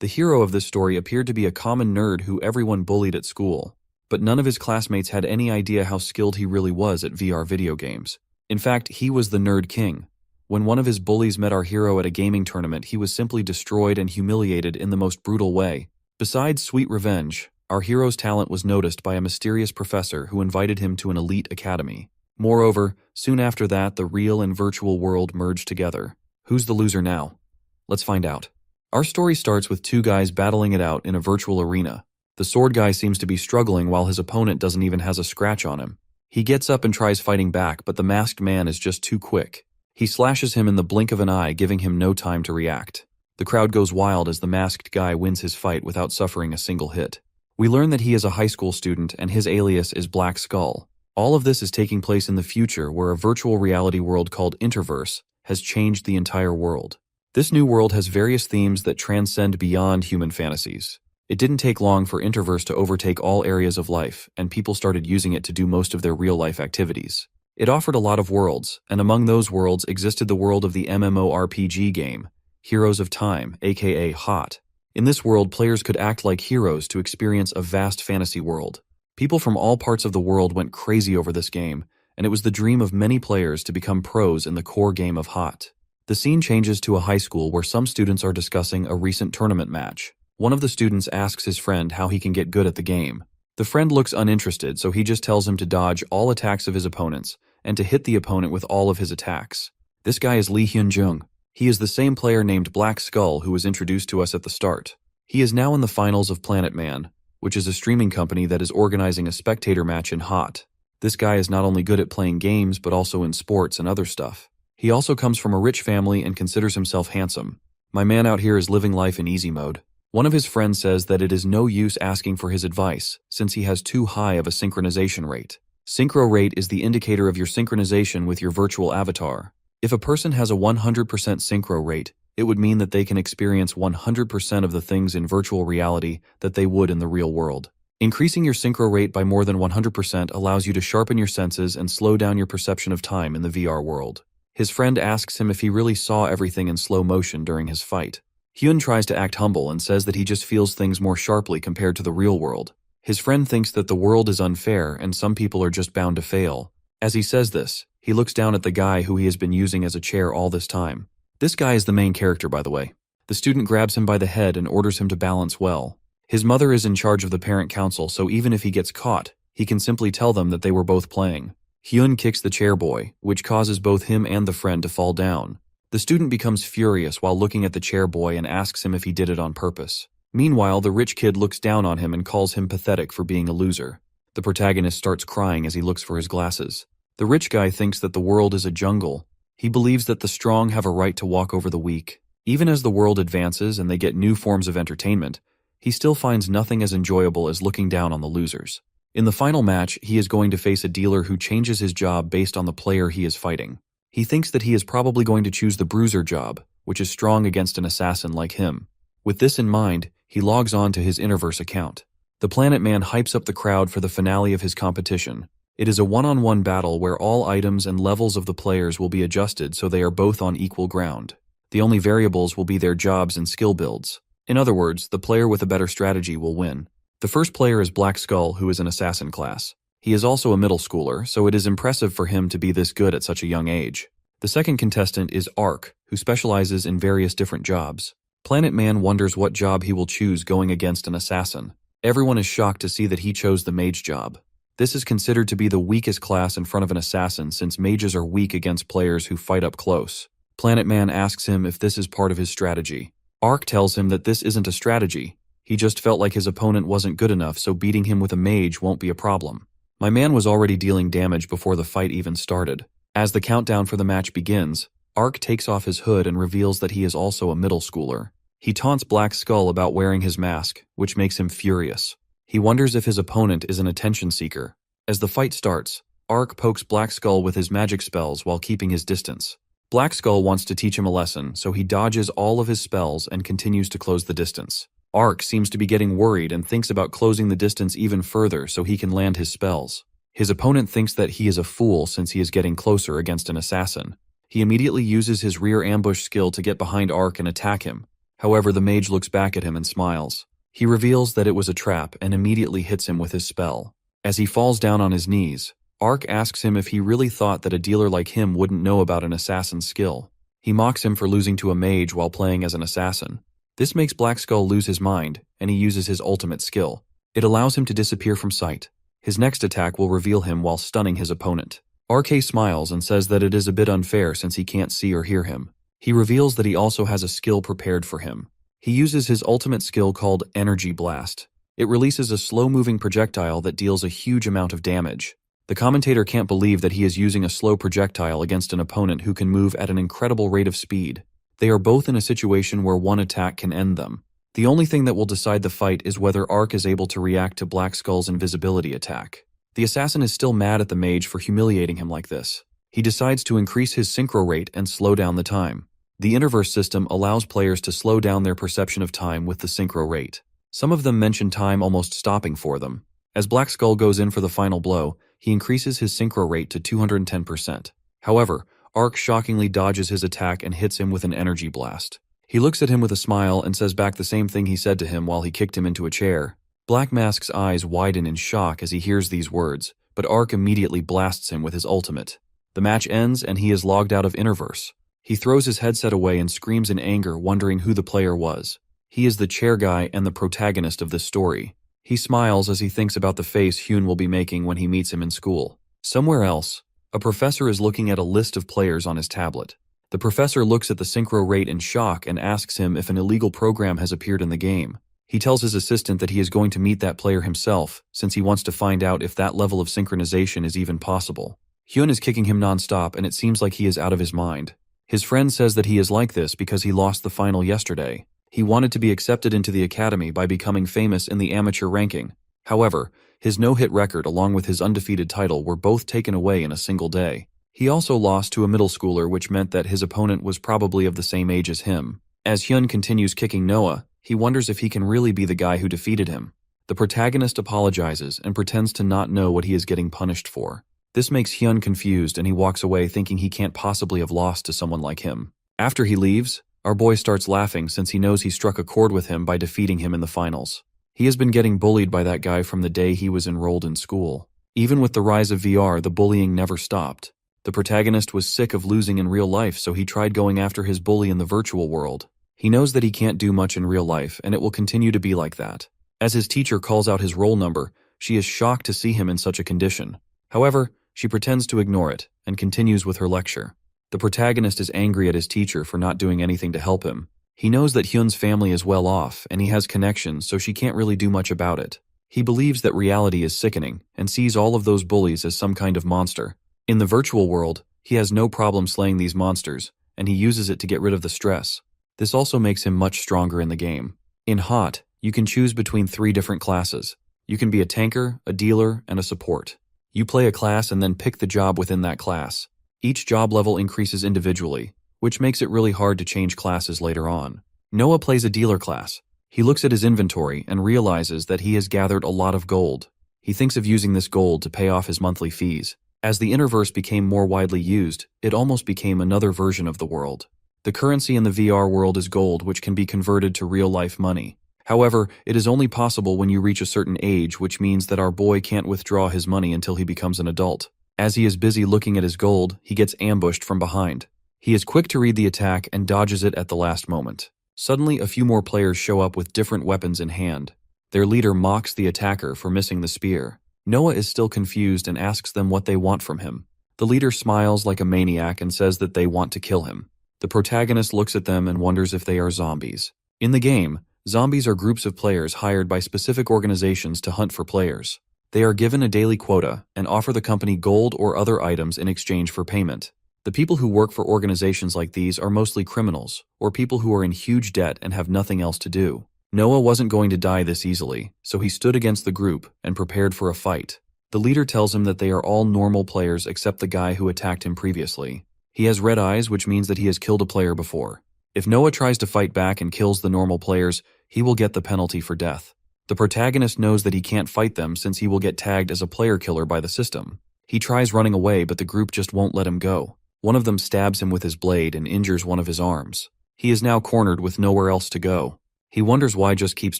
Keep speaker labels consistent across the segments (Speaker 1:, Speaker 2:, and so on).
Speaker 1: The hero of this story appeared to be a common nerd who everyone bullied at school, but none of his classmates had any idea how skilled he really was at VR video games. In fact, he was the nerd king. When one of his bullies met our hero at a gaming tournament, he was simply destroyed and humiliated in the most brutal way. Besides sweet revenge, our hero's talent was noticed by a mysterious professor who invited him to an elite academy. Moreover, soon after that, the real and virtual world merged together. Who's the loser now? Let's find out. Our story starts with two guys battling it out in a virtual arena. The sword guy seems to be struggling while his opponent doesn't even have a scratch on him. He gets up and tries fighting back, but the masked man is just too quick. He slashes him in the blink of an eye, giving him no time to react. The crowd goes wild as the masked guy wins his fight without suffering a single hit. We learn that he is a high school student and his alias is Black Skull. All of this is taking place in the future where a virtual reality world called Interverse has changed the entire world. This new world has various themes that transcend beyond human fantasies. It didn't take long for Interverse to overtake all areas of life, and people started using it to do most of their real-life activities. It offered a lot of worlds, and among those worlds existed the world of the MMORPG game, Heroes of Time, aka HOT. In this world, players could act like heroes to experience a vast fantasy world. People from all parts of the world went crazy over this game, and it was the dream of many players to become pros in the core game of HOT. The scene changes to a high school where some students are discussing a recent tournament match. One of the students asks his friend how he can get good at the game. The friend looks uninterested, so he just tells him to dodge all attacks of his opponents and to hit the opponent with all of his attacks. This guy is Lee Hyun-jung. He is the same player named Black Skull who was introduced to us at the start. He is now in the finals of Planet Man, which is a streaming company that is organizing a spectator match in HOT. This guy is not only good at playing games but also in sports and other stuff. He also comes from a rich family and considers himself handsome. My man out here is living life in easy mode. One of his friends says that it is no use asking for his advice since he has too high of a synchronization rate. Synchro rate is the indicator of your synchronization with your virtual avatar. If a person has a 100% synchro rate, it would mean that they can experience 100% of the things in virtual reality that they would in the real world. Increasing your synchro rate by more than 100% allows you to sharpen your senses and slow down your perception of time in the VR world. His friend asks him if he really saw everything in slow motion during his fight. Hyun tries to act humble and says that he just feels things more sharply compared to the real world. His friend thinks that the world is unfair and some people are just bound to fail. As he says this, he looks down at the guy who he has been using as a chair all this time. This guy is the main character, by the way. The student grabs him by the head and orders him to balance well. His mother is in charge of the parent council, so even if he gets caught, he can simply tell them that they were both playing. Hyun kicks the chair boy, which causes both him and the friend to fall down. The student becomes furious while looking at the chair boy and asks him if he did it on purpose. Meanwhile, the rich kid looks down on him and calls him pathetic for being a loser. The protagonist starts crying as he looks for his glasses. The rich guy thinks that the world is a jungle. He believes that the strong have a right to walk over the weak. Even as the world advances and they get new forms of entertainment, he still finds nothing as enjoyable as looking down on the losers. In the final match, he is going to face a dealer who changes his job based on the player he is fighting. He thinks that he is probably going to choose the bruiser job, which is strong against an assassin like him. With this in mind, he logs on to his Interverse account. The Planet Man hypes up the crowd for the finale of his competition. It is a one-on-one battle where all items and levels of the players will be adjusted so they are both on equal ground. The only variables will be their jobs and skill builds. In other words, the player with a better strategy will win. The first player is Black Skull, who is an assassin class. He is also a middle schooler, so it is impressive for him to be this good at such a young age. The second contestant is Ark, who specializes in various different jobs. Planet Man wonders what job he will choose going against an assassin. Everyone is shocked to see that he chose the mage job. This is considered to be the weakest class in front of an assassin since mages are weak against players who fight up close. Planet Man asks him if this is part of his strategy. Ark tells him that this isn't a strategy. He just felt like his opponent wasn't good enough, so beating him with a mage won't be a problem. My man was already dealing damage before the fight even started. As the countdown for the match begins, Ark takes off his hood and reveals that he is also a middle schooler. He taunts Black Skull about wearing his mask, which makes him furious. He wonders if his opponent is an attention seeker. As the fight starts, Ark pokes Black Skull with his magic spells while keeping his distance. Black Skull wants to teach him a lesson, so he dodges all of his spells and continues to close the distance. Ark seems to be getting worried and thinks about closing the distance even further so he can land his spells. His opponent thinks that he is a fool since he is getting closer against an assassin. He immediately uses his rear ambush skill to get behind Ark and attack him. However, the mage looks back at him and smiles. He reveals that it was a trap and immediately hits him with his spell. As he falls down on his knees, Ark asks him if he really thought that a dealer like him wouldn't know about an assassin's skill. He mocks him for losing to a mage while playing as an assassin. This makes Black Skull lose his mind, and he uses his ultimate skill. It allows him to disappear from sight. His next attack will reveal him while stunning his opponent. RK smiles and says that it is a bit unfair since he can't see or hear him. He reveals that he also has a skill prepared for him. He uses his ultimate skill called Energy Blast. It releases a slow-moving projectile that deals a huge amount of damage. The commentator can't believe that he is using a slow projectile against an opponent who can move at an incredible rate of speed. They are both in a situation where one attack can end them. The only thing that will decide the fight is whether Ark is able to react to Black Skull's invisibility attack. The assassin is still mad at the mage for humiliating him like this. He decides to increase his synchro rate and slow down the time. The Interverse system allows players to slow down their perception of time with the synchro rate. Some of them mention time almost stopping for them. As Black Skull goes in for the final blow, he increases his synchro rate to 210%. However, Ark shockingly dodges his attack and hits him with an energy blast. He looks at him with a smile and says back the same thing he said to him while he kicked him into a chair. Black Mask's eyes widen in shock as he hears these words, but Ark immediately blasts him with his ultimate. The match ends and he is logged out of Interverse. He throws his headset away and screams in anger, wondering who the player was. He is the chair guy and the protagonist of this story. He smiles as he thinks about the face Hyun will be making when he meets him in school. Somewhere else, a professor is looking at a list of players on his tablet. The professor looks at the synchro rate in shock and asks him if an illegal program has appeared in the game. He tells his assistant that he is going to meet that player himself, since he wants to find out if that level of synchronization is even possible. Hyun is kicking him non-stop and it seems like he is out of his mind. His friend says that he is like this because he lost the final yesterday. He wanted to be accepted into the academy by becoming famous in the amateur ranking. However, his no-hit record along with his undefeated title were both taken away in a single day. He also lost to a middle schooler, which meant that his opponent was probably of the same age as him. As Hyun continues kicking Noah, he wonders if he can really be the guy who defeated him. The protagonist apologizes and pretends to not know what he is getting punished for. This makes Hyun confused and he walks away thinking he can't possibly have lost to someone like him. After he leaves, our boy starts laughing since he knows he struck a chord with him by defeating him in the finals. He has been getting bullied by that guy from the day he was enrolled in school. Even with the rise of VR, the bullying never stopped. The protagonist was sick of losing in real life, so he tried going after his bully in the virtual world. He knows that he can't do much in real life, and it will continue to be like that. As his teacher calls out his roll number, she is shocked to see him in such a condition. However, she pretends to ignore it and continues with her lecture. The protagonist is angry at his teacher for not doing anything to help him. He knows that Hyun's family is well off and he has connections, so she can't really do much about it. He believes that reality is sickening and sees all of those bullies as some kind of monster. In the virtual world, he has no problem slaying these monsters, and he uses it to get rid of the stress. This also makes him much stronger in the game. In HOT, you can choose between 3 different classes. You can be a tanker, a dealer, and a support. You play a class and then pick the job within that class. Each job level increases individually, which makes it really hard to change classes later on. Noah plays a dealer class. He looks at his inventory and realizes that he has gathered a lot of gold. He thinks of using this gold to pay off his monthly fees. As the Interverse became more widely used, it almost became another version of the world. The currency in the VR world is gold, which can be converted to real-life money. However, it is only possible when you reach a certain age, which means that our boy can't withdraw his money until he becomes an adult. As he is busy looking at his gold, he gets ambushed from behind. He is quick to read the attack and dodges it at the last moment. Suddenly, a few more players show up with different weapons in hand. Their leader mocks the attacker for missing the spear. Noah is still confused and asks them what they want from him. The leader smiles like a maniac and says that they want to kill him. The protagonist looks at them and wonders if they are zombies. In the game, zombies are groups of players hired by specific organizations to hunt for players. They are given a daily quota and offer the company gold or other items in exchange for payment. The people who work for organizations like these are mostly criminals, or people who are in huge debt and have nothing else to do. Noah wasn't going to die this easily, so he stood against the group and prepared for a fight. The leader tells him that they are all normal players except the guy who attacked him previously. He has red eyes, which means that he has killed a player before. If Noah tries to fight back and kills the normal players, he will get the penalty for death. The protagonist knows that he can't fight them since he will get tagged as a player killer by the system. He tries running away, but the group just won't let him go. One of them stabs him with his blade and injures one of his arms. He is now cornered with nowhere else to go. He wonders why just keeps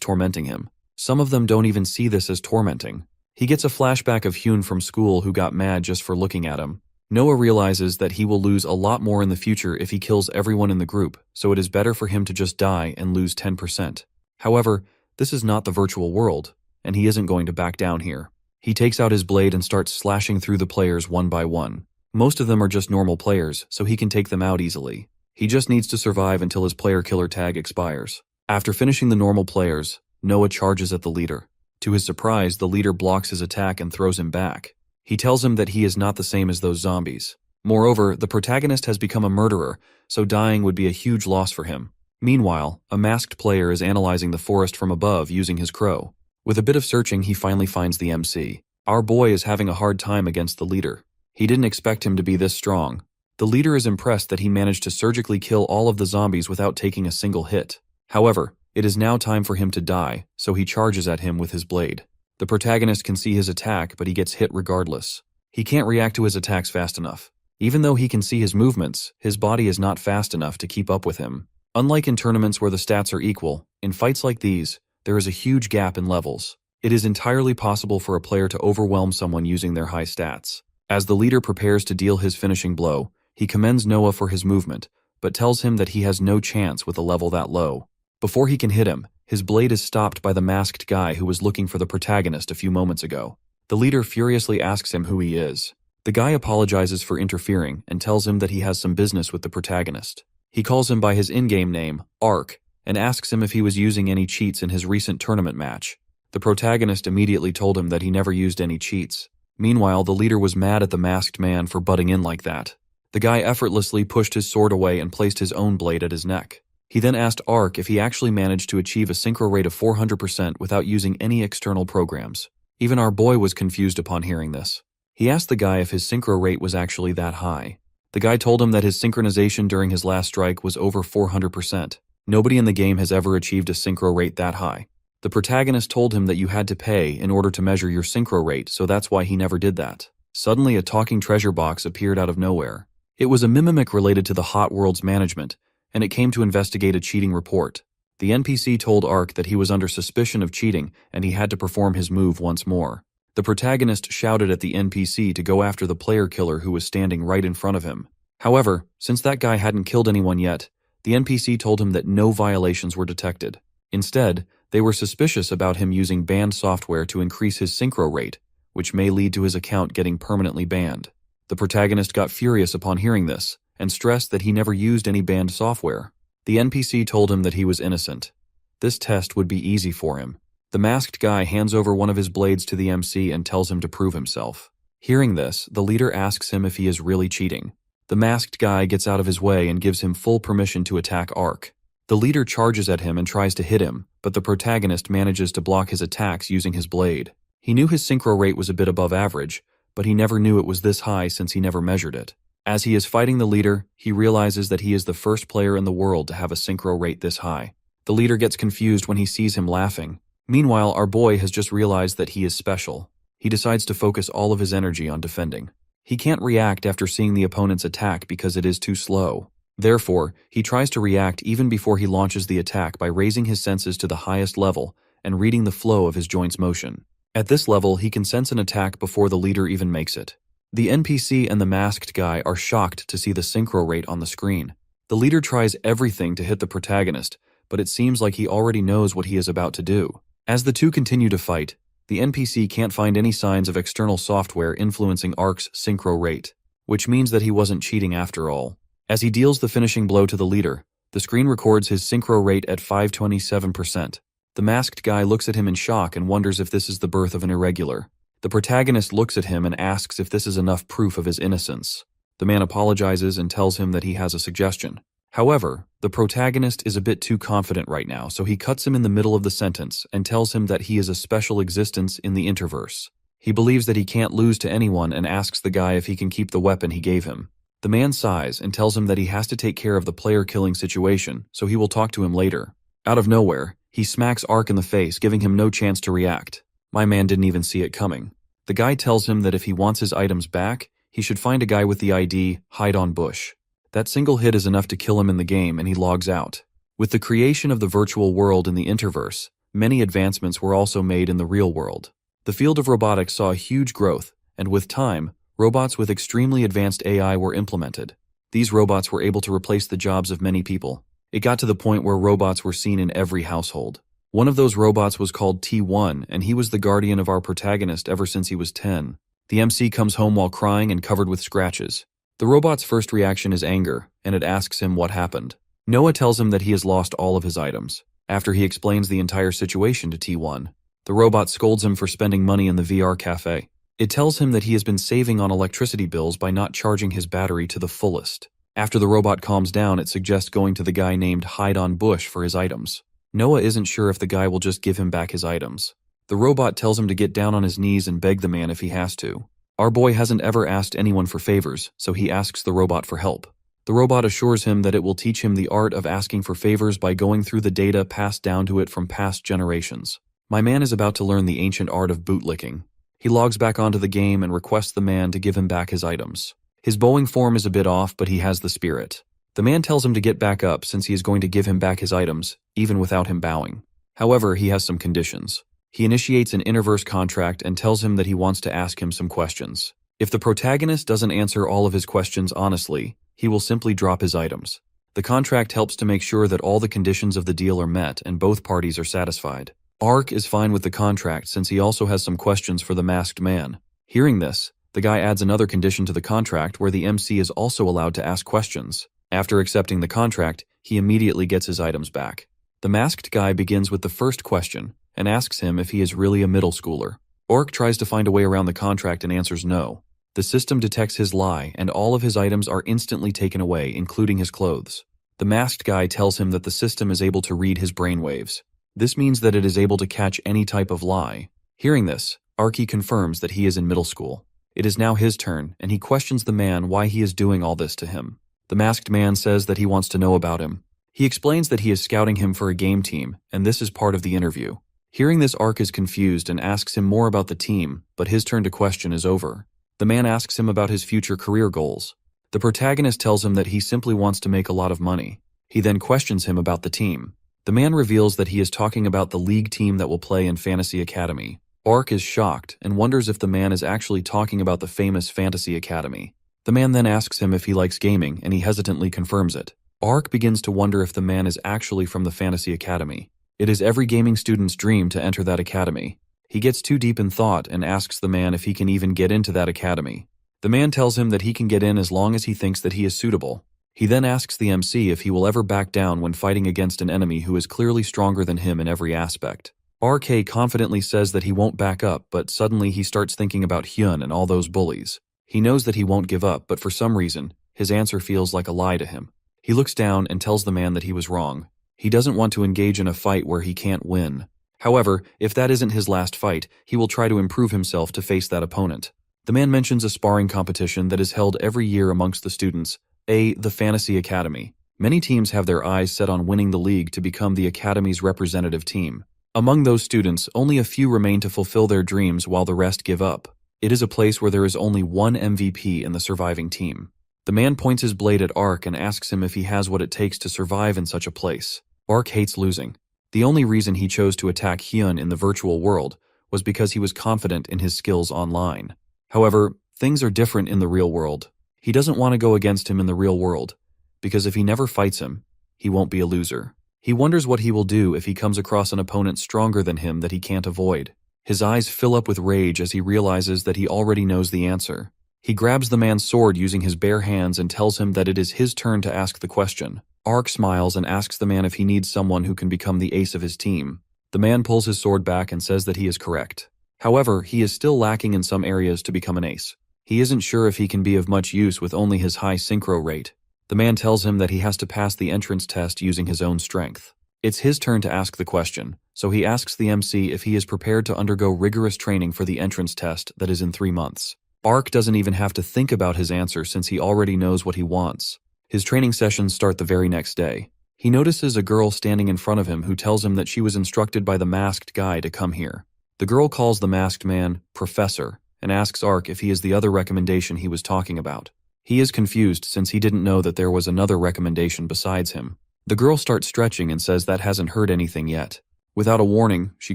Speaker 1: tormenting him. Some of them don't even see this as tormenting. He gets a flashback of Hyun from school who got mad just for looking at him. Noah realizes that he will lose a lot more in the future if he kills everyone in the group, so it is better for him to just die and lose 10%. However, this is not the virtual world, and he isn't going to back down here. He takes out his blade and starts slashing through the players one by one. Most of them are just normal players, so he can take them out easily. He just needs to survive until his player killer tag expires. After finishing the normal players, Noah charges at the leader. To his surprise, the leader blocks his attack and throws him back. He tells him that he is not the same as those zombies. Moreover, the protagonist has become a murderer, so dying would be a huge loss for him. Meanwhile, a masked player is analyzing the forest from above using his crow. With a bit of searching, he finally finds the MC. Our boy is having a hard time against the leader. He didn't expect him to be this strong. The leader is impressed that he managed to surgically kill all of the zombies without taking a single hit. However, it is now time for him to die, so he charges at him with his blade. The protagonist can see his attack, but he gets hit regardless. He can't react to his attacks fast enough. Even though he can see his movements, his body is not fast enough to keep up with him. Unlike in tournaments where the stats are equal, in fights like these, there is a huge gap in levels. It is entirely possible for a player to overwhelm someone using their high stats. As the leader prepares to deal his finishing blow, he commends Noah for his movement, but tells him that he has no chance with a level that low. Before he can hit him, his blade is stopped by the masked guy who was looking for the protagonist a few moments ago. The leader furiously asks him who he is. The guy apologizes for interfering and tells him that he has some business with the protagonist. He calls him by his in-game name, Ark, and asks him if he was using any cheats in his recent tournament match. The protagonist immediately told him that he never used any cheats. Meanwhile, the leader was mad at the masked man for butting in like that. The guy effortlessly pushed his sword away and placed his own blade at his neck. He then asked Ark if he actually managed to achieve a synchro rate of 400% without using any external programs. Even our boy was confused upon hearing this. He asked the guy if his synchro rate was actually that high. The guy told him that his synchronization during his last strike was over 400%. Nobody in the game has ever achieved a synchro rate that high. The protagonist told him that you had to pay in order to measure your synchro rate, so that's why he never did that. Suddenly, a talking treasure box appeared out of nowhere. It was a mimic related to the Hot World's management, and it came to investigate a cheating report. The NPC told Ark that he was under suspicion of cheating and he had to perform his move once more. The protagonist shouted at the NPC to go after the player killer who was standing right in front of him. However, since that guy hadn't killed anyone yet, the NPC told him that no violations were detected. Instead, they were suspicious about him using banned software to increase his synchro rate, which may lead to his account getting permanently banned. The protagonist got furious upon hearing this, and stressed that he never used any banned software. The NPC told him that he was innocent. This test would be easy for him. The masked guy hands over one of his blades to the MC and tells him to prove himself. Hearing this, the leader asks him if he is really cheating. The masked guy gets out of his way and gives him full permission to attack Ark. The leader charges at him and tries to hit him, but the protagonist manages to block his attacks using his blade. He knew his synchro rate was a bit above average, but he never knew it was this high since he never measured it. As he is fighting the leader, he realizes that he is the first player in the world to have a synchro rate this high. The leader gets confused when he sees him laughing. Meanwhile, our boy has just realized that he is special. He decides to focus all of his energy on defending. He can't react after seeing the opponent's attack because it is too slow. Therefore, he tries to react even before he launches the attack by raising his senses to the highest level and reading the flow of his joint's motion. At this level, he can sense an attack before the leader even makes it. The NPC and the masked guy are shocked to see the synchro rate on the screen. The leader tries everything to hit the protagonist, but it seems like he already knows what he is about to do. As the two continue to fight, the NPC can't find any signs of external software influencing Ark's synchro rate, which means that he wasn't cheating after all. As he deals the finishing blow to the leader, the screen records his synchro rate at 527%. The masked guy looks at him in shock and wonders if this is the birth of an irregular. The protagonist looks at him and asks if this is enough proof of his innocence. The man apologizes and tells him that he has a suggestion. However, the protagonist is a bit too confident right now, so he cuts him in the middle of the sentence and tells him that he is a special existence in the interverse. He believes that he can't lose to anyone and asks the guy if he can keep the weapon he gave him. The man sighs and tells him that he has to take care of the player-killing situation, so he will talk to him later. Out of nowhere, he smacks Ark in the face, giving him no chance to react. My man didn't even see it coming. The guy tells him that if he wants his items back, he should find a guy with the ID, hide on bush. That single hit is enough to kill him in the game, and he logs out. With the creation of the virtual world in the Interverse, many advancements were also made in the real world. The field of robotics saw a huge growth, and with time, robots with extremely advanced AI were implemented. These robots were able to replace the jobs of many people. It got to the point where robots were seen in every household. One of those robots was called T1, and he was the guardian of our protagonist ever since he was 10. The MC comes home while crying and covered with scratches. The robot's first reaction is anger, and it asks him what happened. Noah tells him that he has lost all of his items. After he explains the entire situation to T1, the robot scolds him for spending money in the VR cafe. It tells him that he has been saving on electricity bills by not charging his battery to the fullest. After the robot calms down, it suggests going to the guy named Hide on Bush for his items. Noah isn't sure if the guy will just give him back his items. The robot tells him to get down on his knees and beg the man if he has to. Our boy hasn't ever asked anyone for favors, so he asks the robot for help. The robot assures him that it will teach him the art of asking for favors by going through the data passed down to it from past generations. My man is about to learn the ancient art of bootlicking. He logs back onto the game and requests the man to give him back his items. His bowing form is a bit off, but he has the spirit. The man tells him to get back up since he is going to give him back his items, even without him bowing. However, he has some conditions. He initiates an interverse contract and tells him that he wants to ask him some questions. If the protagonist doesn't answer all of his questions honestly, he will simply drop his items. The contract helps to make sure that all the conditions of the deal are met and both parties are satisfied. Ark is fine with the contract since he also has some questions for the masked man. Hearing this, the guy adds another condition to the contract where the MC is also allowed to ask questions. After accepting the contract, he immediately gets his items back. The masked guy begins with the first question and asks him if he is really a middle schooler. Orc tries to find a way around the contract and answers no. The system detects his lie, and all of his items are instantly taken away, including his clothes. The masked guy tells him that the system is able to read his brainwaves. This means that it is able to catch any type of lie. Hearing this, Arky confirms that he is in middle school. It is now his turn, and he questions the man why he is doing all this to him. The masked man says that he wants to know about him. He explains that he is scouting him for a game team, and this is part of the interview. Hearing this, Ark is confused and asks him more about the team, but his turn to question is over. The man asks him about his future career goals. The protagonist tells him that he simply wants to make a lot of money. He then questions him about the team. The man reveals that he is talking about the league team that will play in Fantasy Academy. Ark is shocked and wonders if the man is actually talking about the famous Fantasy Academy. The man then asks him if he likes gaming, and he hesitantly confirms it. Ark begins to wonder if the man is actually from the Fantasy Academy. It is every gaming student's dream to enter that academy. He gets too deep in thought and asks the man if he can even get into that academy. The man tells him that he can get in as long as he thinks that he is suitable. He then asks the MC if he will ever back down when fighting against an enemy who is clearly stronger than him in every aspect. RK confidently says that he won't back up, but suddenly he starts thinking about Hyun and all those bullies. He knows that he won't give up, but for some reason, his answer feels like a lie to him. He looks down and tells the man that he was wrong. He doesn't want to engage in a fight where he can't win. However, if that isn't his last fight, he will try to improve himself to face that opponent. The man mentions a sparring competition that is held every year amongst the students, the Fantasy Academy. Many teams have their eyes set on winning the league to become the Academy's representative team. Among those students, only a few remain to fulfill their dreams while the rest give up. It is a place where there is only one MVP in the surviving team. The man points his blade at Ark and asks him if he has what it takes to survive in such a place. Ark hates losing. The only reason he chose to attack Hyun in the virtual world was because he was confident in his skills online. However, things are different in the real world. He doesn't want to go against him in the real world, because if he never fights him, he won't be a loser. He wonders what he will do if he comes across an opponent stronger than him that he can't avoid. His eyes fill up with rage as he realizes that he already knows the answer. He grabs the man's sword using his bare hands and tells him that it is his turn to ask the question. Ark smiles and asks the man if he needs someone who can become the ace of his team. The man pulls his sword back and says that he is correct. However, he is still lacking in some areas to become an ace. He isn't sure if he can be of much use with only his high synchro rate. The man tells him that he has to pass the entrance test using his own strength. It's his turn to ask the question, so he asks the MC if he is prepared to undergo rigorous training for the entrance test that is in 3 months. Ark doesn't even have to think about his answer since he already knows what he wants. His training sessions start the very next day. He notices a girl standing in front of him who tells him that she was instructed by the masked guy to come here. The girl calls the masked man Professor and asks Ark if he is the other recommendation he was talking about. He is confused since he didn't know that there was another recommendation besides him. The girl starts stretching and says that hasn't heard anything yet. Without a warning, she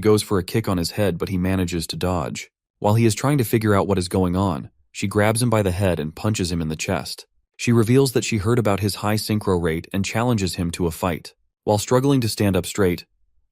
Speaker 1: goes for a kick on his head, but he manages to dodge. While he is trying to figure out what is going on, she grabs him by the head and punches him in the chest. She reveals that she heard about his high synchro rate and challenges him to a fight. While struggling to stand up straight,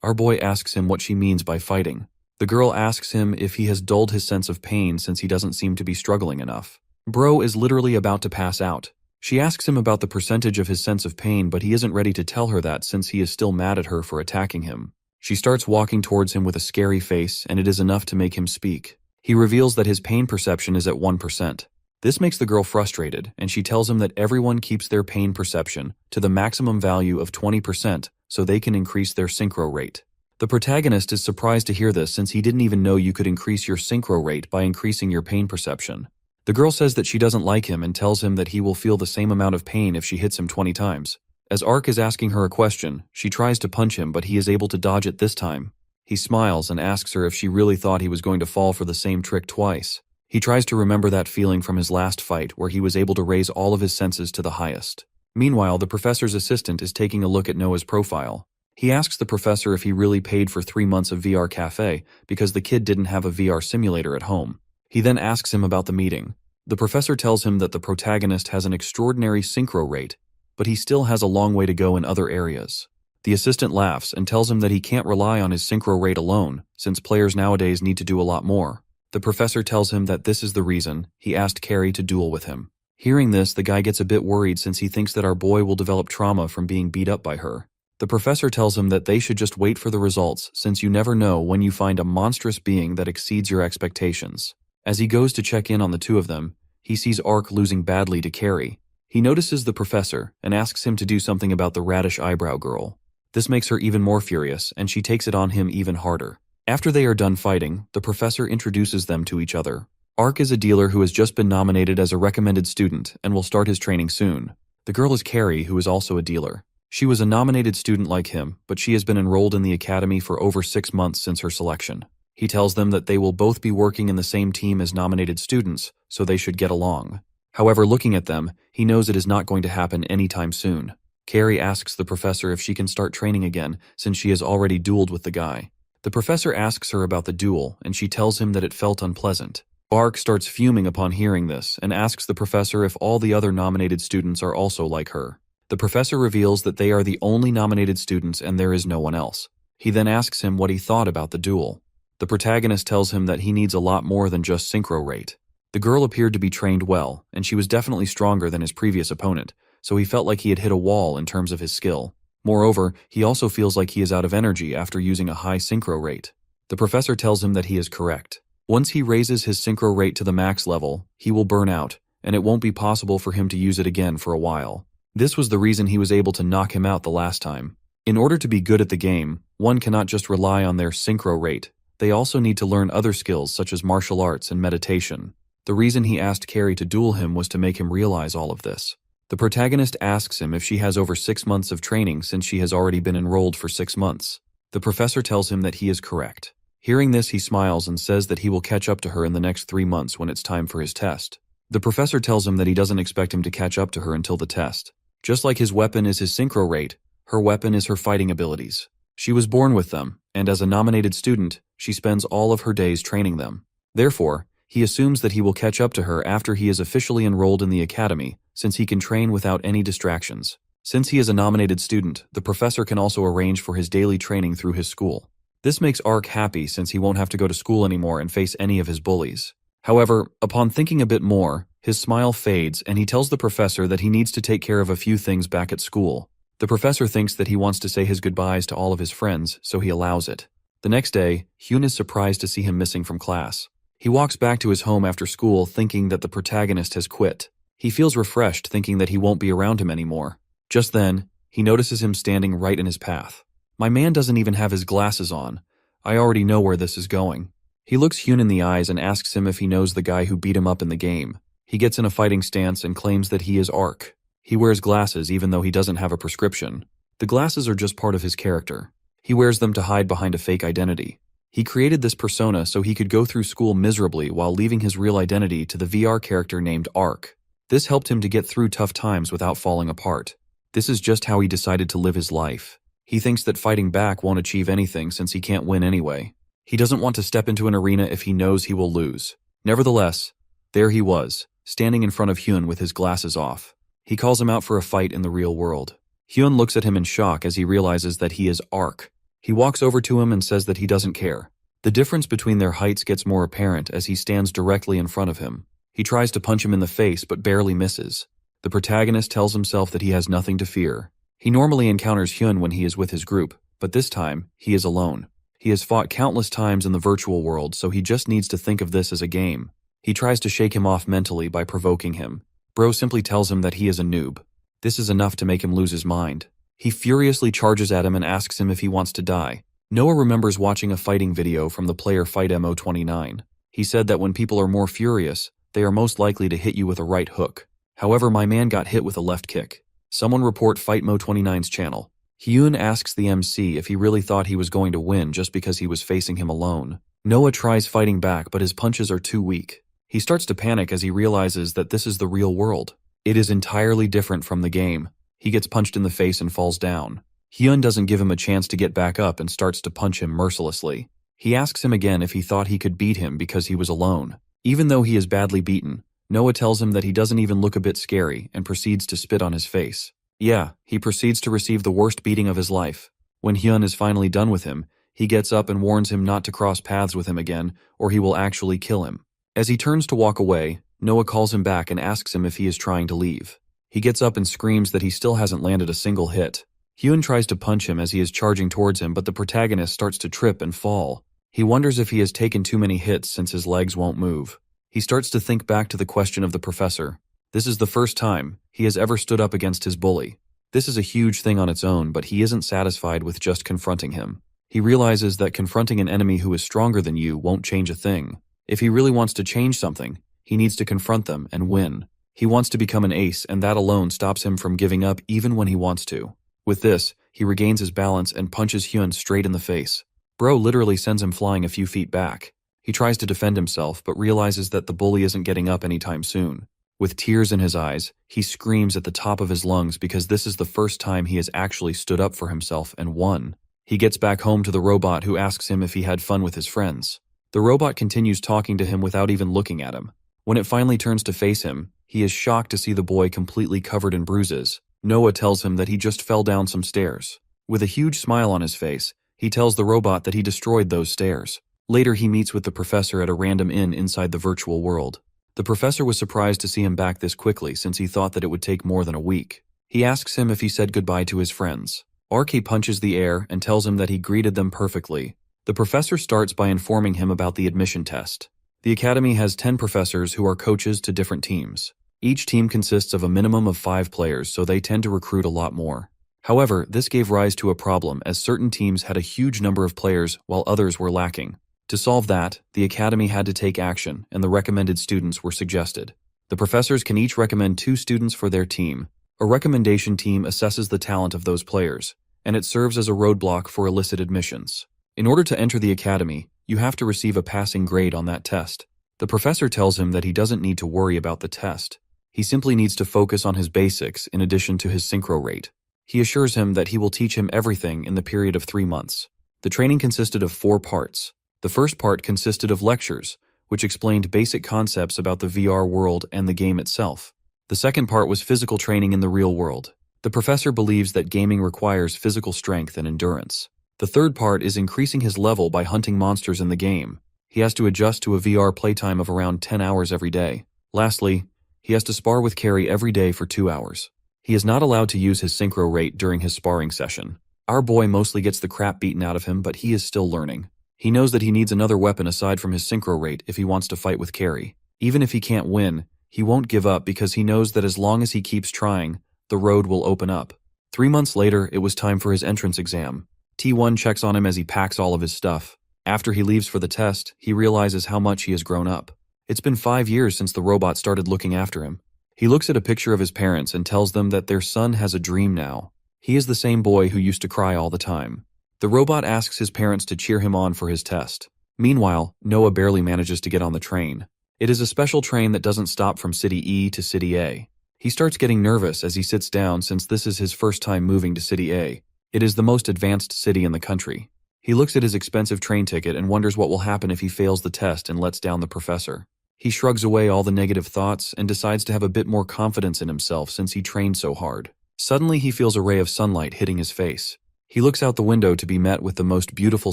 Speaker 1: our boy asks him what she means by fighting. The girl asks him if he has dulled his sense of pain since he doesn't seem to be struggling enough. Bro is literally about to pass out. She asks him about the percentage of his sense of pain, but he isn't ready to tell her that since he is still mad at her for attacking him. She starts walking towards him with a scary face, and it is enough to make him speak. He reveals that his pain perception is at 1%. This makes the girl frustrated, and she tells him that everyone keeps their pain perception to the maximum value of 20% so they can increase their synchro rate. The protagonist is surprised to hear this since he didn't even know you could increase your synchro rate by increasing your pain perception. The girl says that she doesn't like him and tells him that he will feel the same amount of pain if she hits him 20 times. As Ark is asking her a question, she tries to punch him, but he is able to dodge it this time. He smiles and asks her if she really thought he was going to fall for the same trick twice. He tries to remember that feeling from his last fight where he was able to raise all of his senses to the highest. Meanwhile, the professor's assistant is taking a look at Noah's profile. He asks the professor if he really paid for 3 months of VR cafe because the kid didn't have a VR simulator at home. He then asks him about the meeting. The professor tells him that the protagonist has an extraordinary synchro rate, but he still has a long way to go in other areas. The assistant laughs and tells him that he can't rely on his synchro rate alone, since players nowadays need to do a lot more. The professor tells him that this is the reason he asked Carrie to duel with him. Hearing this, the guy gets a bit worried since he thinks that our boy will develop trauma from being beat up by her. The professor tells him that they should just wait for the results since you never know when you find a monstrous being that exceeds your expectations. As he goes to check in on the two of them, he sees Ark losing badly to Carrie. He notices the professor and asks him to do something about the radish eyebrow girl. This makes her even more furious, and she takes it on him even harder. After they are done fighting, the professor introduces them to each other. Ark is a dealer who has just been nominated as a recommended student and will start his training soon. The girl is Carrie, who is also a dealer. She was a nominated student like him, but she has been enrolled in the academy for over 6 months since her selection. He tells them that they will both be working in the same team as nominated students, so they should get along. However, looking at them, he knows it is not going to happen anytime soon. Carrie asks the professor if she can start training again since she has already dueled with the guy. The professor asks her about the duel, and she tells him that it felt unpleasant. Ark starts fuming upon hearing this and asks the professor if all the other nominated students are also like her. The professor reveals that they are the only nominated students and there is no one else. He then asks him what he thought about the duel. The protagonist tells him that he needs a lot more than just synchro rate. The girl appeared to be trained well, and she was definitely stronger than his previous opponent, so he felt like he had hit a wall in terms of his skill. Moreover, he also feels like he is out of energy after using a high synchro rate. The professor tells him that he is correct. Once he raises his synchro rate to the max level, he will burn out, and it won't be possible for him to use it again for a while. This was the reason he was able to knock him out the last time. In order to be good at the game, one cannot just rely on their synchro rate. They also need to learn other skills such as martial arts and meditation. The reason he asked Carrie to duel him was to make him realize all of this. The protagonist asks him if she has over 6 months of training since she has already been enrolled for 6 months. The professor tells him that he is correct. Hearing this, he smiles and says that he will catch up to her in the next 3 months when it's time for his test. The professor tells him that he doesn't expect him to catch up to her until the test. Just like his weapon is his synchro rate, her weapon is her fighting abilities. She was born with them, and as a nominated student, she spends all of her days training them. Therefore, he assumes that he will catch up to her after he is officially enrolled in the academy, since he can train without any distractions. Since he is a nominated student, the professor can also arrange for his daily training through his school. This makes Ark happy since he won't have to go to school anymore and face any of his bullies. However, upon thinking a bit more, his smile fades and he tells the professor that he needs to take care of a few things back at school. The professor thinks that he wants to say his goodbyes to all of his friends, so he allows it. The next day, Hyun is surprised to see him missing from class. He walks back to his home after school thinking that the protagonist has quit. He feels refreshed thinking that he won't be around him anymore. Just then, he notices him standing right in his path. My man doesn't even have his glasses on. I already know where this is going. He looks Hyun in the eyes and asks him if he knows the guy who beat him up in the game. He gets in a fighting stance and claims that he is Ark. He wears glasses even though he doesn't have a prescription. The glasses are just part of his character. He wears them to hide behind a fake identity. He created this persona so he could go through school miserably while leaving his real identity to the VR character named Ark. This helped him to get through tough times without falling apart. This is just how he decided to live his life. He thinks that fighting back won't achieve anything since he can't win anyway. He doesn't want to step into an arena if he knows he will lose. Nevertheless, there he was, standing in front of Hyun with his glasses off. He calls him out for a fight in the real world. Hyun looks at him in shock as he realizes that he is Ark. He walks over to him and says that he doesn't care. The difference between their heights gets more apparent as he stands directly in front of him. He tries to punch him in the face but barely misses. The protagonist tells himself that he has nothing to fear. He normally encounters Hyun when he is with his group, but this time, he is alone. He has fought countless times in the virtual world, so he just needs to think of this as a game. He tries to shake him off mentally by provoking him. Bro simply tells him that he is a noob. This is enough to make him lose his mind. He furiously charges at him and asks him if he wants to die. Noah remembers watching a fighting video from the player Fight Mo29. He said that when people are more furious, they are most likely to hit you with a right hook. However, my man got hit with a left kick. Someone report Fight Mo29's channel. Hyun asks the MC if he really thought he was going to win just because he was facing him alone. Noah tries fighting back, but his punches are too weak. He starts to panic as he realizes that this is the real world. It is entirely different from the game. He gets punched in the face and falls down. Hyun doesn't give him a chance to get back up and starts to punch him mercilessly. He asks him again if he thought he could beat him because he was alone. Even though he is badly beaten, Noah tells him that he doesn't even look a bit scary and proceeds to spit on his face. Yeah, he proceeds to receive the worst beating of his life. When Hyun is finally done with him, he gets up and warns him not to cross paths with him again, or he will actually kill him. As he turns to walk away, Noah calls him back and asks him if he is trying to leave. He gets up and screams that he still hasn't landed a single hit. Hyun tries to punch him as he is charging towards him, but the protagonist starts to trip and fall. He wonders if he has taken too many hits since his legs won't move. He starts to think back to the question of the professor. This is the first time he has ever stood up against his bully. This is a huge thing on its own, but he isn't satisfied with just confronting him. He realizes that confronting an enemy who is stronger than you won't change a thing. If he really wants to change something, he needs to confront them and win. He wants to become an ace, and that alone stops him from giving up even when he wants to. With this, he regains his balance and punches Hyun straight in the face. Bro literally sends him flying a few feet back. He tries to defend himself, but realizes that the bully isn't getting up anytime soon. With tears in his eyes, he screams at the top of his lungs because this is the first time he has actually stood up for himself and won. He gets back home to the robot, who asks him if he had fun with his friends. The robot continues talking to him without even looking at him. When it finally turns to face him, he is shocked to see the boy completely covered in bruises. Noah tells him that he just fell down some stairs. With a huge smile on his face, he tells the robot that he destroyed those stairs. Later, he meets with the professor at a random inn inside the virtual world. The professor was surprised to see him back this quickly since he thought that it would take more than a week. He asks him if he said goodbye to his friends. Ark punches the air and tells him that he greeted them perfectly. The professor starts by informing him about the admission test. The academy has 10 professors who are coaches to different teams. Each team consists of a minimum of 5 players, so they tend to recruit a lot more. However, this gave rise to a problem as certain teams had a huge number of players while others were lacking. To solve that, the academy had to take action, and the recommended students were suggested. The professors can each recommend 2 students for their team. A recommendation team assesses the talent of those players, and it serves as a roadblock for illicit admissions. In order to enter the academy, you have to receive a passing grade on that test. The professor tells him that he doesn't need to worry about the test. He simply needs to focus on his basics in addition to his synchro rate. He assures him that he will teach him everything in the period of 3 months. The training consisted of 4 parts. The first part consisted of lectures, which explained basic concepts about the VR world and the game itself. The second part was physical training in the real world. The professor believes that gaming requires physical strength and endurance. The third part is increasing his level by hunting monsters in the game. He has to adjust to a VR playtime of around 10 hours every day. Lastly, he has to spar with Carrie every day for 2 hours. He is not allowed to use his synchro rate during his sparring session. Our boy mostly gets the crap beaten out of him, but he is still learning. He knows that he needs another weapon aside from his synchro rate if he wants to fight with Carrie. Even if he can't win, he won't give up because he knows that as long as he keeps trying, the road will open up. 3 months later, it was time for his entrance exam. T1 checks on him as he packs all of his stuff. After he leaves for the test, he realizes how much he has grown up. It's been 5 years since the robot started looking after him. He looks at a picture of his parents and tells them that their son has a dream now. He is the same boy who used to cry all the time. The robot asks his parents to cheer him on for his test. Meanwhile, Noah barely manages to get on the train. It is a special train that doesn't stop from City E to City A. He starts getting nervous as he sits down since this is his first time moving to City A. It is the most advanced city in the country. He looks at his expensive train ticket and wonders what will happen if he fails the test and lets down the professor. He shrugs away all the negative thoughts and decides to have a bit more confidence in himself since he trained so hard. Suddenly he feels a ray of sunlight hitting his face. He looks out the window to be met with the most beautiful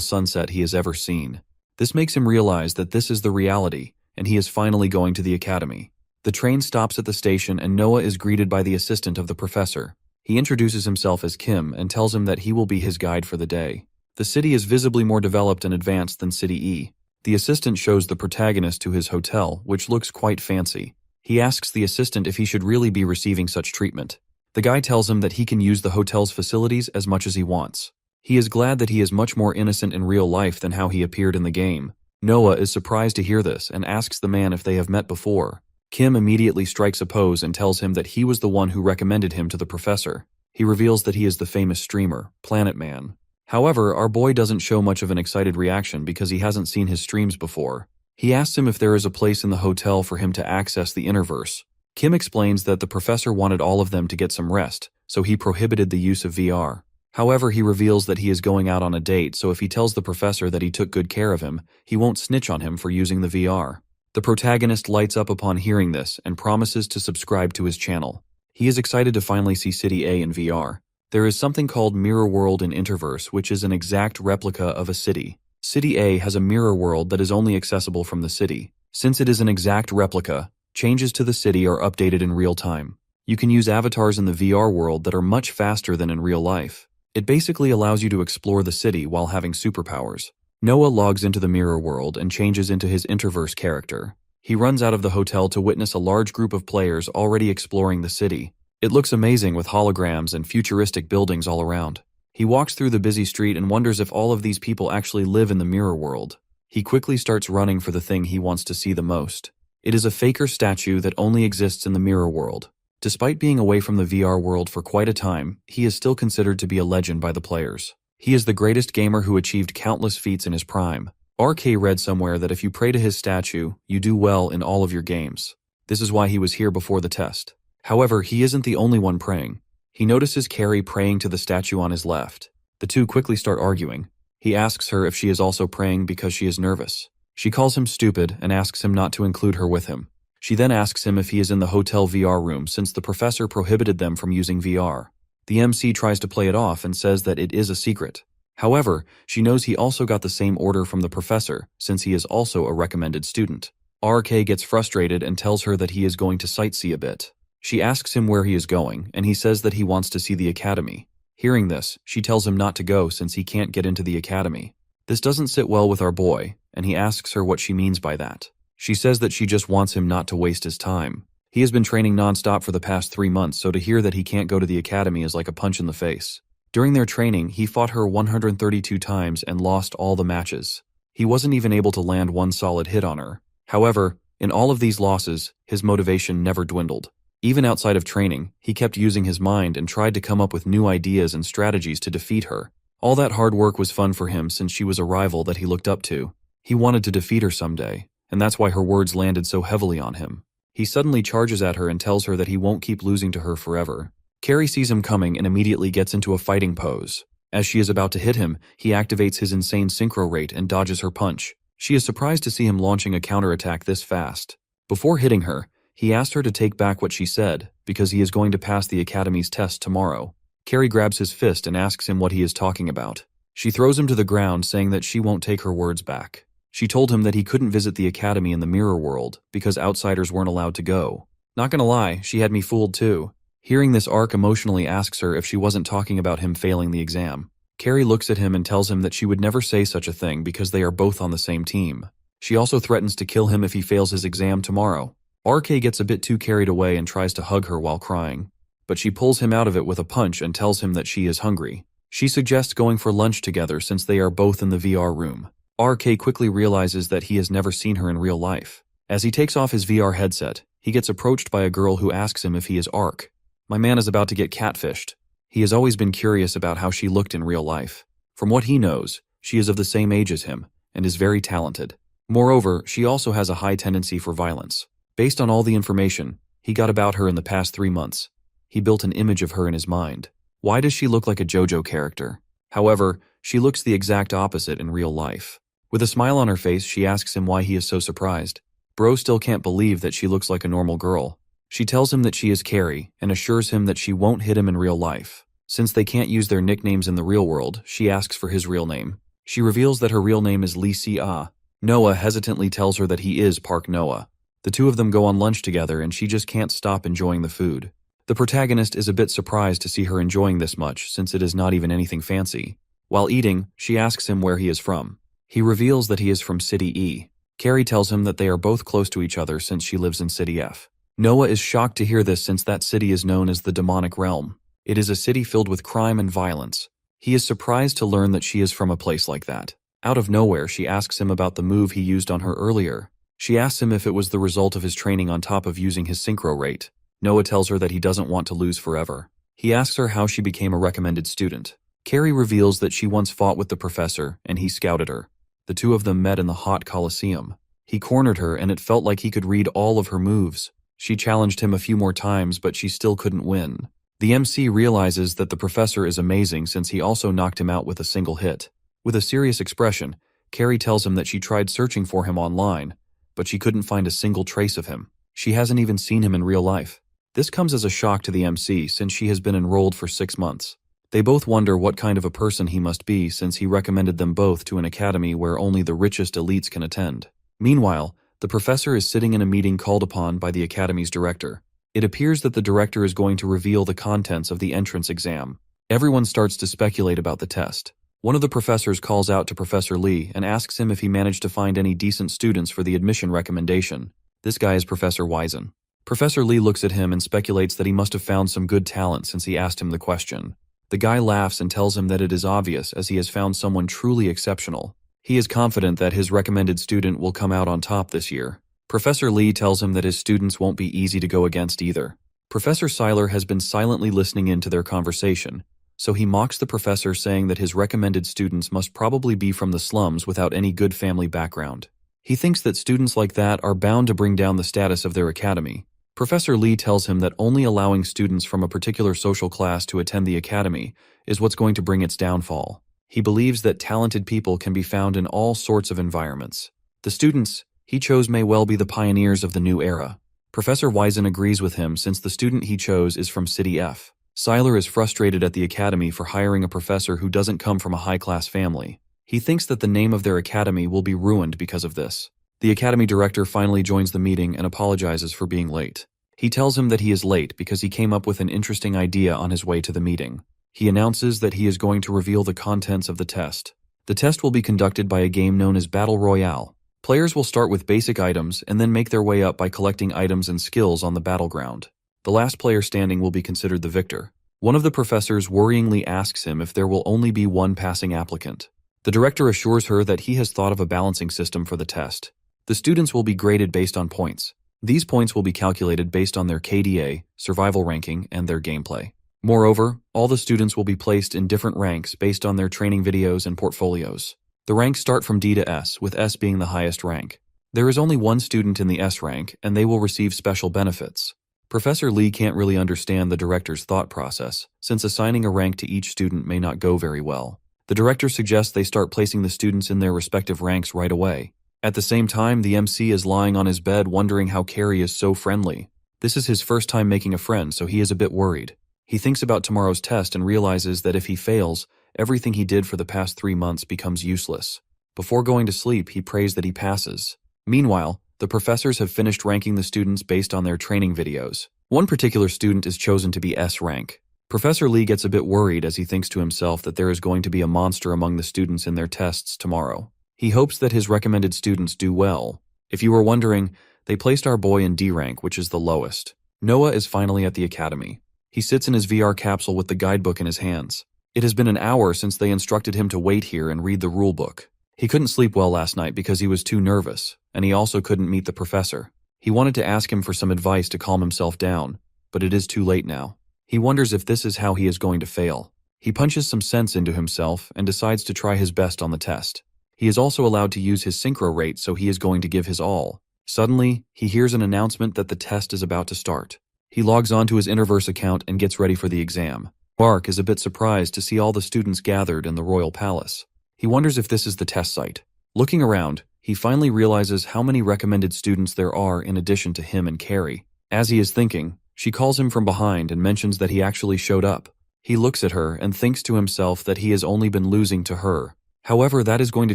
Speaker 1: sunset he has ever seen. This makes him realize that this is the reality, and he is finally going to the academy. The train stops at the station and Noah is greeted by the assistant of the professor. He introduces himself as Kim and tells him that he will be his guide for the day. The city is visibly more developed and advanced than City E. The assistant shows the protagonist to his hotel, which looks quite fancy. He asks the assistant if he should really be receiving such treatment. The guy tells him that he can use the hotel's facilities as much as he wants. He is glad that he is much more innocent in real life than how he appeared in the game. Noah is surprised to hear this and asks the man if they have met before. Kim immediately strikes a pose and tells him that he was the one who recommended him to the professor. He reveals that he is the famous streamer, Planet Man. However, our boy doesn't show much of an excited reaction because he hasn't seen his streams before. He asks him if there is a place in the hotel for him to access the Interverse. Kim explains that the professor wanted all of them to get some rest, so he prohibited the use of VR. However, he reveals that he is going out on a date, so if he tells the professor that he took good care of him, he won't snitch on him for using the VR. The protagonist lights up upon hearing this and promises to subscribe to his channel. He is excited to finally see City A in VR. There is something called Mirror World in Interverse, which is an exact replica of a city. City A has a mirror world that is only accessible from the city. Since it is an exact replica, changes to the city are updated in real time. You can use avatars in the VR world that are much faster than in real life. It basically allows you to explore the city while having superpowers. Noah logs into the mirror world and changes into his Interverse character. He runs out of the hotel to witness a large group of players already exploring the city. It looks amazing with holograms and futuristic buildings all around. He walks through the busy street and wonders if all of these people actually live in the mirror world. He quickly starts running for the thing he wants to see the most. It is a faker statue that only exists in the mirror world. Despite being away from the VR world for quite a time, he is still considered to be a legend by the players. He is the greatest gamer who achieved countless feats in his prime. RK read somewhere that if you pray to his statue, you do well in all of your games. This is why he was here before the test. However, he isn't the only one praying. He notices Carrie praying to the statue on his left. The two quickly start arguing. He asks her if she is also praying because she is nervous. She calls him stupid and asks him not to include her with him. She then asks him if he is in the hotel VR room since the professor prohibited them from using VR. The MC tries to play it off and says that it is a secret. However, she knows he also got the same order from the professor since he is also a recommended student. RK gets frustrated and tells her that he is going to sightsee a bit. She asks him where he is going, and he says that he wants to see the academy. Hearing this, she tells him not to go since he can't get into the academy. This doesn't sit well with our boy, and he asks her what she means by that. She says that she just wants him not to waste his time. He has been training non-stop for the past 3 months, so to hear that he can't go to the academy is like a punch in the face. During their training, he fought her 132 times and lost all the matches. He wasn't even able to land one solid hit on her. However, in all of these losses, his motivation never dwindled. Even outside of training, he kept using his mind and tried to come up with new ideas and strategies to defeat her. All that hard work was fun for him since she was a rival that he looked up to. He wanted to defeat her someday, and that's why her words landed so heavily on him. He suddenly charges at her and tells her that he won't keep losing to her forever. Carrie sees him coming and immediately gets into a fighting pose. As she is about to hit him, he activates his insane synchro rate and dodges her punch. She is surprised to see him launching a counterattack this fast. Before hitting her, he asked her to take back what she said, because he is going to pass the academy's test tomorrow. Carrie grabs his fist and asks him what he is talking about. She throws him to the ground, saying that she won't take her words back. She told him that he couldn't visit the academy in the mirror world because outsiders weren't allowed to go. Not gonna lie, she had me fooled too. Hearing this, Ark emotionally asks her if she wasn't talking about him failing the exam. Carrie looks at him and tells him that she would never say such a thing because they are both on the same team. She also threatens to kill him if he fails his exam tomorrow. RK gets a bit too carried away and tries to hug her while crying, but she pulls him out of it with a punch and tells him that she is hungry. She suggests going for lunch together since they are both in the VR room. RK quickly realizes that he has never seen her in real life. As he takes off his VR headset, he gets approached by a girl who asks him if he is Ark. My man is about to get catfished. He has always been curious about how she looked in real life. From what he knows, she is of the same age as him and is very talented. Moreover, she also has a high tendency for violence. Based on all the information he got about her in the past 3 months, he built an image of her in his mind. Why does she look like a JoJo character? However, she looks the exact opposite in real life. With a smile on her face, she asks him why he is so surprised. Bro still can't believe that she looks like a normal girl. She tells him that she is Carrie and assures him that she won't hit him in real life. Since they can't use their nicknames in the real world, she asks for his real name. She reveals that her real name is Lee Si-ah. Noah hesitantly tells her that he is Park Noah. The two of them go on lunch together and she just can't stop enjoying the food. The protagonist is a bit surprised to see her enjoying this much since it is not even anything fancy. While eating, she asks him where he is from. He reveals that he is from City E. Carrie tells him that they are both close to each other since she lives in City F. Noah is shocked to hear this since that city is known as the demonic realm. It is a city filled with crime and violence. He is surprised to learn that she is from a place like that. Out of nowhere, she asks him about the move he used on her earlier. She asks him if it was the result of his training on top of using his synchro rate. Noah tells her that he doesn't want to lose forever. He asks her how she became a recommended student. Carrie reveals that she once fought with the professor and he scouted her. The two of them met in the hot Colosseum. He cornered her and it felt like he could read all of her moves. She challenged him a few more times, but she still couldn't win. The MC realizes that the professor is amazing since he also knocked him out with a single hit. With a serious expression, Carrie tells him that she tried searching for him online, but she couldn't find a single trace of him. She hasn't even seen him in real life. This comes as a shock to the MC since she has been enrolled for 6 months. They both wonder what kind of a person he must be since he recommended them both to an academy where only the richest elites can attend. Meanwhile, the professor is sitting in a meeting called upon by the academy's director. It appears that the director is going to reveal the contents of the entrance exam. Everyone starts to speculate about the test. One of the professors calls out to Professor Lee and asks him if he managed to find any decent students for the admission recommendation. This guy is Professor Wizen. Professor Lee looks at him and speculates that he must have found some good talent since he asked him the question. The guy laughs and tells him that it is obvious as he has found someone truly exceptional. He is confident that his recommended student will come out on top this year. Professor Lee tells him that his students won't be easy to go against either. Professor Seiler has been silently listening in to their conversation, so he mocks the professor saying that his recommended students must probably be from the slums without any good family background. He thinks that students like that are bound to bring down the status of their academy. Professor Lee tells him that only allowing students from a particular social class to attend the academy is what's going to bring its downfall. He believes that talented people can be found in all sorts of environments. The students he chose may well be the pioneers of the new era. Professor Wizen agrees with him since the student he chose is from City F. Seiler is frustrated at the academy for hiring a professor who doesn't come from a high-class family. He thinks that the name of their academy will be ruined because of this. The academy director finally joins the meeting and apologizes for being late. He tells him that he is late because he came up with an interesting idea on his way to the meeting. He announces that he is going to reveal the contents of the test. The test will be conducted by a game known as Battle Royale. Players will start with basic items and then make their way up by collecting items and skills on the battleground. The last player standing will be considered the victor. One of the professors worryingly asks him if there will only be one passing applicant. The director assures her that he has thought of a balancing system for the test. The students will be graded based on points. These points will be calculated based on their KDA, survival ranking, and their gameplay. Moreover, all the students will be placed in different ranks based on their training videos and portfolios. The ranks start from D to S, with S being the highest rank. There is only one student in the S rank, and they will receive special benefits. Professor Lee can't really understand the director's thought process, since assigning a rank to each student may not go very well. The director suggests they start placing the students in their respective ranks right away. At the same time, the MC is lying on his bed wondering how Carrie is so friendly. This is his first time making a friend, so he is a bit worried. He thinks about tomorrow's test and realizes that if he fails, everything he did for the past 3 months becomes useless. Before going to sleep, he prays that he passes. Meanwhile, the professors have finished ranking the students based on their training videos. One particular student is chosen to be S rank. Professor Lee gets a bit worried as he thinks to himself that there is going to be a monster among the students in their tests tomorrow. He hopes that his recommended students do well. If you were wondering, they placed our boy in D rank, which is the lowest. Noah is finally at the academy. He sits in his VR capsule with the guidebook in his hands. It has been an hour since they instructed him to wait here and read the rulebook. He couldn't sleep well last night because he was too nervous, and he also couldn't meet the professor. He wanted to ask him for some advice to calm himself down, but it is too late now. He wonders if this is how he is going to fail. He punches some sense into himself and decides to try his best on the test. He is also allowed to use his synchro rate, so he is going to give his all. Suddenly, he hears an announcement that the test is about to start. He logs on to his Interverse account and gets ready for the exam. Ark is a bit surprised to see all the students gathered in the royal palace. He wonders if this is the test site. Looking around, he finally realizes how many recommended students there are in addition to him and Carrie. As he is thinking, she calls him from behind and mentions that he actually showed up. He looks at her and thinks to himself that he has only been losing to her. However, that is going to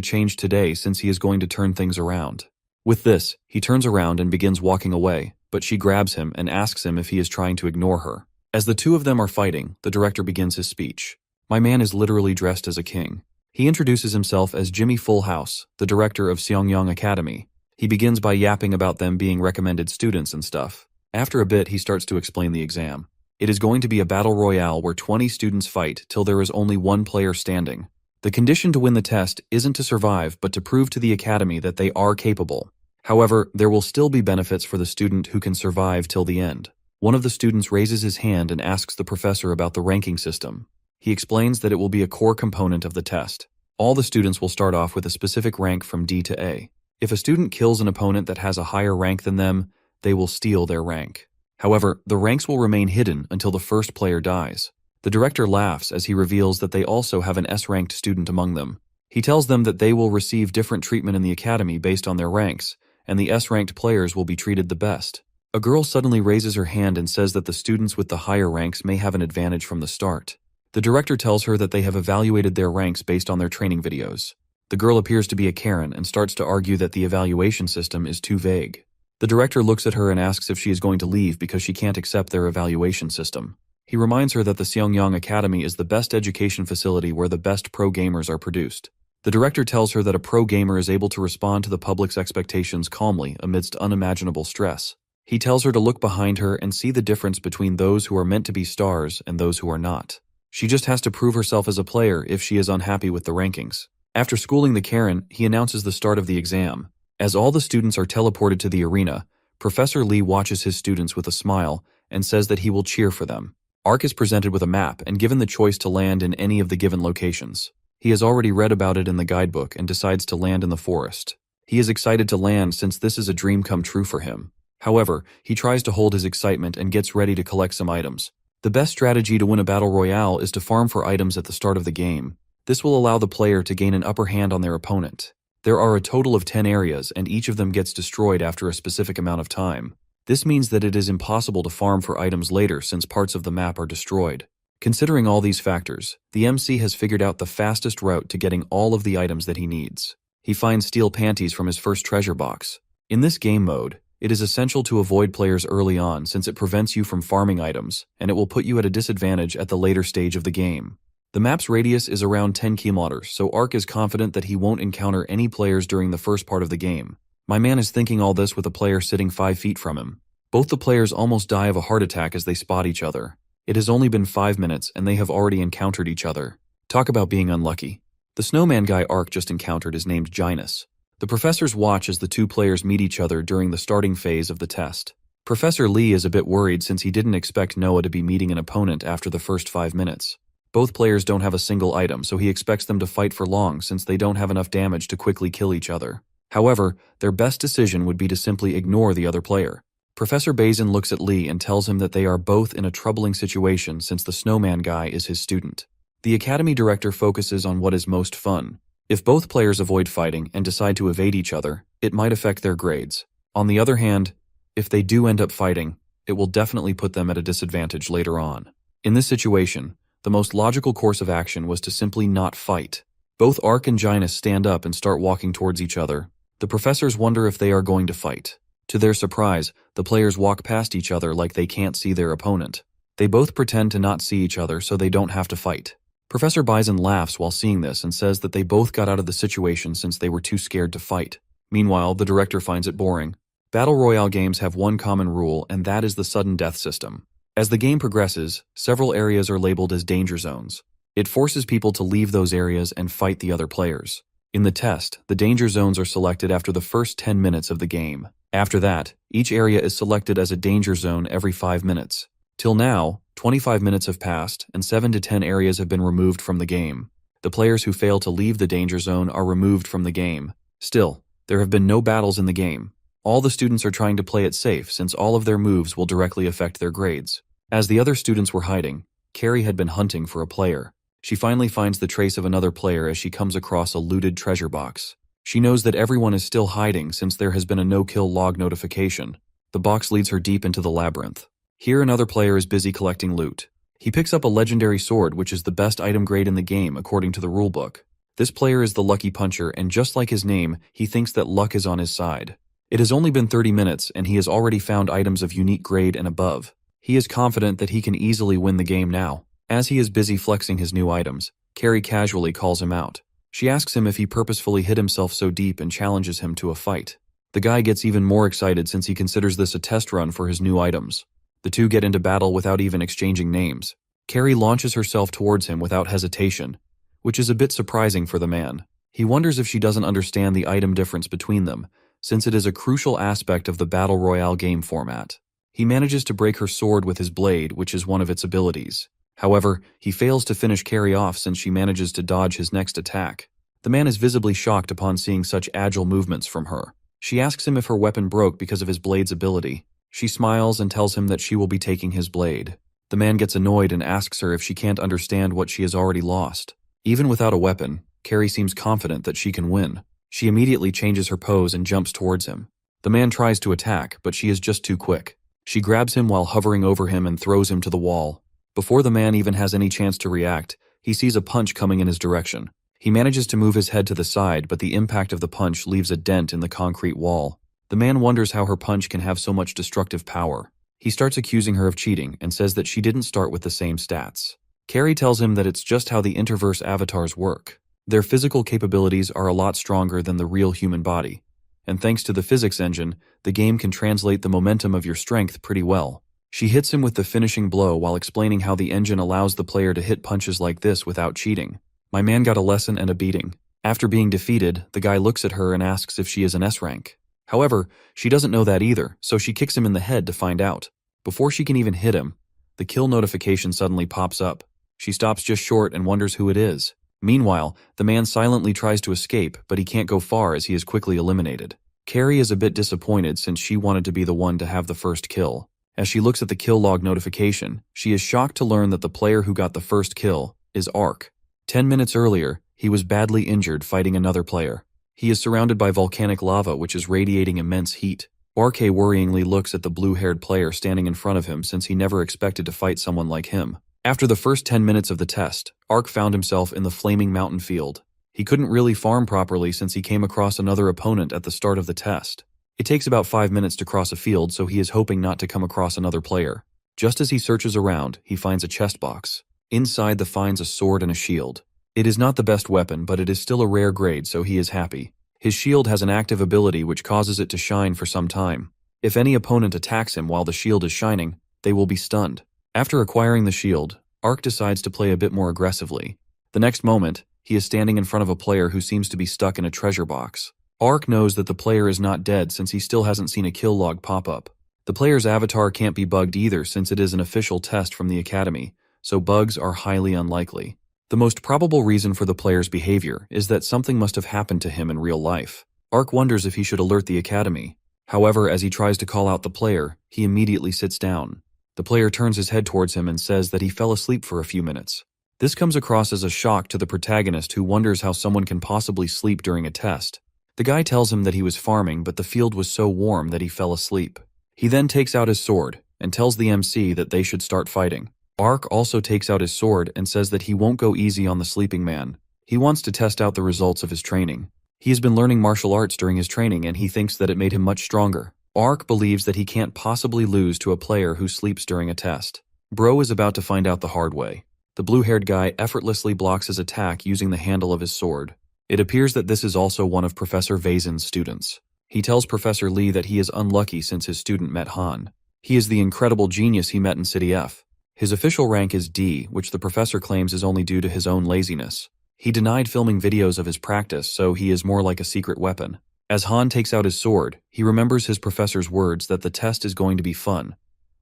Speaker 1: change today since he is going to turn things around. With this, he turns around and begins walking away, but she grabs him and asks him if he is trying to ignore her. As the two of them are fighting, the director begins his speech. My man is literally dressed as a king. He introduces himself as Jimmy Fullhouse, the director of Seongyang Academy. He begins by yapping about them being recommended students and stuff. After a bit, he starts to explain the exam. It is going to be a battle royale where 20 students fight till there is only one player standing. The condition to win the test isn't to survive, but to prove to the academy that they are capable. However, there will still be benefits for the student who can survive till the end. One of the students raises his hand and asks the professor about the ranking system. He explains that it will be a core component of the test. All the students will start off with a specific rank from D to A. If a student kills an opponent that has a higher rank than them, they will steal their rank. However, the ranks will remain hidden until the first player dies. The director laughs as he reveals that they also have an S-ranked student among them. He tells them that they will receive different treatment in the academy based on their ranks, and the S-ranked players will be treated the best. A girl suddenly raises her hand and says that the students with the higher ranks may have an advantage from the start. The director tells her that they have evaluated their ranks based on their training videos. The girl appears to be a Karen and starts to argue that the evaluation system is too vague. The director looks at her and asks if she is going to leave because she can't accept their evaluation system. He reminds her that the Seongyang Academy is the best education facility where the best pro gamers are produced. The director tells her that a pro gamer is able to respond to the public's expectations calmly amidst unimaginable stress. He tells her to look behind her and see the difference between those who are meant to be stars and those who are not. She just has to prove herself as a player if she is unhappy with the rankings. After schooling the Karen, he announces the start of the exam. As all the students are teleported to the arena, Professor Lee watches his students with a smile and says that he will cheer for them. Ark is presented with a map and given the choice to land in any of the given locations. He has already read about it in the guidebook and decides to land in the forest. He is excited to land since this is a dream come true for him. However, he tries to hold his excitement and gets ready to collect some items. The best strategy to win a battle royale is to farm for items at the start of the game. This will allow the player to gain an upper hand on their opponent. There are a total of 10 areas and each of them gets destroyed after a specific amount of time. This means that it is impossible to farm for items later since parts of the map are destroyed. Considering all these factors, the MC has figured out the fastest route to getting all of the items that he needs. He finds steel panties from his first treasure box. In this game mode, it is essential to avoid players early on since it prevents you from farming items, and it will put you at a disadvantage at the later stage of the game. The map's radius is around 10 kilometers, so Ark is confident that he won't encounter any players during the first part of the game. My man is thinking all this with a player sitting 5 feet from him. Both the players almost die of a heart attack as they spot each other. It has only been 5 minutes and they have already encountered each other. Talk about being unlucky. The snowman guy Ark just encountered is named Ginus. The professors watch as the two players meet each other during the starting phase of the test. Professor Lee is a bit worried since he didn't expect Noah to be meeting an opponent after the first 5 minutes. Both players don't have a single item, so he expects them to fight for long since they don't have enough damage to quickly kill each other. However, their best decision would be to simply ignore the other player. Professor Bazin looks at Lee and tells him that they are both in a troubling situation since the snowman guy is his student. The academy director focuses on what is most fun. If both players avoid fighting and decide to evade each other, it might affect their grades. On the other hand, if they do end up fighting, it will definitely put them at a disadvantage later on. In this situation, the most logical course of action was to simply not fight. Both Ark and Ginus stand up and start walking towards each other. The professors wonder if they are going to fight. To their surprise, the players walk past each other like they can't see their opponent. They both pretend to not see each other so they don't have to fight. Professor Bison laughs while seeing this and says that they both got out of the situation since they were too scared to fight. Meanwhile, the director finds it boring. Battle Royale games have one common rule, and that is the sudden death system. As the game progresses, several areas are labeled as danger zones. It forces people to leave those areas and fight the other players. In the test, the danger zones are selected after the first 10 minutes of the game. After that, each area is selected as a danger zone every 5 minutes. Till now, 25 minutes have passed and 7 to 10 areas have been removed from the game. The players who fail to leave the danger zone are removed from the game. Still, there have been no battles in the game. All the students are trying to play it safe since all of their moves will directly affect their grades. As the other students were hiding, Carrie had been hunting for a player. She finally finds the trace of another player as she comes across a looted treasure box. She knows that everyone is still hiding since there has been a no-kill log notification. The box leads her deep into the labyrinth. Here another player is busy collecting loot. He picks up a legendary sword, which is the best item grade in the game according to the rulebook. This player is the lucky puncher, and just like his name, he thinks that luck is on his side. It has only been 30 minutes, and he has already found items of unique grade and above. He is confident that he can easily win the game now. As he is busy flexing his new items, Carrie casually calls him out. She asks him if he purposefully hid himself so deep and challenges him to a fight. The guy gets even more excited since he considers this a test run for his new items. The two get into battle without even exchanging names. Carrie launches herself towards him without hesitation, which is a bit surprising for the man. He wonders if she doesn't understand the item difference between them, since it is a crucial aspect of the Battle Royale game format. He manages to break her sword with his blade, which is one of its abilities. However, he fails to finish Carrie off since she manages to dodge his next attack. The man is visibly shocked upon seeing such agile movements from her. She asks him if her weapon broke because of his blade's ability. She smiles and tells him that she will be taking his blade. The man gets annoyed and asks her if she can't understand what she has already lost. Even without a weapon, Carrie seems confident that she can win. She immediately changes her pose and jumps towards him. The man tries to attack, but she is just too quick. She grabs him while hovering over him and throws him to the wall. Before the man even has any chance to react, he sees a punch coming in his direction. He manages to move his head to the side, but the impact of the punch leaves a dent in the concrete wall. The man wonders how her punch can have so much destructive power. He starts accusing her of cheating and says that she didn't start with the same stats. Carrie tells him that it's just how the interverse avatars work. Their physical capabilities are a lot stronger than the real human body, and thanks to the physics engine, the game can translate the momentum of your strength pretty well. She hits him with the finishing blow while explaining how the engine allows the player to hit punches like this without cheating. My man got a lesson and a beating. After being defeated, the guy looks at her and asks if she is an S rank. However, she doesn't know that either, so she kicks him in the head to find out. Before she can even hit him, the kill notification suddenly pops up. She stops just short and wonders who it is. Meanwhile, the man silently tries to escape, but he can't go far as he is quickly eliminated. Carrie is a bit disappointed since she wanted to be the one to have the first kill. As she looks at the kill log notification, she is shocked to learn that the player who got the first kill is Ark. 10 minutes earlier, he was badly injured fighting another player. He is surrounded by volcanic lava which is radiating immense heat. Ark worryingly looks at the blue-haired player standing in front of him since he never expected to fight someone like him. After the first 10 minutes of the test, Ark found himself in the flaming mountain field. He couldn't really farm properly since he came across another opponent at the start of the test. It takes about 5 minutes to cross a field, so he is hoping not to come across another player. Just as he searches around, he finds a chest box. Inside finds a sword and a shield. It is not the best weapon, but it is still a rare grade, so he is happy. His shield has an active ability which causes it to shine for some time. If any opponent attacks him while the shield is shining, they will be stunned. After acquiring the shield, Ark decides to play a bit more aggressively. The next moment, he is standing in front of a player who seems to be stuck in a treasure box. Ark knows that the player is not dead since he still hasn't seen a kill log pop up. The player's avatar can't be bugged either since it is an official test from the academy, so bugs are highly unlikely. The most probable reason for the player's behavior is that something must have happened to him in real life. Ark wonders if he should alert the academy. However, as he tries to call out the player, he immediately sits down. The player turns his head towards him and says that he fell asleep for a few minutes. This comes across as a shock to the protagonist who wonders how someone can possibly sleep during a test. The guy tells him that he was farming, but the field was so warm that he fell asleep. He then takes out his sword and tells the MC that they should start fighting. Ark also takes out his sword and says that he won't go easy on the sleeping man. He wants to test out the results of his training. He has been learning martial arts during his training and he thinks that it made him much stronger. Ark believes that he can't possibly lose to a player who sleeps during a test. Bro is about to find out the hard way. The blue-haired guy effortlessly blocks his attack using the handle of his sword. It appears that this is also one of Professor Vazen's students. He tells Professor Lee that he is unlucky since his student met Han. He is the incredible genius he met in City F. His official rank is D, which the professor claims is only due to his own laziness. He denied filming videos of his practice, so he is more like a secret weapon. As Han takes out his sword, he remembers his professor's words that the test is going to be fun.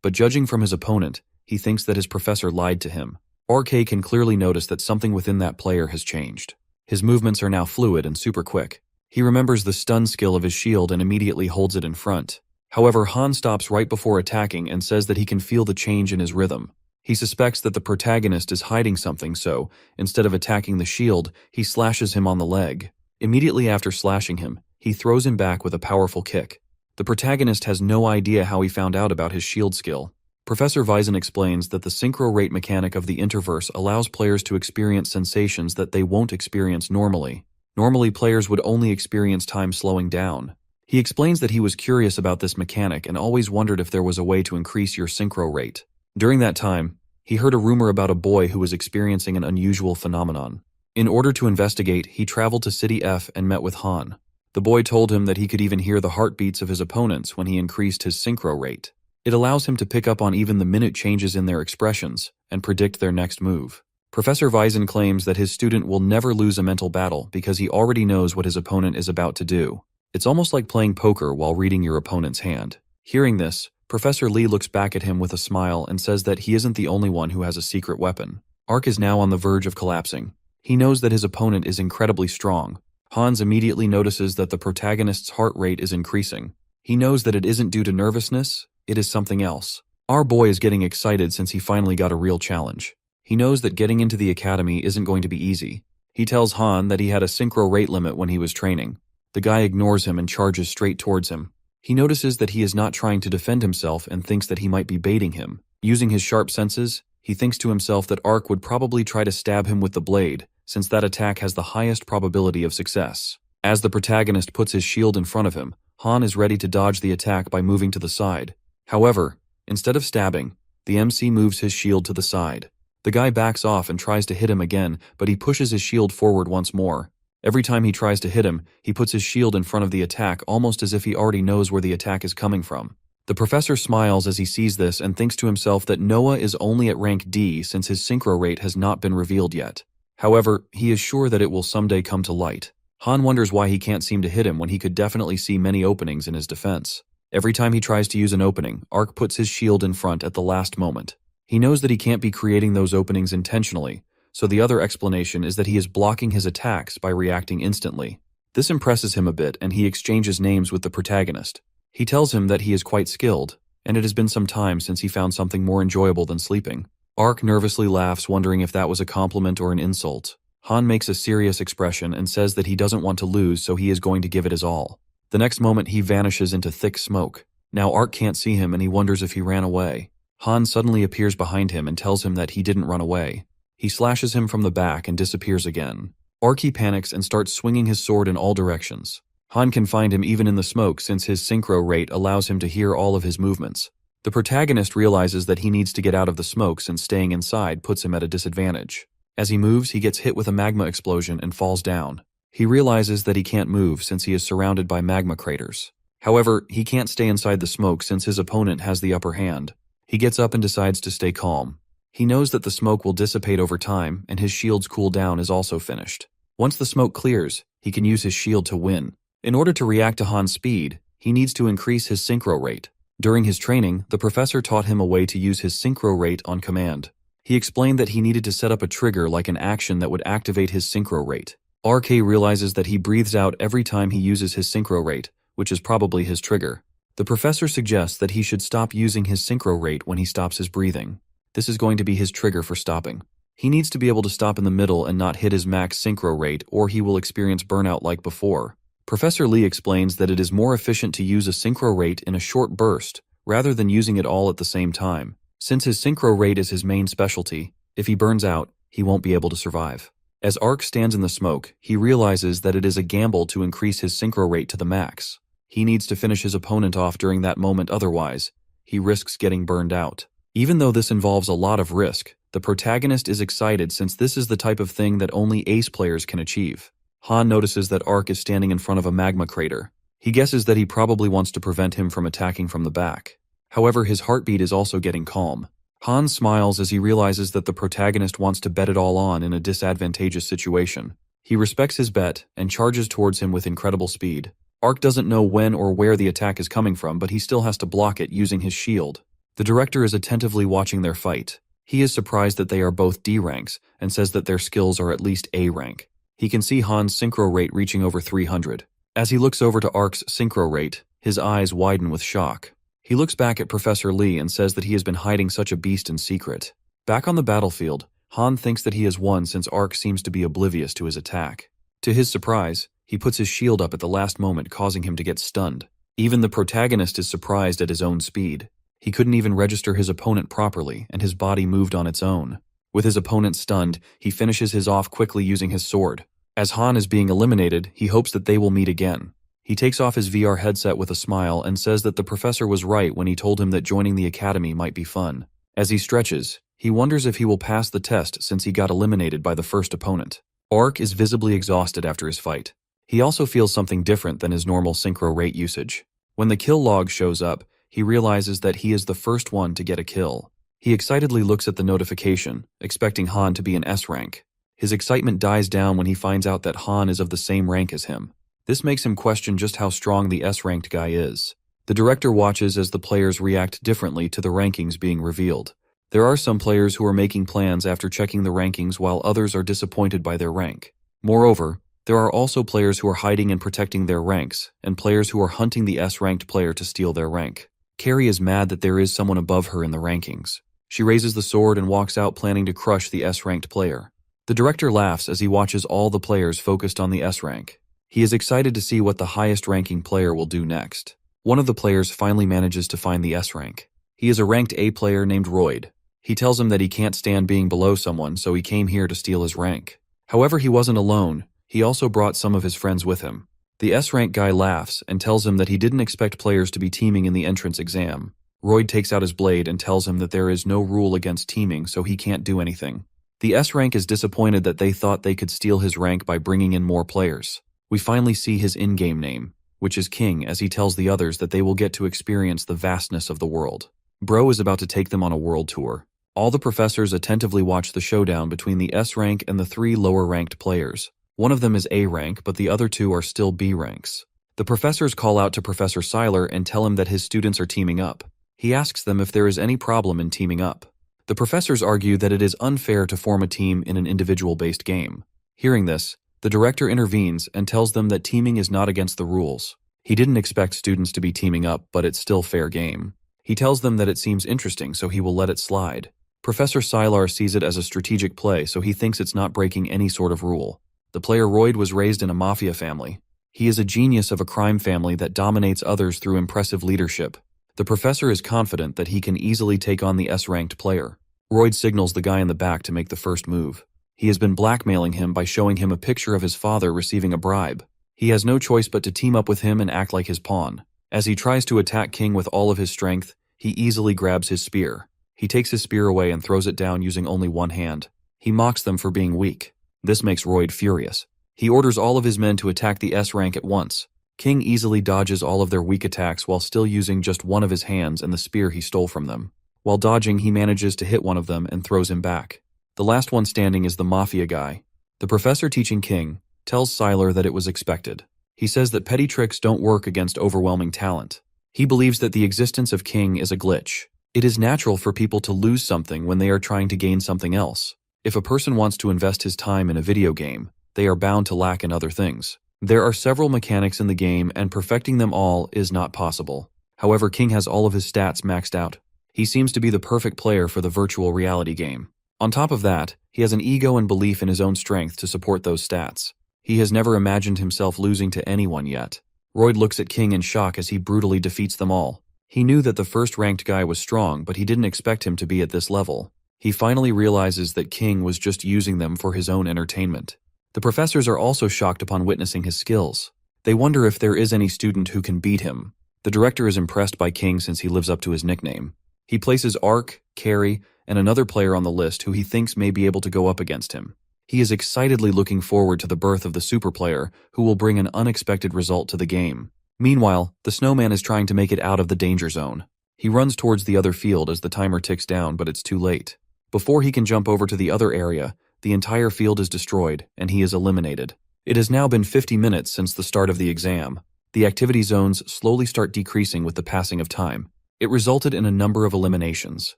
Speaker 1: But judging from his opponent, he thinks that his professor lied to him. RK can clearly notice that something within that player has changed. His movements are now fluid and super quick. He remembers the stun skill of his shield and immediately holds it in front. However, Han stops right before attacking and says that he can feel the change in his rhythm. He suspects that the protagonist is hiding something, so, instead of attacking the shield, he slashes him on the leg. Immediately after slashing him, he throws him back with a powerful kick. The protagonist has no idea how he found out about his shield skill. Professor Weizen explains that the synchro rate mechanic of the interverse allows players to experience sensations that they won't experience normally. Normally, players would only experience time slowing down. He explains that he was curious about this mechanic and always wondered if there was a way to increase your synchro rate. During that time, he heard a rumor about a boy who was experiencing an unusual phenomenon. In order to investigate, he traveled to City F and met with Han. The boy told him that he could even hear the heartbeats of his opponents when he increased his synchro rate. It allows him to pick up on even the minute changes in their expressions and predict their next move. Professor Weizen claims that his student will never lose a mental battle because he already knows what his opponent is about to do. It's almost like playing poker while reading your opponent's hand. Hearing this, Professor Lee looks back at him with a smile and says that he isn't the only one who has a secret weapon. Ark is now on the verge of collapsing. He knows that his opponent is incredibly strong. Hans immediately notices that the protagonist's heart rate is increasing. He knows that it isn't due to nervousness, it is something else. Our boy is getting excited since he finally got a real challenge. He knows that getting into the academy isn't going to be easy. He tells Han that he had a synchro rate limit when he was training. The guy ignores him and charges straight towards him. He notices that he is not trying to defend himself and thinks that he might be baiting him. Using his sharp senses, he thinks to himself that Ark would probably try to stab him with the blade, since that attack has the highest probability of success. As the protagonist puts his shield in front of him, Han is ready to dodge the attack by moving to the side. However, instead of stabbing, the MC moves his shield to the side. The guy backs off and tries to hit him again, but he pushes his shield forward once more. Every time he tries to hit him, he puts his shield in front of the attack almost as if he already knows where the attack is coming from. The professor smiles as he sees this and thinks to himself that Noah is only at rank D since his synchro rate has not been revealed yet. However, he is sure that it will someday come to light. Han wonders why he can't seem to hit him when he could definitely see many openings in his defense. Every time he tries to use an opening, Ark puts his shield in front at the last moment. He knows that he can't be creating those openings intentionally, so the other explanation is that he is blocking his attacks by reacting instantly. This impresses him a bit and he exchanges names with the protagonist. He tells him that he is quite skilled, and it has been some time since he found something more enjoyable than sleeping. Ark nervously laughs, wondering if that was a compliment or an insult. Han makes a serious expression and says that he doesn't want to lose, so he is going to give it his all. The next moment he vanishes into thick smoke. Now Ark can't see him and he wonders if he ran away. Han suddenly appears behind him and tells him that he didn't run away. He slashes him from the back and disappears again. Arky panics and starts swinging his sword in all directions. Han can find him even in the smoke since his synchro rate allows him to hear all of his movements. The protagonist realizes that he needs to get out of the smoke since staying inside puts him at a disadvantage. As he moves, he gets hit with a magma explosion and falls down. He realizes that he can't move since he is surrounded by magma craters. However, he can't stay inside the smoke since his opponent has the upper hand. He gets up and decides to stay calm. He knows that the smoke will dissipate over time and his shield's cooldown is also finished. Once the smoke clears, he can use his shield to win. In order to react to Han's speed, he needs to increase his synchro rate. During his training, the professor taught him a way to use his synchro rate on command. He explained that he needed to set up a trigger like an action that would activate his synchro rate. RK realizes that he breathes out every time he uses his synchro rate, which is probably his trigger. The professor suggests that he should stop using his synchro rate when he stops his breathing. This is going to be his trigger for stopping. He needs to be able to stop in the middle and not hit his max synchro rate or he will experience burnout like before. Professor Lee explains that it is more efficient to use a synchro rate in a short burst rather than using it all at the same time. Since his synchro rate is his main specialty, if he burns out, he won't be able to survive. As Ark stands in the smoke, he realizes that it is a gamble to increase his synchro rate to the max. He needs to finish his opponent off during that moment, otherwise, he risks getting burned out. Even though this involves a lot of risk, the protagonist is excited since this is the type of thing that only ace players can achieve. Han notices that Ark is standing in front of a magma crater. He guesses that he probably wants to prevent him from attacking from the back. However, his heartbeat is also getting calm. Han smiles as he realizes that the protagonist wants to bet it all on in a disadvantageous situation. He respects his bet and charges towards him with incredible speed. Ark doesn't know when or where the attack is coming from, but he still has to block it using his shield. The director is attentively watching their fight. He is surprised that they are both D ranks and says that their skills are at least A rank. He can see Han's synchro rate reaching over 300. As he looks over to Ark's synchro rate, his eyes widen with shock. He looks back at Professor Lee and says that he has been hiding such a beast in secret. Back on the battlefield, Han thinks that he has won since Ark seems to be oblivious to his attack. To his surprise, he puts his shield up at the last moment, causing him to get stunned. Even the protagonist is surprised at his own speed. He couldn't even register his opponent properly, and his body moved on its own. With his opponent stunned, he finishes his off quickly using his sword. As Han is being eliminated, he hopes that they will meet again. He takes off his VR headset with a smile and says that the professor was right when he told him that joining the academy might be fun. As he stretches, he wonders if he will pass the test since he got eliminated by the first opponent. Ark is visibly exhausted after his fight. He also feels something different than his normal synchro rate usage. When the kill log shows up, he realizes that he is the first one to get a kill. He excitedly looks at the notification, expecting Han to be an S rank. His excitement dies down when he finds out that Han is of the same rank as him. This makes him question just how strong the S-ranked guy is. The director watches as the players react differently to the rankings being revealed. There are some players who are making plans after checking the rankings while others are disappointed by their rank. Moreover, there are also players who are hiding and protecting their ranks, and players who are hunting the S-ranked player to steal their rank. Carrie is mad that there is someone above her in the rankings. She raises the sword and walks out planning to crush the S-ranked player. The director laughs as he watches all the players focused on the S rank. He is excited to see what the highest ranking player will do next. One of the players finally manages to find the S rank. He is a ranked A player named Royd. He tells him that he can't stand being below someone, so he came here to steal his rank. However, he wasn't alone. He also brought some of his friends with him. The S rank guy laughs and tells him that he didn't expect players to be teaming in the entrance exam. Royd takes out his blade and tells him that there is no rule against teaming, so he can't do anything. The S rank is disappointed that they thought they could steal his rank by bringing in more players. We finally see his in-game name, which is King, as he tells the others that they will get to experience the vastness of the world. Bro is about to take them on a world tour. All the professors attentively watch the showdown between the S rank and the 3 lower-ranked players. One of them is A rank, but the other 2 are still B ranks. The professors call out to Professor Seiler and tell him that his students are teaming up. He asks them if there is any problem in teaming up. The professors argue that it is unfair to form a team in an individual-based game. Hearing this, the director intervenes and tells them that teaming is not against the rules. He didn't expect students to be teaming up, but it's still fair game. He tells them that it seems interesting, so he will let it slide. Professor Sylar sees it as a strategic play, so he thinks it's not breaking any sort of rule. The player Royd was raised in a mafia family. He is a genius of a crime family that dominates others through impressive leadership. The professor is confident that he can easily take on the S-ranked player. Royd signals the guy in the back to make the first move. He has been blackmailing him by showing him a picture of his father receiving a bribe. He has no choice but to team up with him and act like his pawn. As he tries to attack King with all of his strength, he easily grabs his spear. He takes his spear away and throws it down using only one hand. He mocks them for being weak. This makes Royd furious. He orders all of his men to attack the S rank at once. King easily dodges all of their weak attacks while still using just one of his hands and the spear he stole from them. While dodging, he manages to hit one of them and throws him back. The last one standing is the mafia guy. The professor teaching King tells Sylar that it was expected. He says that petty tricks don't work against overwhelming talent. He believes that the existence of King is a glitch. It is natural for people to lose something when they are trying to gain something else. If a person wants to invest his time in a video game, they are bound to lack in other things. There are several mechanics in the game, and perfecting them all is not possible. However, King has all of his stats maxed out. He seems to be the perfect player for the virtual reality game. On top of that, he has an ego and belief in his own strength to support those stats. He has never imagined himself losing to anyone yet. Royd looks at King in shock as he brutally defeats them all. He knew that the first-ranked guy was strong, but he didn't expect him to be at this level. He finally realizes that King was just using them for his own entertainment. The professors are also shocked upon witnessing his skills. They wonder if there is any student who can beat him. The director is impressed by King since he lives up to his nickname. He places Ark, Carrie, and another player on the list who he thinks may be able to go up against him. He is excitedly looking forward to the birth of the super player who will bring an unexpected result to the game. Meanwhile, the snowman is trying to make it out of the danger zone. He runs towards the other field as the timer ticks down, but it's too late. Before he can jump over to the other area, the entire field is destroyed, and he is eliminated. It has now been 50 minutes since the start of the exam. The activity zones slowly start decreasing with the passing of time. It resulted in a number of eliminations.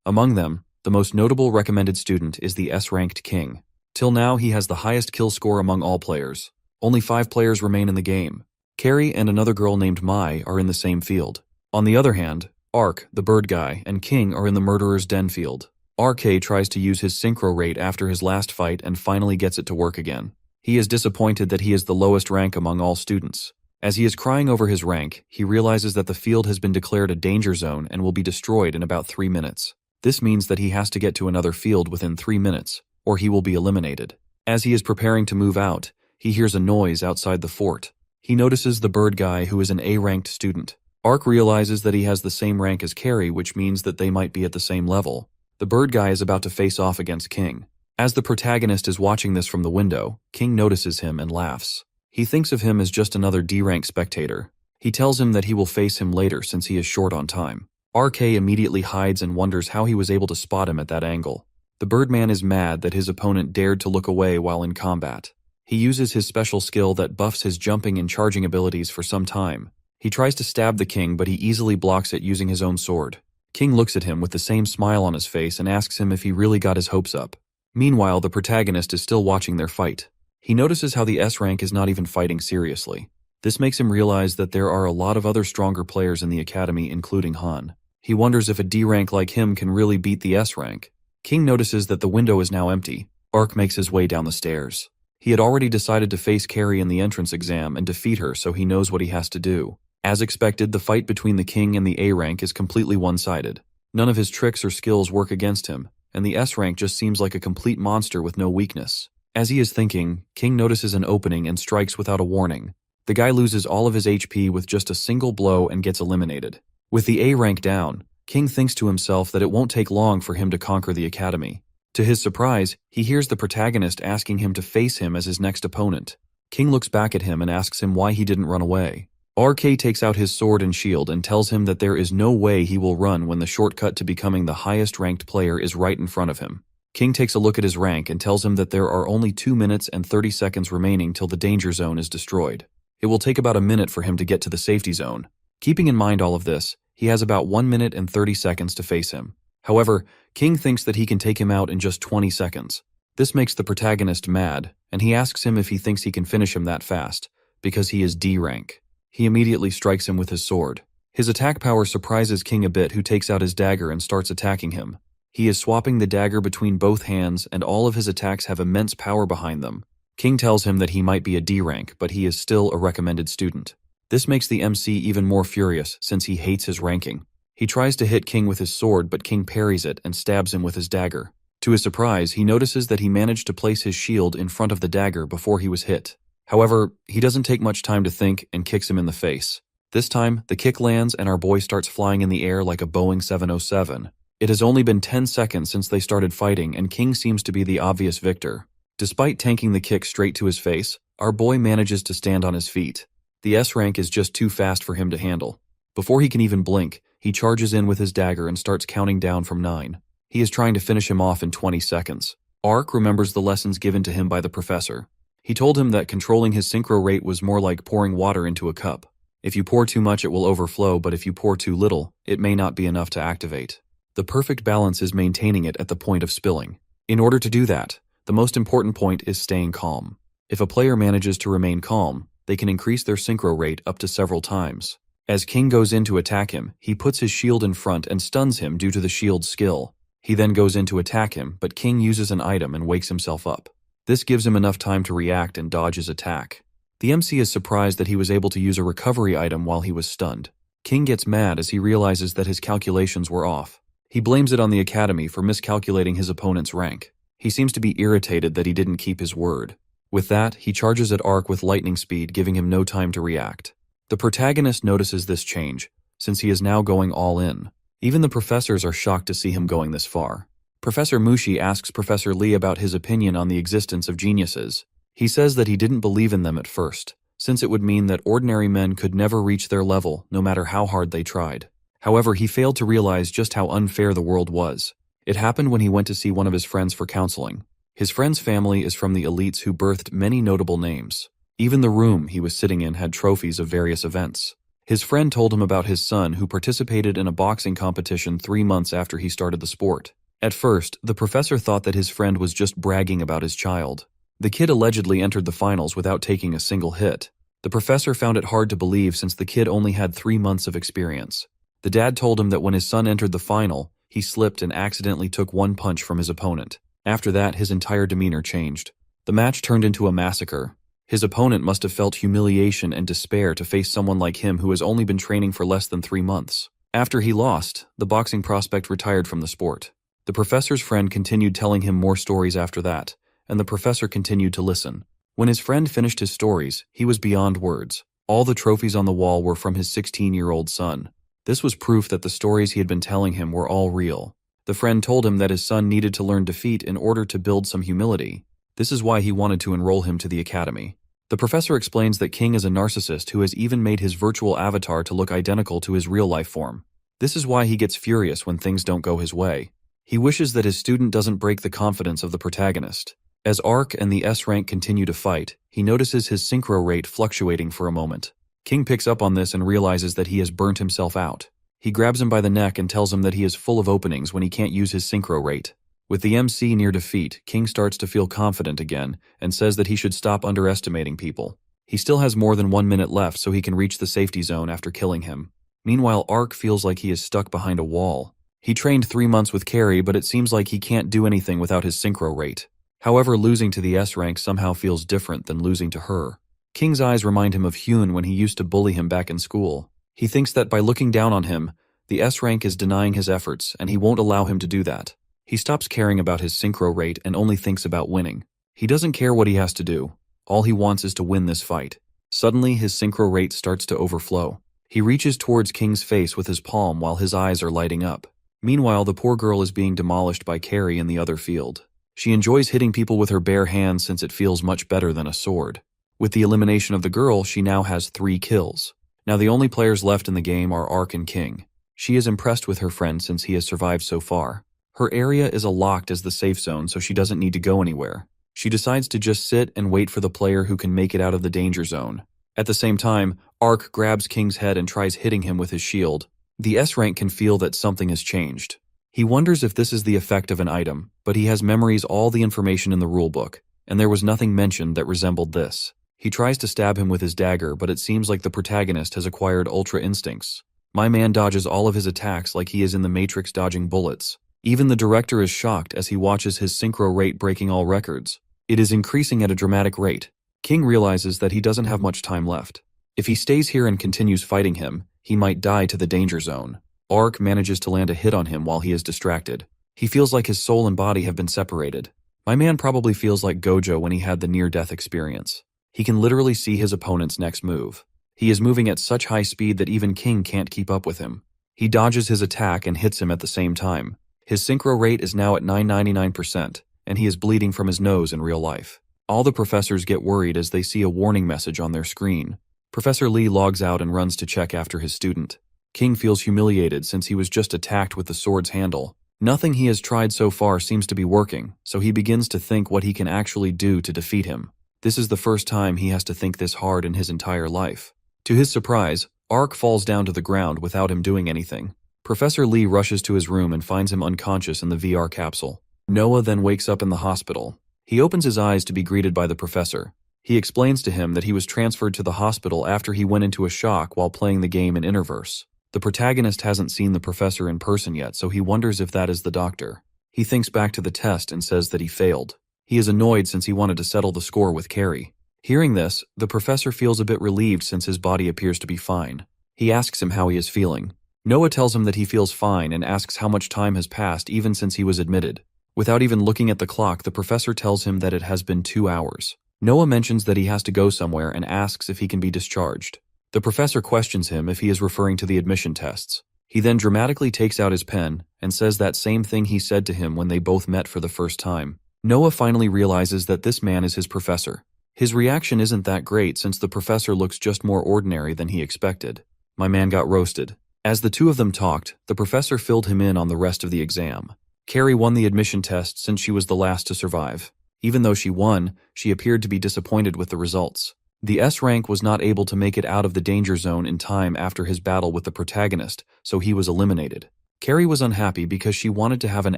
Speaker 1: Among them, The most notable recommended student is the S-ranked King. Till now, he has the highest kill score among all players. Only 5 players remain in the game. Carrie and another girl named Mai are in the same field. On the other hand, Ark, the bird guy, and King are in the murderer's den field. RK tries to use his synchro rate after his last fight and finally gets it to work again. He is disappointed that he is the lowest rank among all students. As he is crying over his rank, he realizes that the field has been declared a danger zone and will be destroyed in about 3 minutes. This means that he has to get to another field within 3 minutes, or he will be eliminated. As he is preparing to move out, he hears a noise outside the fort. He notices the bird guy, who is an A-ranked student. Ark realizes that he has the same rank as Carrie, which means that they might be at the same level. The bird guy is about to face off against King. As the protagonist is watching this from the window, King notices him and laughs. He thinks of him as just another D-rank spectator. He tells him that he will face him later since he is short on time. RK immediately hides and wonders how he was able to spot him at that angle. The Birdman is mad that his opponent dared to look away while in combat. He uses his special skill that buffs his jumping and charging abilities for some time. He tries to stab the King, but he easily blocks it using his own sword. King looks at him with the same smile on his face and asks him if he really got his hopes up. Meanwhile, the protagonist is still watching their fight. He notices how the S-rank is not even fighting seriously. This makes him realize that there are a lot of other stronger players in the academy, including Han. He wonders if a D-rank like him can really beat the S-rank. King notices that the window is now empty. Ark makes his way down the stairs. He had already decided to face Carrie in the entrance exam and defeat her, so he knows what he has to do. As expected, the fight between the King and the A-rank is completely one-sided. None of his tricks or skills work against him, and the S-rank just seems like a complete monster with no weakness. As he is thinking, King notices an opening and strikes without a warning. The guy loses all of his HP with just a single blow and gets eliminated. With the A-rank down, King thinks to himself that it won't take long for him to conquer the academy. To his surprise, he hears the protagonist asking him to face him as his next opponent. King looks back at him and asks him why he didn't run away. RK takes out his sword and shield and tells him that there is no way he will run when the shortcut to becoming the highest ranked player is right in front of him. King takes a look at his rank and tells him that there are only 2 minutes and 30 seconds remaining till the danger zone is destroyed. It will take about a minute for him to get to the safety zone. Keeping in mind all of this, he has about 1 minute and 30 seconds to face him. However, King thinks that he can take him out in just 20 seconds. This makes the protagonist mad, and he asks him if he thinks he can finish him that fast, because he is D rank. He immediately strikes him with his sword. His attack power surprises King a bit, who takes out his dagger and starts attacking him. He is swapping the dagger between both hands, and all of his attacks have immense power behind them. King tells him that he might be a D rank, but he is still a recommended student. This makes the MC even more furious since he hates his ranking. He tries to hit King with his sword, but King parries it and stabs him with his dagger. To his surprise, he notices that he managed to place his shield in front of the dagger before he was hit. However, he doesn't take much time to think and kicks him in the face. This time, the kick lands and our boy starts flying in the air like a Boeing 707. It has only been 10 seconds since they started fighting, and King seems to be the obvious victor. Despite tanking the kick straight to his face, our boy manages to stand on his feet. The S-rank is just too fast for him to handle. Before he can even blink, he charges in with his dagger and starts counting down from 9. He is trying to finish him off in 20 seconds. Ark remembers the lessons given to him by the professor. He told him that controlling his synchro rate was more like pouring water into a cup. If you pour too much, it will overflow, but if you pour too little, it may not be enough to activate. The perfect balance is maintaining it at the point of spilling. In order to do that, the most important point is staying calm. If a player manages to remain calm, they can increase their synchro rate up to several times. As King goes in to attack him, he puts his shield in front and stuns him due to the shield's skill. He then goes in to attack him, but King uses an item and wakes himself up. This gives him enough time to react and dodge his attack. The MC is surprised that he was able to use a recovery item while he was stunned. King gets mad as he realizes that his calculations were off. He blames it on the academy for miscalculating his opponent's rank. He seems to be irritated that he didn't keep his word. With that, he charges at Ark with lightning speed, giving him no time to react. The protagonist notices this change, since he is now going all in. Even the professors are shocked to see him going this far. Professor Mushi asks Professor Lee about his opinion on the existence of geniuses. He says that he didn't believe in them at first, since it would mean that ordinary men could never reach their level no matter how hard they tried. However, he failed to realize just how unfair the world was. It happened when he went to see one of his friends for counseling. His friend's family is from the elites who birthed many notable names. Even the room he was sitting in had trophies of various events. His friend told him about his son who participated in a boxing competition 3 months after he started the sport. At first, the professor thought that his friend was just bragging about his child. The kid allegedly entered the finals without taking a single hit. The professor found it hard to believe since the kid only had 3 months of experience. The dad told him that when his son entered the final, he slipped and accidentally took one punch from his opponent. After that, his entire demeanor changed. The match turned into a massacre. His opponent must have felt humiliation and despair to face someone like him who has only been training for less than 3 months. After he lost, the boxing prospect retired from the sport. The professor's friend continued telling him more stories after that, and the professor continued to listen. When his friend finished his stories, he was beyond words. All the trophies on the wall were from his 16-year-old son. This was proof that the stories he had been telling him were all real. The friend told him that his son needed to learn defeat in order to build some humility. This is why he wanted to enroll him to the academy. The professor explains that King is a narcissist who has even made his virtual avatar to look identical to his real-life form. This is why he gets furious when things don't go his way. He wishes that his student doesn't break the confidence of the protagonist. As Arc and the S rank continue to fight, he notices his synchro rate fluctuating for a moment. King picks up on this and realizes that he has burnt himself out. He grabs him by the neck and tells him that he is full of openings when he can't use his synchro rate. With the MC near defeat, King starts to feel confident again and says that he should stop underestimating people. He still has more than 1 minute left so he can reach the safety zone after killing him. Meanwhile, Arc feels like he is stuck behind a wall. He trained 3 months with Carrie, but it seems like he can't do anything without his synchro rate. However, losing to the S rank somehow feels different than losing to her. King's eyes remind him of Hyun when he used to bully him back in school. He thinks that by looking down on him, the S rank is denying his efforts and he won't allow him to do that. He stops caring about his synchro rate and only thinks about winning. He doesn't care what he has to do. All he wants is to win this fight. Suddenly, his synchro rate starts to overflow. He reaches towards King's face with his palm while his eyes are lighting up. Meanwhile, the poor girl is being demolished by Carrie in the other field. She enjoys hitting people with her bare hands since it feels much better than a sword. With the elimination of the girl, she now has 3 kills. Now the only players left in the game are Arc and King. She is impressed with her friend since he has survived so far. Her area is locked as the safe zone, so she doesn't need to go anywhere. She decides to just sit and wait for the player who can make it out of the danger zone. At the same time, Arc grabs King's head and tries hitting him with his shield. The S rank can feel that something has changed. He wonders if this is the effect of an item, but he has memorized all the information in the rulebook, and there was nothing mentioned that resembled this. He tries to stab him with his dagger, but it seems like the protagonist has acquired ultra instincts. My man dodges all of his attacks like he is in the Matrix dodging bullets. Even the director is shocked as he watches his synchro rate breaking all records. It is increasing at a dramatic rate. King realizes that he doesn't have much time left. If he stays here and continues fighting him, he might die to the danger zone. Arc manages to land a hit on him while he is distracted. He feels like his soul and body have been separated. My man probably feels like Gojo when he had the near-death experience. He can literally see his opponent's next move. He is moving at such high speed that even King can't keep up with him. He dodges his attack and hits him at the same time. His synchro rate is now at 999%, and he is bleeding from his nose in real life. All the professors get worried as they see a warning message on their screen. Professor Lee logs out and runs to check after his student. King feels humiliated since he was just attacked with the sword's handle. Nothing he has tried so far seems to be working, so he begins to think what he can actually do to defeat him. This is the first time he has to think this hard in his entire life. To his surprise, Arc falls down to the ground without him doing anything. Professor Lee rushes to his room and finds him unconscious in the VR capsule. Noah then wakes up in the hospital. He opens his eyes to be greeted by the professor. He explains to him that he was transferred to the hospital after he went into a shock while playing the game in Interverse. The protagonist hasn't seen the professor in person yet, so he wonders if that is the doctor. He thinks back to the test and says that he failed. He is annoyed since he wanted to settle the score with Carrie. Hearing this, the professor feels a bit relieved since his body appears to be fine. He asks him how he is feeling. Noah tells him that he feels fine and asks how much time has passed even since he was admitted. Without even looking at the clock, the professor tells him that it has been 2 hours. Noah mentions that he has to go somewhere and asks if he can be discharged. The professor questions him if he is referring to the admission tests. He then dramatically takes out his pen and says that same thing he said to him when they both met for the first time. Noah finally realizes that this man is his professor. His reaction isn't that great since the professor looks just more ordinary than he expected. My man got roasted. As the two of them talked, the professor filled him in on the rest of the exam. Carrie won the admission test since she was the last to survive. Even though she won, she appeared to be disappointed with the results. The S rank was not able to make it out of the danger zone in time after his battle with the protagonist, so he was eliminated. Carrie was unhappy because she wanted to have an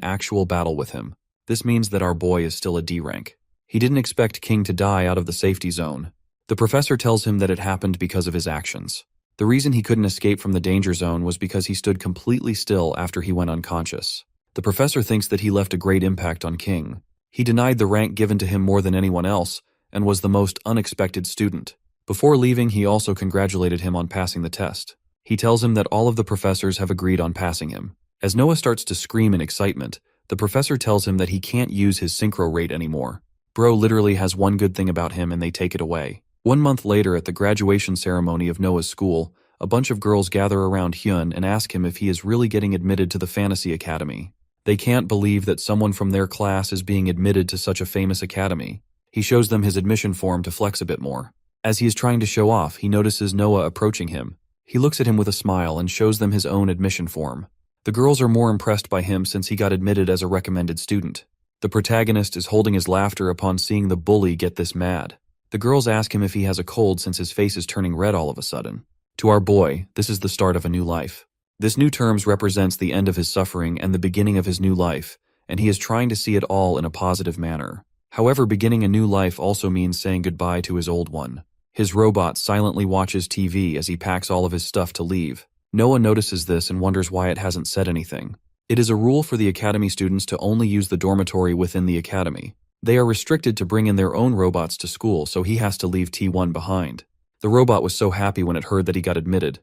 Speaker 1: actual battle with him. This means that our boy is still a D rank. He didn't expect King to die out of the safety zone. The professor tells him that it happened because of his actions. The reason he couldn't escape from the danger zone was because he stood completely still after he went unconscious. The professor thinks that he left a great impact on King. He denied the rank given to him more than anyone else and was the most unexpected student. Before leaving, he also congratulated him on passing the test. He tells him that all of the professors have agreed on passing him. As Noah starts to scream in excitement, the professor tells him that he can't use his synchro rate anymore. Bro literally has one good thing about him and they take it away. 1 month later, at the graduation ceremony of Noah's school, a bunch of girls gather around Hyun and ask him if he is really getting admitted to the Fantasy Academy. They can't believe that someone from their class is being admitted to such a famous academy. He shows them his admission form to flex a bit more. As he is trying to show off, he notices Noah approaching him. He looks at him with a smile and shows them his own admission form. The girls are more impressed by him since he got admitted as a recommended student. The protagonist is holding his laughter upon seeing the bully get this mad. The girls ask him if he has a cold since his face is turning red all of a sudden. To our boy, this is the start of a new life. This new terms represents the end of his suffering and the beginning of his new life, and he is trying to see it all in a positive manner. However, beginning a new life also means saying goodbye to his old one. His robot silently watches TV as he packs all of his stuff to leave. Noah notices this and wonders why it hasn't said anything. It is a rule for the academy students to only use the dormitory within the academy. They are restricted to bring in their own robots to school, so he has to leave T1 behind. The robot was so happy when it heard that he got admitted,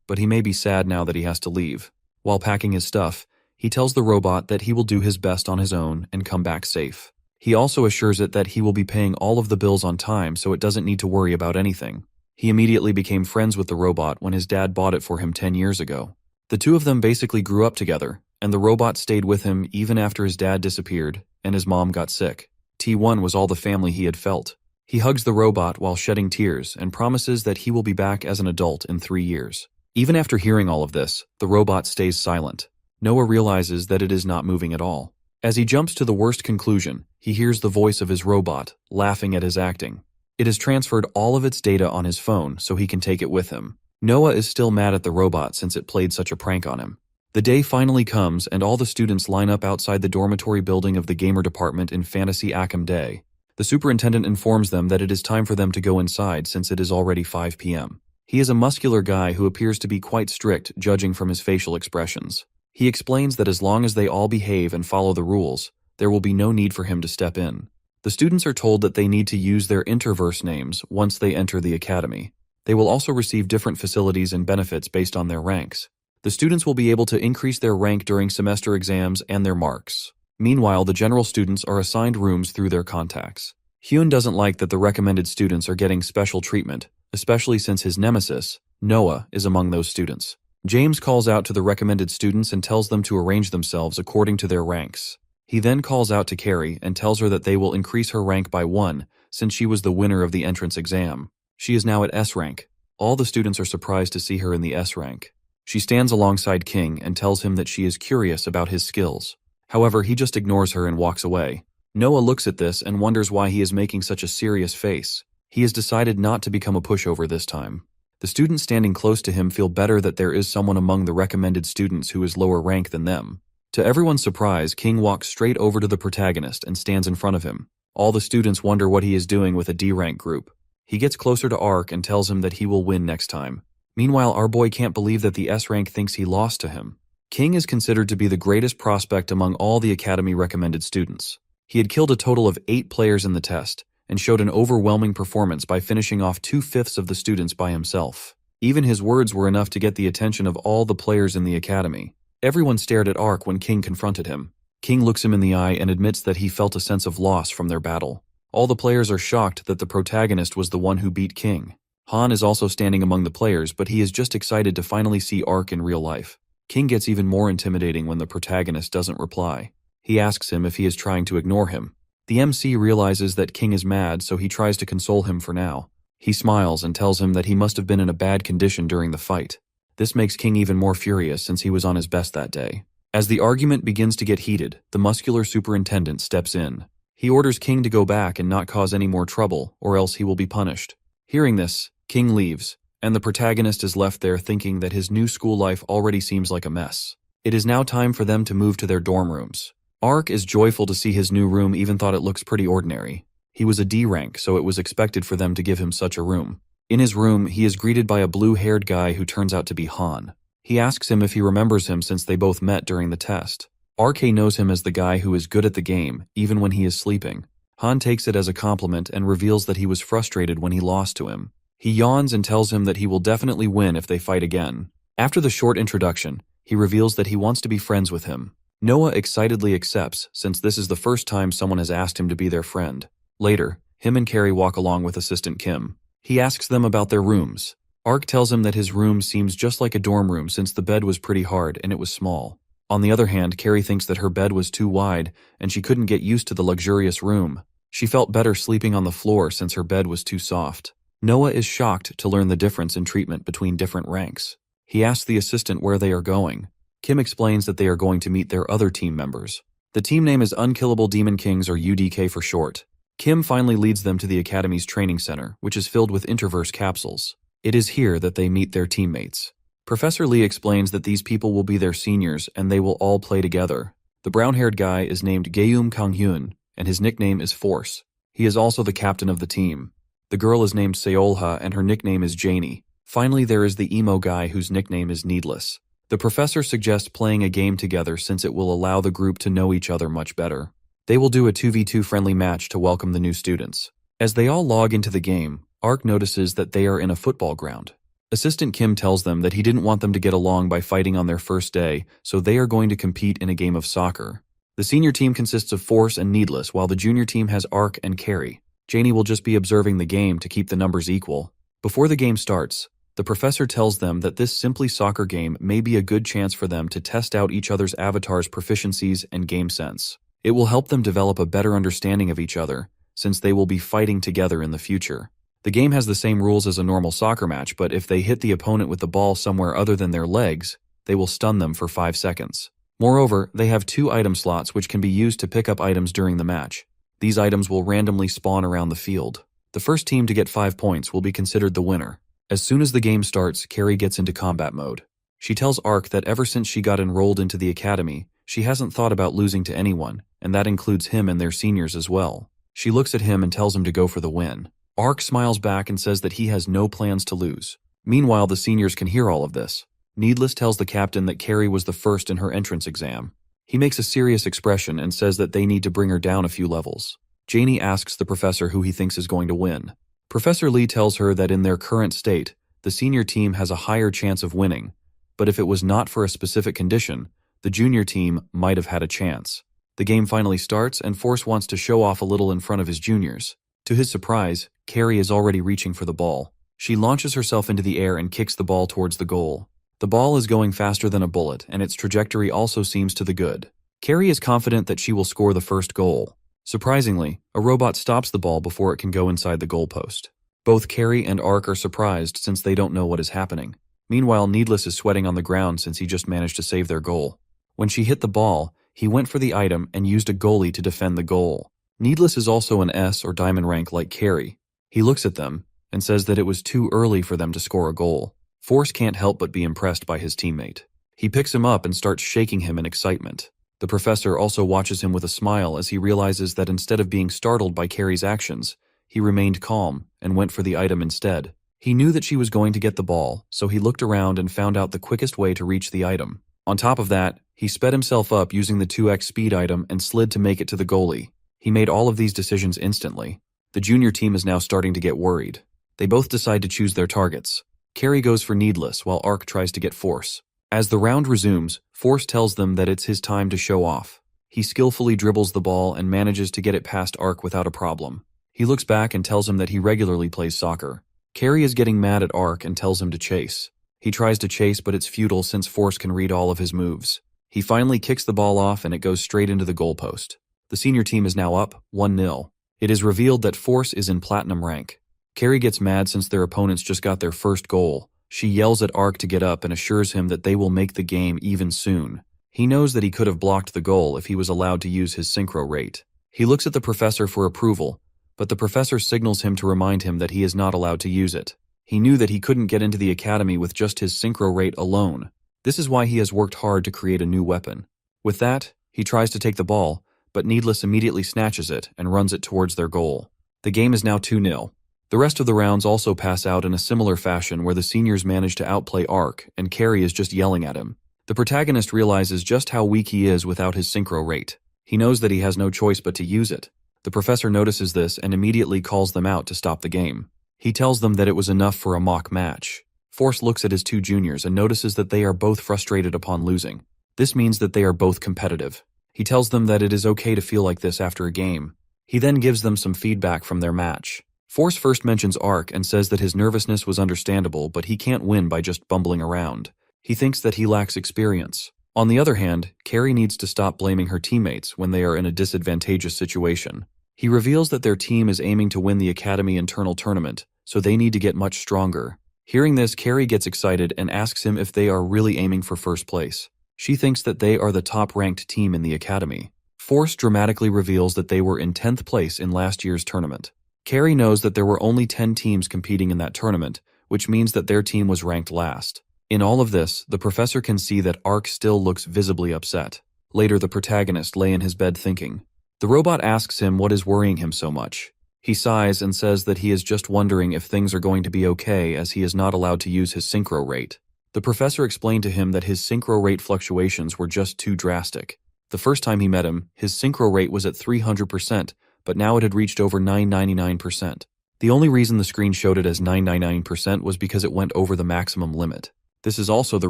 Speaker 1: but he may be sad now that he has to leave. While packing his stuff, he tells the robot that he will do his best on his own and come back safe. He also assures it that he will be paying all of the bills on time so it doesn't need to worry about anything. He immediately became friends with the robot when his dad bought it for him 10 years ago. The two of them basically grew up together, and the robot stayed with him even after his dad disappeared and his mom got sick. T1 was all the family he had felt. He hugs the robot while shedding tears and promises that he will be back as an adult in 3 years. Even after hearing all of this, the robot stays silent. Noah realizes that it is not moving at all. As he jumps to the worst conclusion, he hears the voice of his robot, laughing at his acting. It has transferred all of its data on his phone so he can take it with him. Noah is still mad at the robot since it played such a prank on him. The day finally comes and all the students line up outside the dormitory building of the gamer department in Fantasy Academy Day. The superintendent informs them that it is time for them to go inside since it is already 5 p.m. He is a muscular guy who appears to be quite strict judging from his facial expressions. He explains that as long as they all behave and follow the rules, there will be no need for him to step in. The students are told that they need to use their interverse names once they enter the academy. They will also receive different facilities and benefits based on their ranks. The students will be able to increase their rank during semester exams and their marks. Meanwhile, the general students are assigned rooms through their contacts. Hyun doesn't like that the recommended students are getting special treatment, especially since his nemesis, Noah, is among those students. James calls out to the recommended students and tells them to arrange themselves according to their ranks. He then calls out to Carrie and tells her that they will increase her rank by 1 since she was the winner of the entrance exam. She is now at S rank. All the students are surprised to see her in the S rank. She stands alongside King and tells him that she is curious about his skills. However, he just ignores her and walks away. Noah looks at this and wonders why he is making such a serious face. He has decided not to become a pushover this time. The students standing close to him feel better that there is someone among the recommended students who is lower rank than them. To everyone's surprise, King walks straight over to the protagonist and stands in front of him. All the students wonder what he is doing with a D-rank group. He gets closer to Ark and tells him that he will win next time. Meanwhile, our boy can't believe that the S-rank thinks he lost to him. King is considered to be the greatest prospect among all the academy recommended students. He had killed a total of 8 players in the test and showed an overwhelming performance by finishing off 2/5 of the students by himself. Even his words were enough to get the attention of all the players in the academy. Everyone stared at Ark when King confronted him. King looks him in the eye and admits that he felt a sense of loss from their battle. All the players are shocked that the protagonist was the one who beat King. Han is also standing among the players, but he is just excited to finally see Ark in real life. King gets even more intimidating when the protagonist doesn't reply. He asks him if he is trying to ignore him. The MC realizes that King is mad, so he tries to console him for now. He smiles and tells him that he must have been in a bad condition during the fight. This makes King even more furious since he was on his best that day. As the argument begins to get heated, the muscular superintendent steps in. He orders King to go back and not cause any more trouble, or else he will be punished. Hearing this, King leaves, and the protagonist is left there thinking that his new school life already seems like a mess. It is now time for them to move to their dorm rooms. Ark is joyful to see his new room, even thought it looks pretty ordinary. He was a D rank, so it was expected for them to give him such a room. In his room, he is greeted by a blue-haired guy who turns out to be Han. He asks him if he remembers him since they both met during the test. RK knows him as the guy who is good at the game, even when he is sleeping. Han takes it as a compliment and reveals that he was frustrated when he lost to him. He yawns and tells him that he will definitely win if they fight again. After the short introduction, he reveals that he wants to be friends with him. Noah excitedly accepts, since this is the first time someone has asked him to be their friend. Later, him and Carrie walk along with assistant Kim. He asks them about their rooms. Ark tells him that his room seems just like a dorm room since the bed was pretty hard and it was small. On the other hand, Carrie thinks that her bed was too wide and she couldn't get used to the luxurious room. She felt better sleeping on the floor since her bed was too soft. Noah is shocked to learn the difference in treatment between different ranks. He asks the assistant where they are going. Kim explains that they are going to meet their other team members. The team name is Unkillable Demon Kings, or UDK for short. Kim finally leads them to the Academy's training center, which is filled with Interverse capsules. It is here that they meet their teammates. Professor Lee explains that these people will be their seniors and they will all play together. The brown-haired guy is named Gaeum Kang-hyun, and his nickname is Force. He is also the captain of the team. The girl is named Seolha and her nickname is Janie. Finally, there is the emo guy whose nickname is Needless. The professor suggests playing a game together since it will allow the group to know each other much better. They will do a 2v2 friendly match to welcome the new students. As they all log into the game, Ark notices that they are in a football ground. Assistant Kim tells them that he didn't want them to get along by fighting on their first day, so they are going to compete in a game of soccer. The senior team consists of Force and Needless, while the junior team has Ark and Carrie. Janie will just be observing the game to keep the numbers equal. Before the game starts, the professor tells them that this simply soccer game may be a good chance for them to test out each other's avatars' proficiencies and game sense. It will help them develop a better understanding of each other, since they will be fighting together in the future. The game has the same rules as a normal soccer match, but if they hit the opponent with the ball somewhere other than their legs, they will stun them for 5 seconds. Moreover, they have 2 item slots which can be used to pick up items during the match. These items will randomly spawn around the field. The first team to get 5 points will be considered the winner. As soon as the game starts, Carrie gets into combat mode. She tells Ark that ever since she got enrolled into the academy, she hasn't thought about losing to anyone, and that includes him and their seniors as well. She looks at him and tells him to go for the win. Ark smiles back and says that he has no plans to lose. Meanwhile, the seniors can hear all of this. Needless tells the captain that Carrie was the first in her entrance exam. He makes a serious expression and says that they need to bring her down a few levels. Janie asks the professor who he thinks is going to win. Professor Lee tells her that in their current state, the senior team has a higher chance of winning, but if it was not for a specific condition, the junior team might have had a chance. The game finally starts and Force wants to show off a little in front of his juniors. To his surprise, Carrie is already reaching for the ball. She launches herself into the air and kicks the ball towards the goal. The ball is going faster than a bullet, and its trajectory also seems to the good. Carrie is confident that she will score the first goal. Surprisingly, a robot stops the ball before it can go inside the goalpost. Both Carrie and Ark are surprised since they don't know what is happening. Meanwhile, Needless is sweating on the ground since he just managed to save their goal. When she hit the ball, he went for the item and used a goalie to defend the goal. Needless is also an S or diamond rank like Carrie. He looks at them and says that it was too early for them to score a goal. Force can't help but be impressed by his teammate. He picks him up and starts shaking him in excitement. The professor also watches him with a smile as he realizes that instead of being startled by Carrie's actions, he remained calm and went for the item instead. He knew that she was going to get the ball, so he looked around and found out the quickest way to reach the item. On top of that, he sped himself up using the 2x speed item and slid to make it to the goalie. He made all of these decisions instantly. The junior team is now starting to get worried. They both decide to choose their targets. Carrie goes for Needless while Ark tries to get Force. As the round resumes, Force tells them that it's his time to show off. He skillfully dribbles the ball and manages to get it past Ark without a problem. He looks back and tells him that he regularly plays soccer. Carrie is getting mad at Ark and tells him to chase. He tries to chase, but it's futile since Force can read all of his moves. He finally kicks the ball off and it goes straight into the goalpost. The senior team is now up 1-0. It is revealed that Force is in platinum rank. Carrie gets mad since their opponents just got their first goal. She yells at Ark to get up and assures him that they will make the game even soon. He knows that he could have blocked the goal if he was allowed to use his synchro rate. He looks at the professor for approval, but the professor signals him to remind him that he is not allowed to use it. He knew that he couldn't get into the academy with just his synchro rate alone. This is why he has worked hard to create a new weapon. With that, he tries to take the ball, but Needless immediately snatches it and runs it towards their goal. The game is now 2-0. The rest of the rounds also pass out in a similar fashion where the seniors manage to outplay Arc and Carrie is just yelling at him. The protagonist realizes just how weak he is without his synchro rate. He knows that he has no choice but to use it. The professor notices this and immediately calls them out to stop the game. He tells them that it was enough for a mock match. Force looks at his two juniors and notices that they are both frustrated upon losing. This means that they are both competitive. He tells them that it is okay to feel like this after a game. He then gives them some feedback from their match. Force first mentions Arc and says that his nervousness was understandable, but he can't win by just bumbling around. He thinks that he lacks experience. On the other hand, Carrie needs to stop blaming her teammates when they are in a disadvantageous situation. He reveals that their team is aiming to win the Academy internal tournament, so they need to get much stronger. Hearing this, Carrie gets excited and asks him if they are really aiming for first place. She thinks that they are the top-ranked team in the Academy. Force dramatically reveals that they were in 10th place in last year's tournament. Carrie knows that there were only 10 teams competing in that tournament, which means that their team was ranked last. In all of this, the professor can see that Arc still looks visibly upset. Later, the protagonist lay in his bed thinking. The robot asks him what is worrying him so much. He sighs and says that he is just wondering if things are going to be okay as he is not allowed to use his synchro rate. The professor explained to him that his synchro rate fluctuations were just too drastic. The first time he met him, his synchro rate was at 300%, but now it had reached over 999%. The only reason the screen showed it as 999% was because it went over the maximum limit. This is also the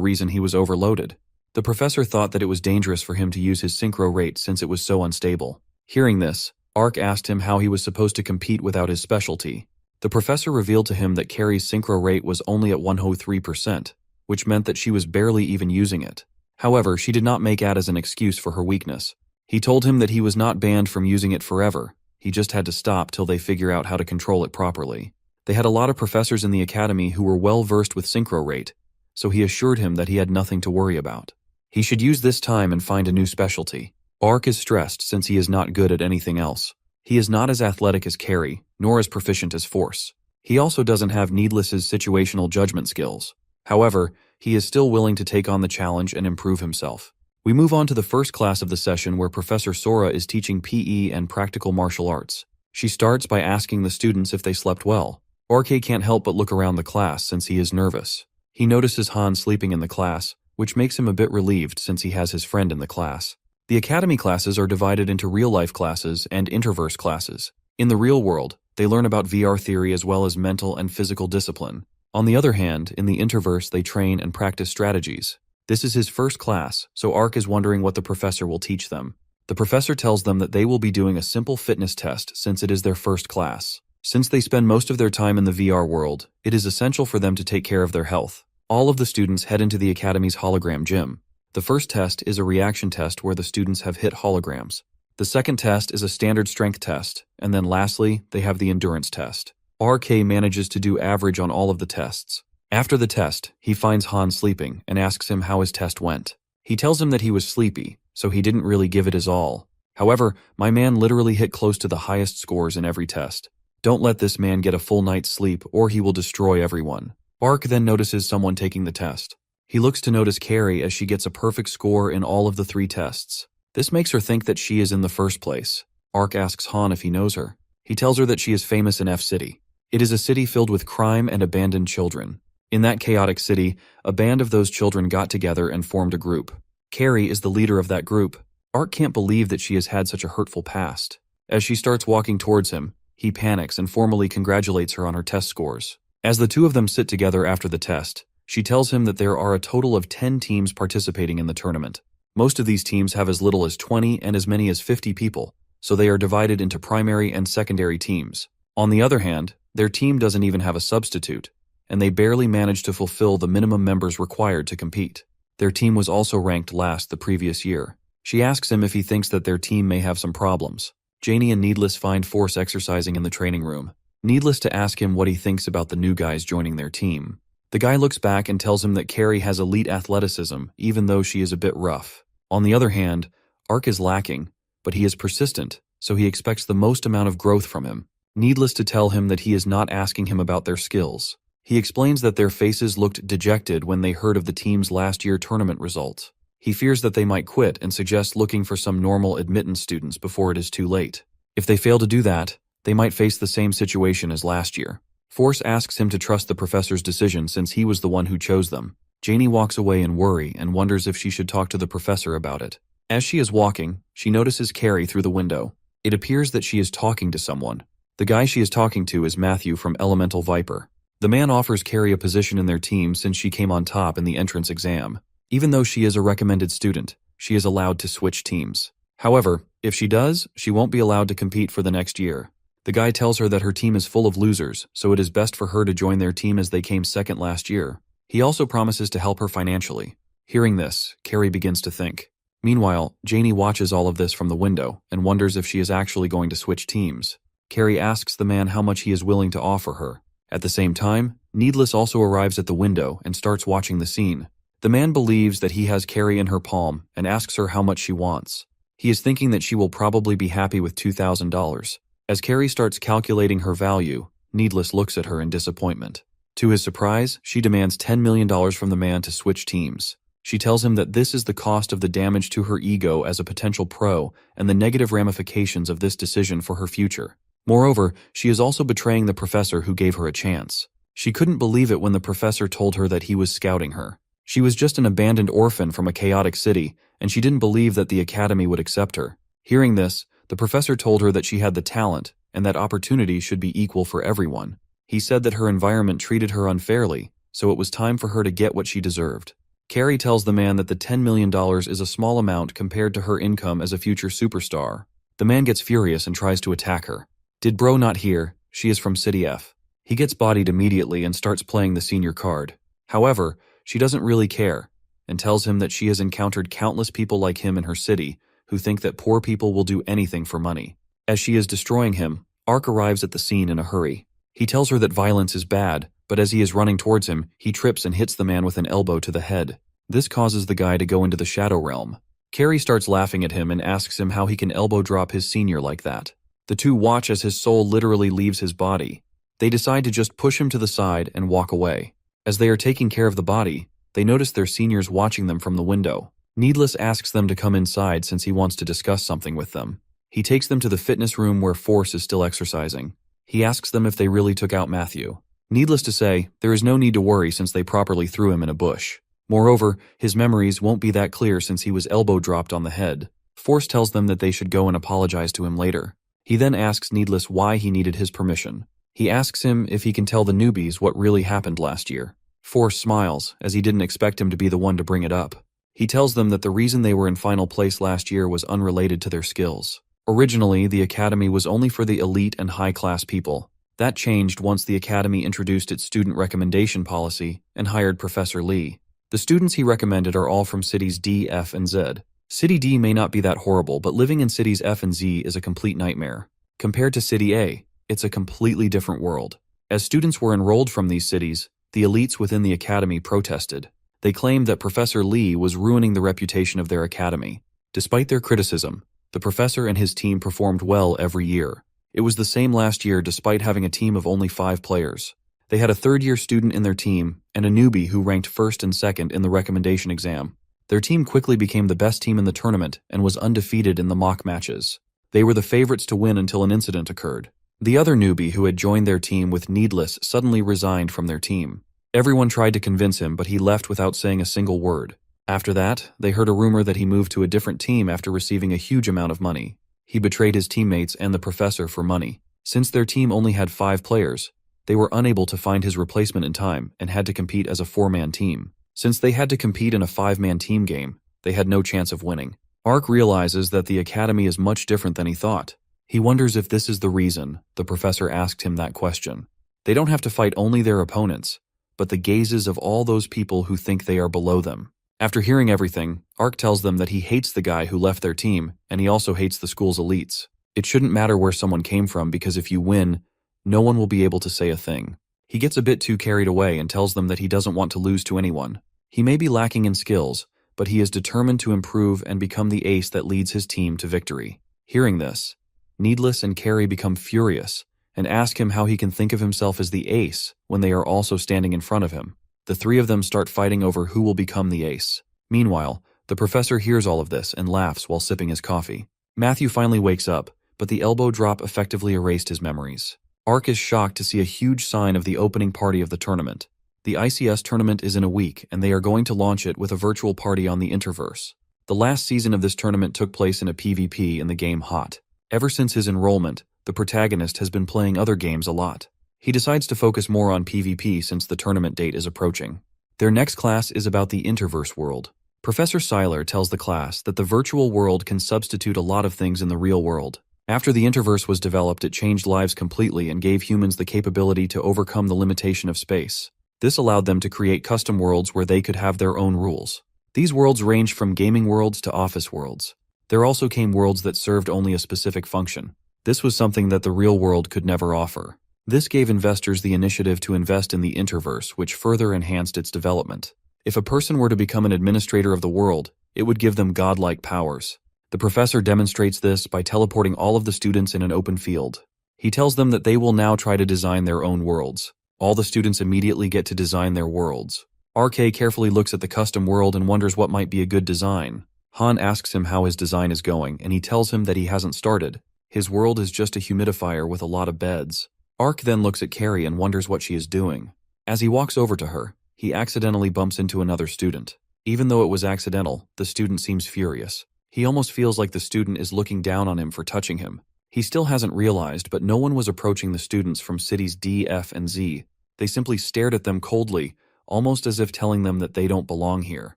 Speaker 1: reason he was overloaded. The professor thought that it was dangerous for him to use his synchro rate since it was so unstable. Hearing this, Arc asked him how he was supposed to compete without his specialty. The professor revealed to him that Carrie's synchro rate was only at 103%, which meant that she was barely even using it. However, she did not make it as an excuse for her weakness. He told him that he was not banned from using it forever. He just had to stop till they figure out how to control it properly. They had a lot of professors in the academy who were well versed with synchro rate, so he assured him that he had nothing to worry about. He should use this time and find a new specialty. Arc is stressed since he is not good at anything else. He is not as athletic as Carrie, nor as proficient as Force. He also doesn't have Needless's situational judgment skills. However, he is still willing to take on the challenge and improve himself. We move on to the first class of the session where Professor Sora is teaching PE and practical martial arts. She starts by asking the students if they slept well. Arc can't help but look around the class since he is nervous. He notices Han sleeping in the class, which makes him a bit relieved since he has his friend in the class. The academy classes are divided into real-life classes and interverse classes. In the real world, they learn about VR theory as well as mental and physical discipline. On the other hand, in the interverse, they train and practice strategies. This is his first class, so Arc is wondering what the professor will teach them. The professor tells them that they will be doing a simple fitness test since it is their first class. Since they spend most of their time in the VR world, it is essential for them to take care of their health. All of the students head into the academy's hologram gym. The first test is a reaction test where the students have hit holograms. The second test is a standard strength test, and then lastly, they have the endurance test. RK manages to do average on all of the tests. After the test, he finds Han sleeping and asks him how his test went. He tells him that he was sleepy, so he didn't really give it his all. However, my man literally hit close to the highest scores in every test. Don't let this man get a full night's sleep or he will destroy everyone. Arc then notices someone taking the test. He looks to notice Carrie as she gets a perfect score in all of the 3 tests. This makes her think that she is in the first place. Arc asks Han if he knows her. He tells her that she is famous in F City. It is a city filled with crime and abandoned children. In that chaotic city, a band of those children got together and formed a group. Carrie is the leader of that group. Arc can't believe that she has had such a hurtful past. As she starts walking towards him, he panics and formally congratulates her on her test scores. As the two of them sit together after the test, she tells him that there are a total of 10 teams participating in the tournament. Most of these teams have as little as 20 and as many as 50 people, so they are divided into primary and secondary teams. On the other hand, their team doesn't even have a substitute, and they barely manage to fulfill the minimum members required to compete. Their team was also ranked last the previous year. She asks him if he thinks that their team may have some problems. Janie and Needless find Force exercising in the training room. Needless to ask him what he thinks about the new guys joining their team. The guy looks back and tells him that Carrie has elite athleticism, even though she is a bit rough. On the other hand, Arc is lacking, but he is persistent, so he expects the most amount of growth from him. Needless to tell him that he is not asking him about their skills. He explains that their faces looked dejected when they heard of the team's last year tournament results. He fears that they might quit and suggests looking for some normal admittance students before it is too late. If they fail to do that, they might face the same situation as last year. Force asks him to trust the professor's decision since he was the one who chose them. Janie walks away in worry and wonders if she should talk to the professor about it. As she is walking, she notices Carrie through the window. It appears that she is talking to someone. The guy she is talking to is Matthew from Elemental Viper. The man offers Carrie a position in their team since she came on top in the entrance exam. Even though she is a recommended student, she is allowed to switch teams. However, if she does, she won't be allowed to compete for the next year. The guy tells her that her team is full of losers, so it is best for her to join their team as they came second last year. He also promises to help her financially. Hearing this, Carrie begins to think. Meanwhile, Janie watches all of this from the window and wonders if she is actually going to switch teams. Carrie asks the man how much he is willing to offer her. At the same time, Needless also arrives at the window and starts watching the scene. The man believes that he has Carrie in her palm and asks her how much she wants. He is thinking that she will probably be happy with $2,000. As Carrie starts calculating her value, Needless looks at her in disappointment. To his surprise, she demands $10 million from the man to switch teams. She tells him that this is the cost of the damage to her ego as a potential pro and the negative ramifications of this decision for her future. Moreover, she is also betraying the professor who gave her a chance. She couldn't believe it when the professor told her that he was scouting her. She was just an abandoned orphan from a chaotic city, and she didn't believe that the academy would accept her. Hearing this, the professor told her that she had the talent and that opportunity should be equal for everyone. He said that her environment treated her unfairly, so it was time for her to get what she deserved. Carrie tells the man that the $10 million is a small amount compared to her income as a future superstar. The man gets furious and tries to attack her. Did bro not hear? She is from City F. He gets bodied immediately and starts playing the senior card. However, she doesn't really care and tells him that she has encountered countless people like him in her city who think that poor people will do anything for money. As she is destroying him, Ark arrives at the scene in a hurry. He tells her that violence is bad, but as he is running towards him, he trips and hits the man with an elbow to the head. This causes the guy to go into the shadow realm. Carrie starts laughing at him and asks him how he can elbow drop his senior like that. The two watch as his soul literally leaves his body. They decide to just push him to the side and walk away. As they are taking care of the body, they notice their seniors watching them from the window. Needless asks them to come inside since he wants to discuss something with them. He takes them to the fitness room where Force is still exercising. He asks them if they really took out Matthew. Needless to say, there is no need to worry since they properly threw him in a bush. Moreover, his memories won't be that clear since he was elbow dropped on the head. Force tells them that they should go and apologize to him later. He then asks Needless why he needed his permission. He asks him if he can tell the newbies what really happened last year. Force smiles, as he didn't expect him to be the one to bring it up. He tells them that the reason they were in final place last year was unrelated to their skills. Originally, the academy was only for the elite and high-class people. That changed once the academy introduced its student recommendation policy and hired Professor Lee. The students he recommended are all from cities D, F, and Z. City D may not be that horrible, but living in cities F and Z is a complete nightmare. Compared to City A, it's a completely different world. As students were enrolled from these cities, the elites within the academy protested. They claimed that Professor Lee was ruining the reputation of their academy. Despite their criticism, the professor and his team performed well every year. It was the same last year despite having a team of only 5 players. They had a third-year student in their team and a newbie who ranked first and second in the recommendation exam. Their team quickly became the best team in the tournament and was undefeated in the mock matches. They were the favorites to win until an incident occurred. The other newbie who had joined their team with Needless suddenly resigned from their team. Everyone tried to convince him, but he left without saying a single word. After that, they heard a rumor that he moved to a different team after receiving a huge amount of money. He betrayed his teammates and the professor for money. Since their team only had 5 players, they were unable to find his replacement in time and had to compete as a 4-man team. Since they had to compete in a 5-man team game, they had no chance of winning. Ark realizes that the academy is much different than he thought. He wonders if this is the reason the professor asked him that question. They don't have to fight only their opponents, but the gazes of all those people who think they are below them. After hearing everything, Ark tells them that he hates the guy who left their team, and he also hates the school's elites. It shouldn't matter where someone came from because if you win, no one will be able to say a thing. He gets a bit too carried away and tells them that he doesn't want to lose to anyone. He may be lacking in skills, but he is determined to improve and become the ace that leads his team to victory. Hearing this, Needless and Carrie become furious and ask him how he can think of himself as the ace when they are also standing in front of him. The three of them start fighting over who will become the ace. Meanwhile, the professor hears all of this and laughs while sipping his coffee. Matthew finally wakes up, but the elbow drop effectively erased his memories. Ark is shocked to see a huge sign of the opening party of the tournament. The ICS tournament is in a week, and they are going to launch it with a virtual party on the Interverse. The last season of this tournament took place in a PvP in the game Hot. Ever since his enrollment, the protagonist has been playing other games a lot. He decides to focus more on PvP since the tournament date is approaching. Their next class is about the Interverse world. Professor Seiler tells the class that the virtual world can substitute a lot of things in the real world. After the Interverse was developed, it changed lives completely and gave humans the capability to overcome the limitation of space. This allowed them to create custom worlds where they could have their own rules. These worlds ranged from gaming worlds to office worlds. There also came worlds that served only a specific function. This was something that the real world could never offer. This gave investors the initiative to invest in the Interverse, which further enhanced its development. If a person were to become an administrator of the world, it would give them godlike powers. The professor demonstrates this by teleporting all of the students in an open field. He tells them that they will now try to design their own worlds. All the students immediately get to design their worlds. RK carefully looks at the custom world and wonders what might be a good design. Han asks him how his design is going, and he tells him that he hasn't started. His world is just a humidifier with a lot of beds. Ark then looks at Carrie and wonders what she is doing. As he walks over to her, he accidentally bumps into another student. Even though it was accidental, the student seems furious. He almost feels like the student is looking down on him for touching him. He still hasn't realized, but no one was approaching the students from cities D, F, and Z. They simply stared at them coldly, almost as if telling them that they don't belong here.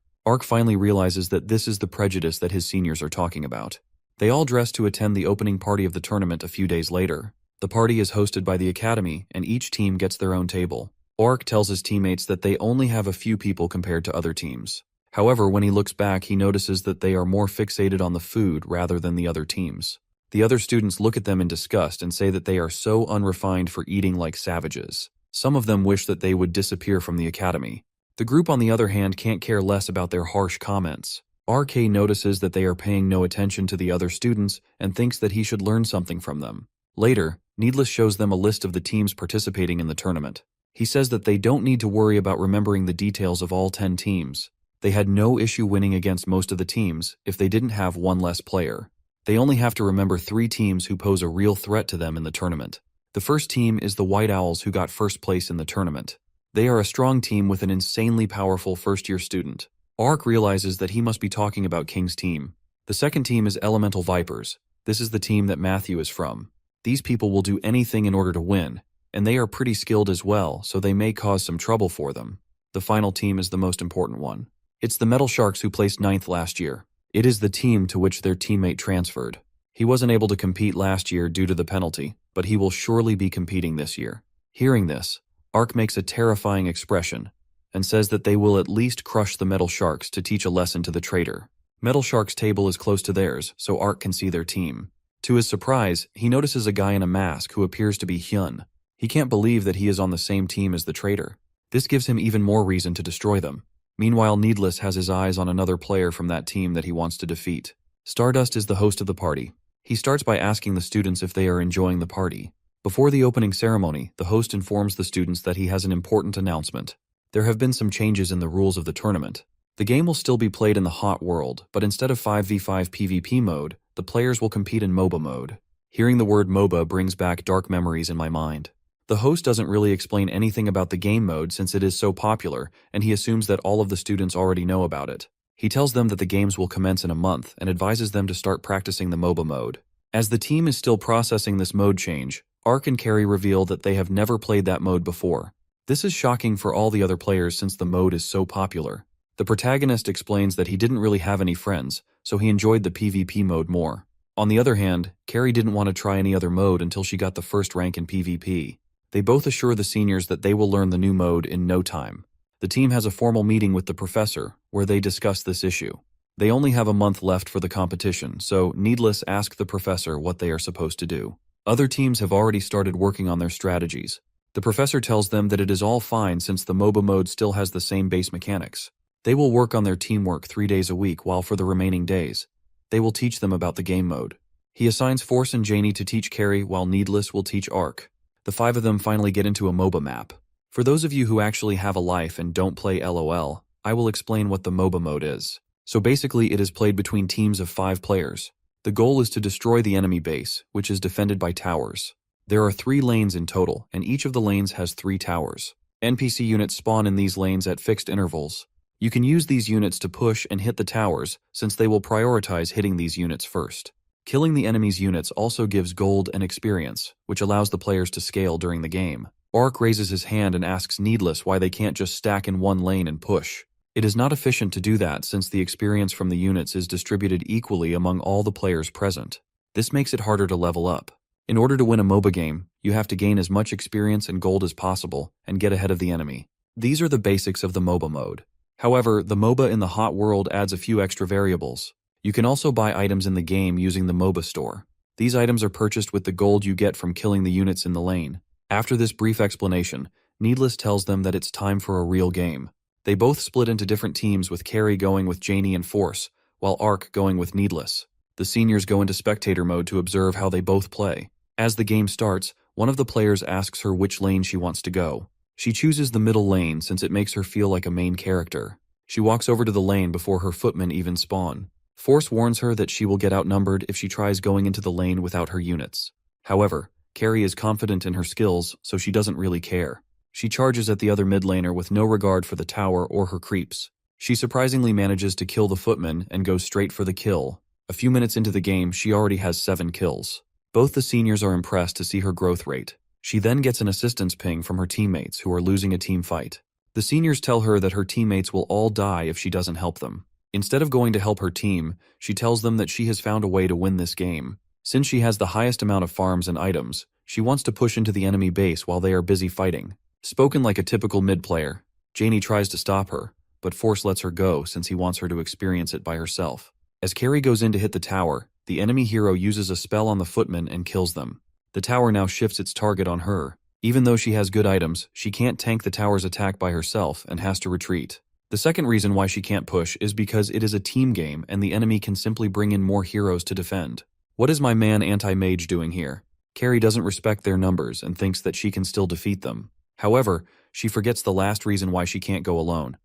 Speaker 1: Ark finally realizes that this is the prejudice that his seniors are talking about. They all dress to attend the opening party of the tournament a few days later. The party is hosted by the academy, and each team gets their own table. Ark tells his teammates that they only have a few people compared to other teams. However, when he looks back, he notices that they are more fixated on the food rather than the other teams. The other students look at them in disgust and say that they are so unrefined for eating like savages. Some of them wish that they would disappear from the academy. The group, on the other hand, can't care less about their harsh comments. RK notices that they are paying no attention to the other students and thinks that he should learn something from them. Later, Needless shows them a list of the teams participating in the tournament. He says that they don't need to worry about remembering the details of all 10 teams. They had no issue winning against most of the teams if they didn't have one less player. They only have to remember 3 teams who pose a real threat to them in the tournament. The first team is the White Owls, who got first place in the tournament. They are a strong team with an insanely powerful first-year student. Ark realizes that he must be talking about King's team. The second team is Elemental Vipers. This is the team that Matthew is from. These people will do anything in order to win, and they are pretty skilled as well, so they may cause some trouble for them. The final team is the most important one. It's the Metal Sharks, who placed 9th last year. It is the team to which their teammate transferred. He wasn't able to compete last year due to the penalty, but he will surely be competing this year. Hearing this, Ark makes a terrifying expression and says that they will at least crush the Metal Sharks to teach a lesson to the traitor. Metal Sharks' table is close to theirs, so Ark can see their team. To his surprise, he notices a guy in a mask who appears to be Hyun. He can't believe that he is on the same team as the traitor. This gives him even more reason to destroy them. Meanwhile, Needless has his eyes on another player from that team that he wants to defeat. Stardust is the host of the party. He starts by asking the students if they are enjoying the party. Before the opening ceremony, the host informs the students that he has an important announcement. There have been some changes in the rules of the tournament. The game will still be played in the hot world, but instead of 5v5 PvP mode, the players will compete in MOBA mode. Hearing the word MOBA brings back dark memories in my mind. The host doesn't really explain anything about the game mode since it is so popular, and he assumes that all of the students already know about it. He tells them that the games will commence in a month and advises them to start practicing the MOBA mode. As the team is still processing this mode change, Ark and Carrie reveal that they have never played that mode before. This is shocking for all the other players since the mode is so popular. The protagonist explains that he didn't really have any friends, so he enjoyed the PvP mode more. On the other hand, Carrie didn't want to try any other mode until she got the first rank in PvP. They both assure the seniors that they will learn the new mode in no time. The team has a formal meeting with the professor, where they discuss this issue. They only have a month left for the competition, so Needless asks the professor what they are supposed to do. Other teams have already started working on their strategies. The professor tells them that it is all fine since the MOBA mode still has the same base mechanics. They will work on their teamwork 3 days a week, while for the remaining days, they will teach them about the game mode. He assigns Force and Janie to teach Carrie, while Needless will teach Ark. The 5 of them finally get into a MOBA map. For those of you who actually have a life and don't play LOL, I will explain what the MOBA mode is. So basically it is played between teams of 5 players. The goal is to destroy the enemy base, which is defended by towers. There are 3 lanes in total, and each of the lanes has 3 towers. NPC units spawn in these lanes at fixed intervals. You can use these units to push and hit the towers, since they will prioritize hitting these units first. Killing the enemy's units also gives gold and experience, which allows the players to scale during the game. Ark raises his hand and asks Needless why they can't just stack in one lane and push. It is not efficient to do that since the experience from the units is distributed equally among all the players present. This makes it harder to level up. In order to win a MOBA game, you have to gain as much experience and gold as possible and get ahead of the enemy. These are the basics of the MOBA mode. However, the MOBA in the hot world adds a few extra variables. You can also buy items in the game using the MOBA store. These items are purchased with the gold you get from killing the units in the lane. After this brief explanation, Needless tells them that it's time for a real game. They both split into different teams with Carrie going with Janie and Force, while Ark going with Needless. The seniors go into spectator mode to observe how they both play. As the game starts, one of the players asks her which lane she wants to go. She chooses the middle lane since it makes her feel like a main character. She walks over to the lane before her footmen even spawn. Force warns her that she will get outnumbered if she tries going into the lane without her units. However, Carrie is confident in her skills, so she doesn't really care. She charges at the other mid laner with no regard for the tower or her creeps. She surprisingly manages to kill the footman and goes straight for the kill. A few minutes into the game, she already has 7 kills. Both the seniors are impressed to see her growth rate. She then gets an assistance ping from her teammates who are losing a team fight. The seniors tell her that her teammates will all die if she doesn't help them. Instead of going to help her team, she tells them that she has found a way to win this game. Since she has the highest amount of farms and items, she wants to push into the enemy base while they are busy fighting. Spoken like a typical mid player, Janie tries to stop her, but Force lets her go since he wants her to experience it by herself. As Carrie goes in to hit the tower, the enemy hero uses a spell on the footmen and kills them. The tower now shifts its target on her. Even though she has good items, she can't tank the tower's attack by herself and has to retreat. The second reason why she can't push is because it is a team game and the enemy can simply bring in more heroes to defend. What is my man anti-mage doing here? Carrie doesn't respect their numbers and thinks that she can still defeat them. However, she forgets the last reason why she can't go alone.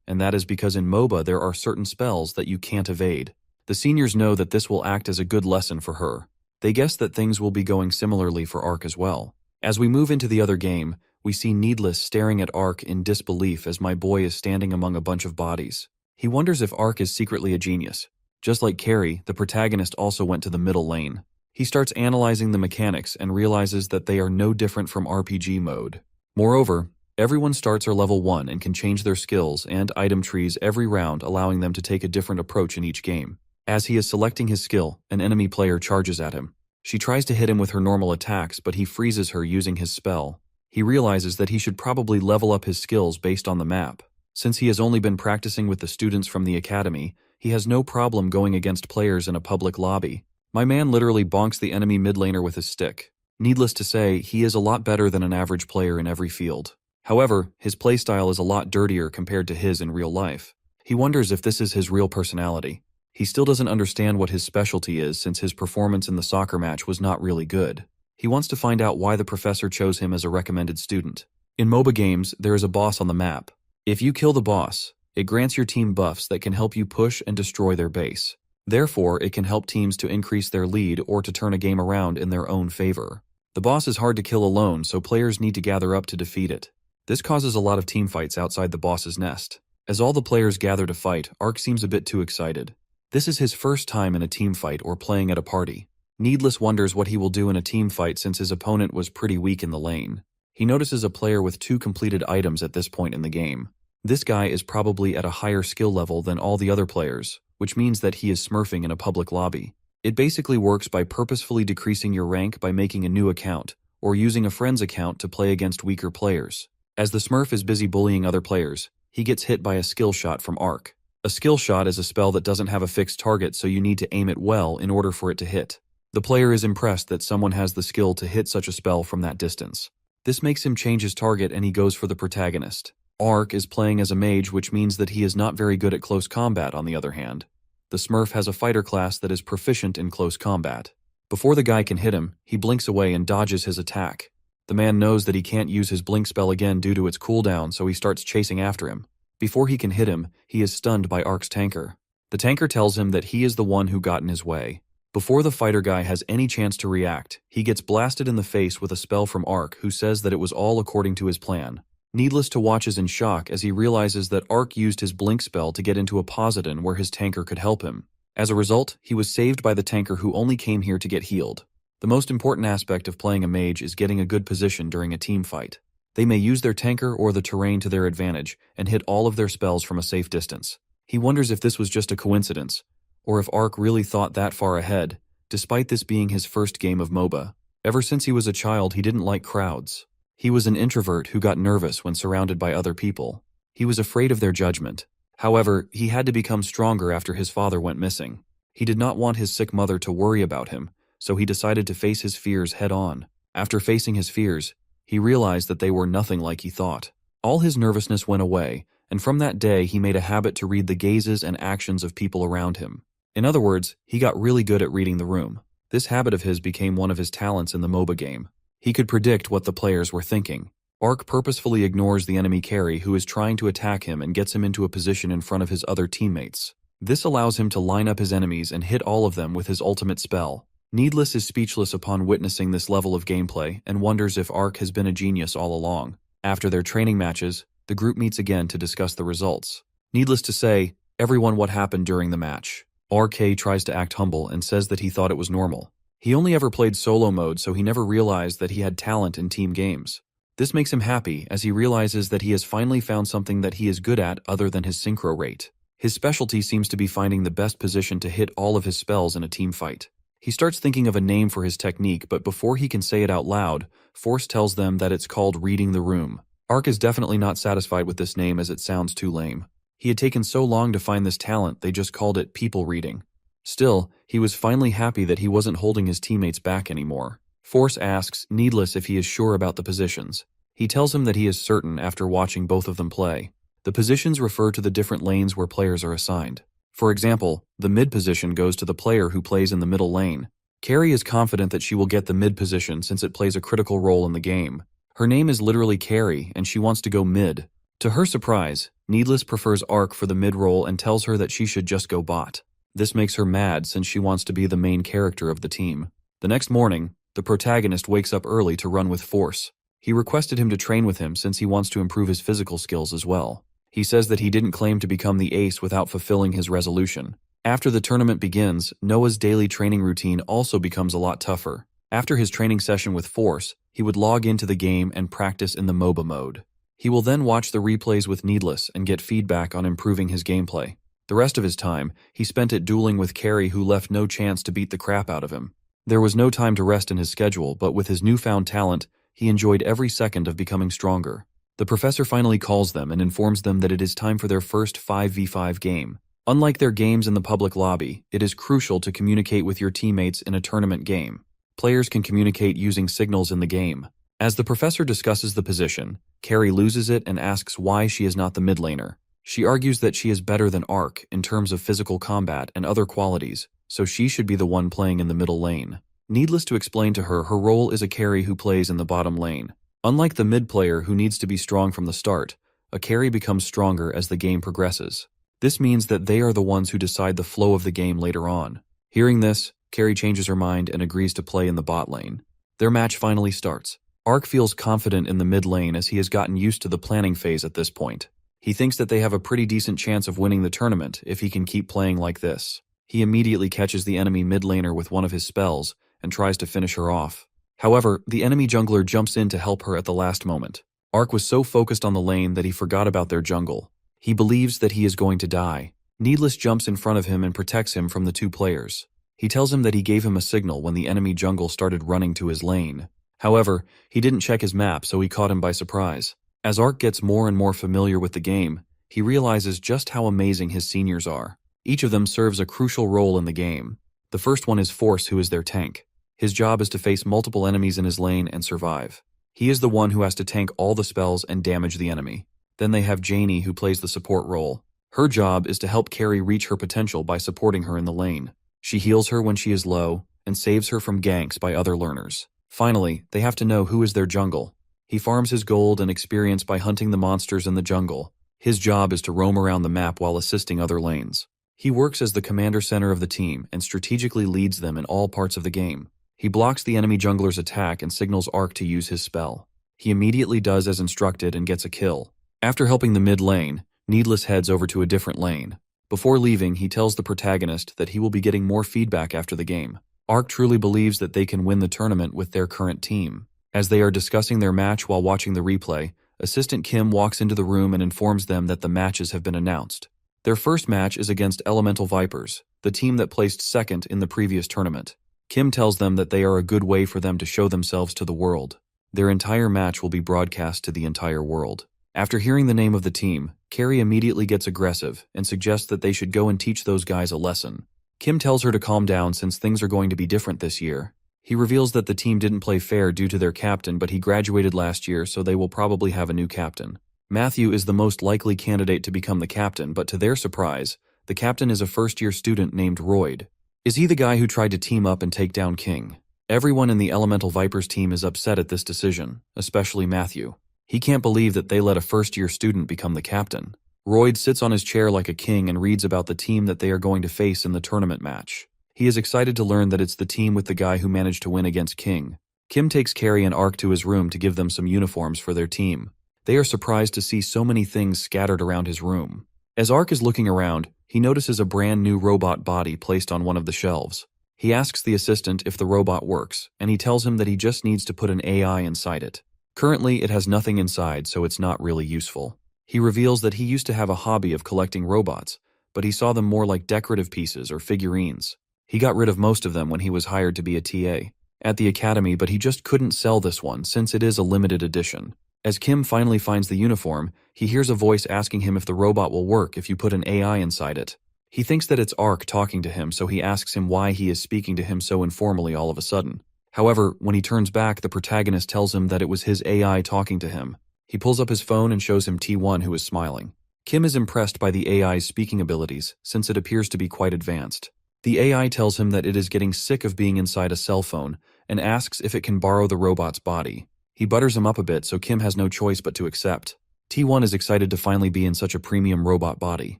Speaker 1: And that is because in MOBA there are certain spells that you can't evade. The seniors know that this will act as a good lesson for her. They guess that things will be going similarly for Ark as well. As we move into the other game, we see Needless staring at Ark in disbelief as my boy is standing among a bunch of bodies. He wonders if Ark is secretly a genius. Just like Carrie, the protagonist also went to the middle lane. He starts analyzing the mechanics and realizes that they are no different from RPG mode. Moreover, everyone starts are level 1 and can change their skills and item trees every round, allowing them to take a different approach in each game. As he is selecting his skill, an enemy player charges at him. She tries to hit him with her normal attacks, but he freezes her using his spell. He realizes that he should probably level up his skills based on the map. Since he has only been practicing with the students from the academy, he has no problem going against players in a public lobby. My man literally bonks the enemy mid laner with his stick. Needless to say, he is a lot better than an average player in every field. However, his playstyle is a lot dirtier compared to his in real life. He wonders if this is his real personality. He still doesn't understand what his specialty is since his performance in the soccer match was not really good. He wants to find out why the professor chose him as a recommended student. In MOBA games, there is a boss on the map. If you kill the boss, it grants your team buffs that can help you push and destroy their base. Therefore, it can help teams to increase their lead or to turn a game around in their own favor. The boss is hard to kill alone, so players need to gather up to defeat it. This causes a lot of teamfights outside the boss's nest. As all the players gather to fight, Ark seems a bit too excited. This is his first time in a teamfight or playing at a party. Needless wonders what he will do in a teamfight since his opponent was pretty weak in the lane. He notices a player with 2 completed items at this point in the game. This guy is probably at a higher skill level than all the other players, which means that he is smurfing in a public lobby. It basically works by purposefully decreasing your rank by making a new account, or using a friend's account to play against weaker players. As the smurf is busy bullying other players, he gets hit by a skill shot from Ark. A skill shot is a spell that doesn't have a fixed target, so you need to aim it well in order for it to hit. The player is impressed that someone has the skill to hit such a spell from that distance. This makes him change his target and he goes for the protagonist. Ark is playing as a mage, which means that he is not very good at close combat on the other hand. The smurf has a fighter class that is proficient in close combat. Before the guy can hit him, he blinks away and dodges his attack. The man knows that he can't use his blink spell again due to its cooldown, so he starts chasing after him. Before he can hit him, he is stunned by Ark's tanker. The tanker tells him that he is the one who got in his way. Before the fighter guy has any chance to react, he gets blasted in the face with a spell from Ark, who says that it was all according to his plan. Needless to watch is in shock as he realizes that Ark used his blink spell to get into a Poseidon where his tanker could help him. As a result, he was saved by the tanker who only came here to get healed. The most important aspect of playing a mage is getting a good position during a team fight. They may use their tanker or the terrain to their advantage and hit all of their spells from a safe distance. He wonders if this was just a coincidence, or if Ark really thought that far ahead, despite this being his first game of MOBA. Ever since he was a child, he didn't like crowds. He was an introvert who got nervous when surrounded by other people. He was afraid of their judgment. However, he had to become stronger after his father went missing. He did not want his sick mother to worry about him, so he decided to face his fears head-on. After facing his fears, he realized that they were nothing like he thought. All his nervousness went away, and from that day he made a habit to read the gazes and actions of people around him. In other words, he got really good at reading the room. This habit of his became one of his talents in the MOBA game. He could predict what the players were thinking. Ark purposefully ignores the enemy carry who is trying to attack him and gets him into a position in front of his other teammates. This allows him to line up his enemies and hit all of them with his ultimate spell. Needless is speechless upon witnessing this level of gameplay and wonders if Ark has been a genius all along. After their training matches, the group meets again to discuss the results. Needless to say, everyone what happened during the match. RK tries to act humble and says that he thought it was normal. He only ever played solo mode, so he never realized that he had talent in team games. This makes him happy as he realizes that he has finally found something that he is good at other than his synchro rate. His specialty seems to be finding the best position to hit all of his spells in a team fight. He starts thinking of a name for his technique, but before he can say it out loud, Force tells them that it's called reading the room. Ark is definitely not satisfied with this name as it sounds too lame. He had taken so long to find this talent, they just called it people reading. Still, he was finally happy that he wasn't holding his teammates back anymore. Force asks Needless if he is sure about the positions. He tells him that he is certain after watching both of them play. The positions refer to the different lanes where players are assigned. For example, the mid position goes to the player who plays in the middle lane. Carrie is confident that she will get the mid position since it plays a critical role in the game. Her name is literally Carrie, and she wants to go mid. To her surprise, Needless prefers Ark for the mid role and tells her that she should just go bot. This makes her mad since she wants to be the main character of the team. The next morning, the protagonist wakes up early to run with Force. He requested him to train with him since he wants to improve his physical skills as well. He says that he didn't claim to become the ace without fulfilling his resolution. After the tournament begins, Noah's daily training routine also becomes a lot tougher. After his training session with Force, he would log into the game and practice in the MOBA mode. He will then watch the replays with Needless and get feedback on improving his gameplay. The rest of his time, he spent it dueling with Carrie, who left no chance to beat the crap out of him. There was no time to rest in his schedule, but with his newfound talent, he enjoyed every second of becoming stronger. The professor finally calls them and informs them that it is time for their first 5v5 game. Unlike their games in the public lobby, it is crucial to communicate with your teammates in a tournament game. Players can communicate using signals in the game. As the professor discusses the position, Carrie loses it and asks why she is not the mid laner. She argues that she is better than Ark in terms of physical combat and other qualities, so she should be the one playing in the middle lane. Needless to explain to her, her role is a carry who plays in the bottom lane. Unlike the mid player who needs to be strong from the start, a carry becomes stronger as the game progresses. This means that they are the ones who decide the flow of the game later on. Hearing this, Carrie changes her mind and agrees to play in the bot lane. Their match finally starts. Ark feels confident in the mid lane as he has gotten used to the planning phase at this point. He thinks that they have a pretty decent chance of winning the tournament if he can keep playing like this. He immediately catches the enemy mid laner with one of his spells and tries to finish her off. However, the enemy jungler jumps in to help her at the last moment. Ark was so focused on the lane that he forgot about their jungle. He believes that he is going to die. Needless jumps in front of him and protects him from the two players. He tells him that he gave him a signal when the enemy jungle started running to his lane. However, he didn't check his map, so he caught him by surprise. As Ark gets more and more familiar with the game, he realizes just how amazing his seniors are. Each of them serves a crucial role in the game. The first one is Force, who is their tank. His job is to face multiple enemies in his lane and survive. He is the one who has to tank all the spells and damage the enemy. Then they have Janie, who plays the support role. Her job is to help Carrie reach her potential by supporting her in the lane. She heals her when she is low and saves her from ganks by other learners. Finally, they have to know who is their jungle. He farms his gold and experience by hunting the monsters in the jungle. His job is to roam around the map while assisting other lanes. He works as the commander center of the team and strategically leads them in all parts of the game. He blocks the enemy jungler's attack and signals Arc to use his spell. He immediately does as instructed and gets a kill. After helping the mid lane, Needless heads over to a different lane. Before leaving, he tells the protagonist that he will be getting more feedback after the game. Arc truly believes that they can win the tournament with their current team. As they are discussing their match while watching the replay, Assistant Kim walks into the room and informs them that the matches have been announced. Their first match is against Elemental Vipers, the team that placed second in the previous tournament. Kim tells them that they are a good way for them to show themselves to the world. Their entire match will be broadcast to the entire world. After hearing the name of the team, Carrie immediately gets aggressive and suggests that they should go and teach those guys a lesson. Kim tells her to calm down since things are going to be different this year. He reveals that the team didn't play fair due to their captain, but he graduated last year, so they will probably have a new captain. Matthew is the most likely candidate to become the captain, but to their surprise, the captain is a first-year student named Royd. Is he the guy who tried to team up and take down King? Everyone in the Elemental Vipers team is upset at this decision, especially Matthew. He can't believe that they let a first-year student become the captain. Royd sits on his chair like a king and reads about the team that they are going to face in the tournament match. He is excited to learn that it's the team with the guy who managed to win against King. Kim takes Carrie and Arc to his room to give them some uniforms for their team. They are surprised to see so many things scattered around his room. As Arc is looking around, he notices a brand new robot body placed on one of the shelves. He asks the assistant if the robot works, and he tells him that he just needs to put an AI inside it. Currently, it has nothing inside, so it's not really useful. He reveals that he used to have a hobby of collecting robots, but he saw them more like decorative pieces or figurines. He got rid of most of them when he was hired to be a TA at the academy, but he just couldn't sell this one since it is a limited edition. As Kim finally finds the uniform, he hears a voice asking him if the robot will work if you put an AI inside it. He thinks that it's Arc talking to him, so he asks him why he is speaking to him so informally all of a sudden. However, when he turns back, the protagonist tells him that it was his AI talking to him. He pulls up his phone and shows him T1, who is smiling. Kim is impressed by the AI's speaking abilities, since it appears to be quite advanced. The AI tells him that it is getting sick of being inside a cell phone, and asks if it can borrow the robot's body. He butters him up a bit, so Kim has no choice but to accept. T1 is excited to finally be in such a premium robot body.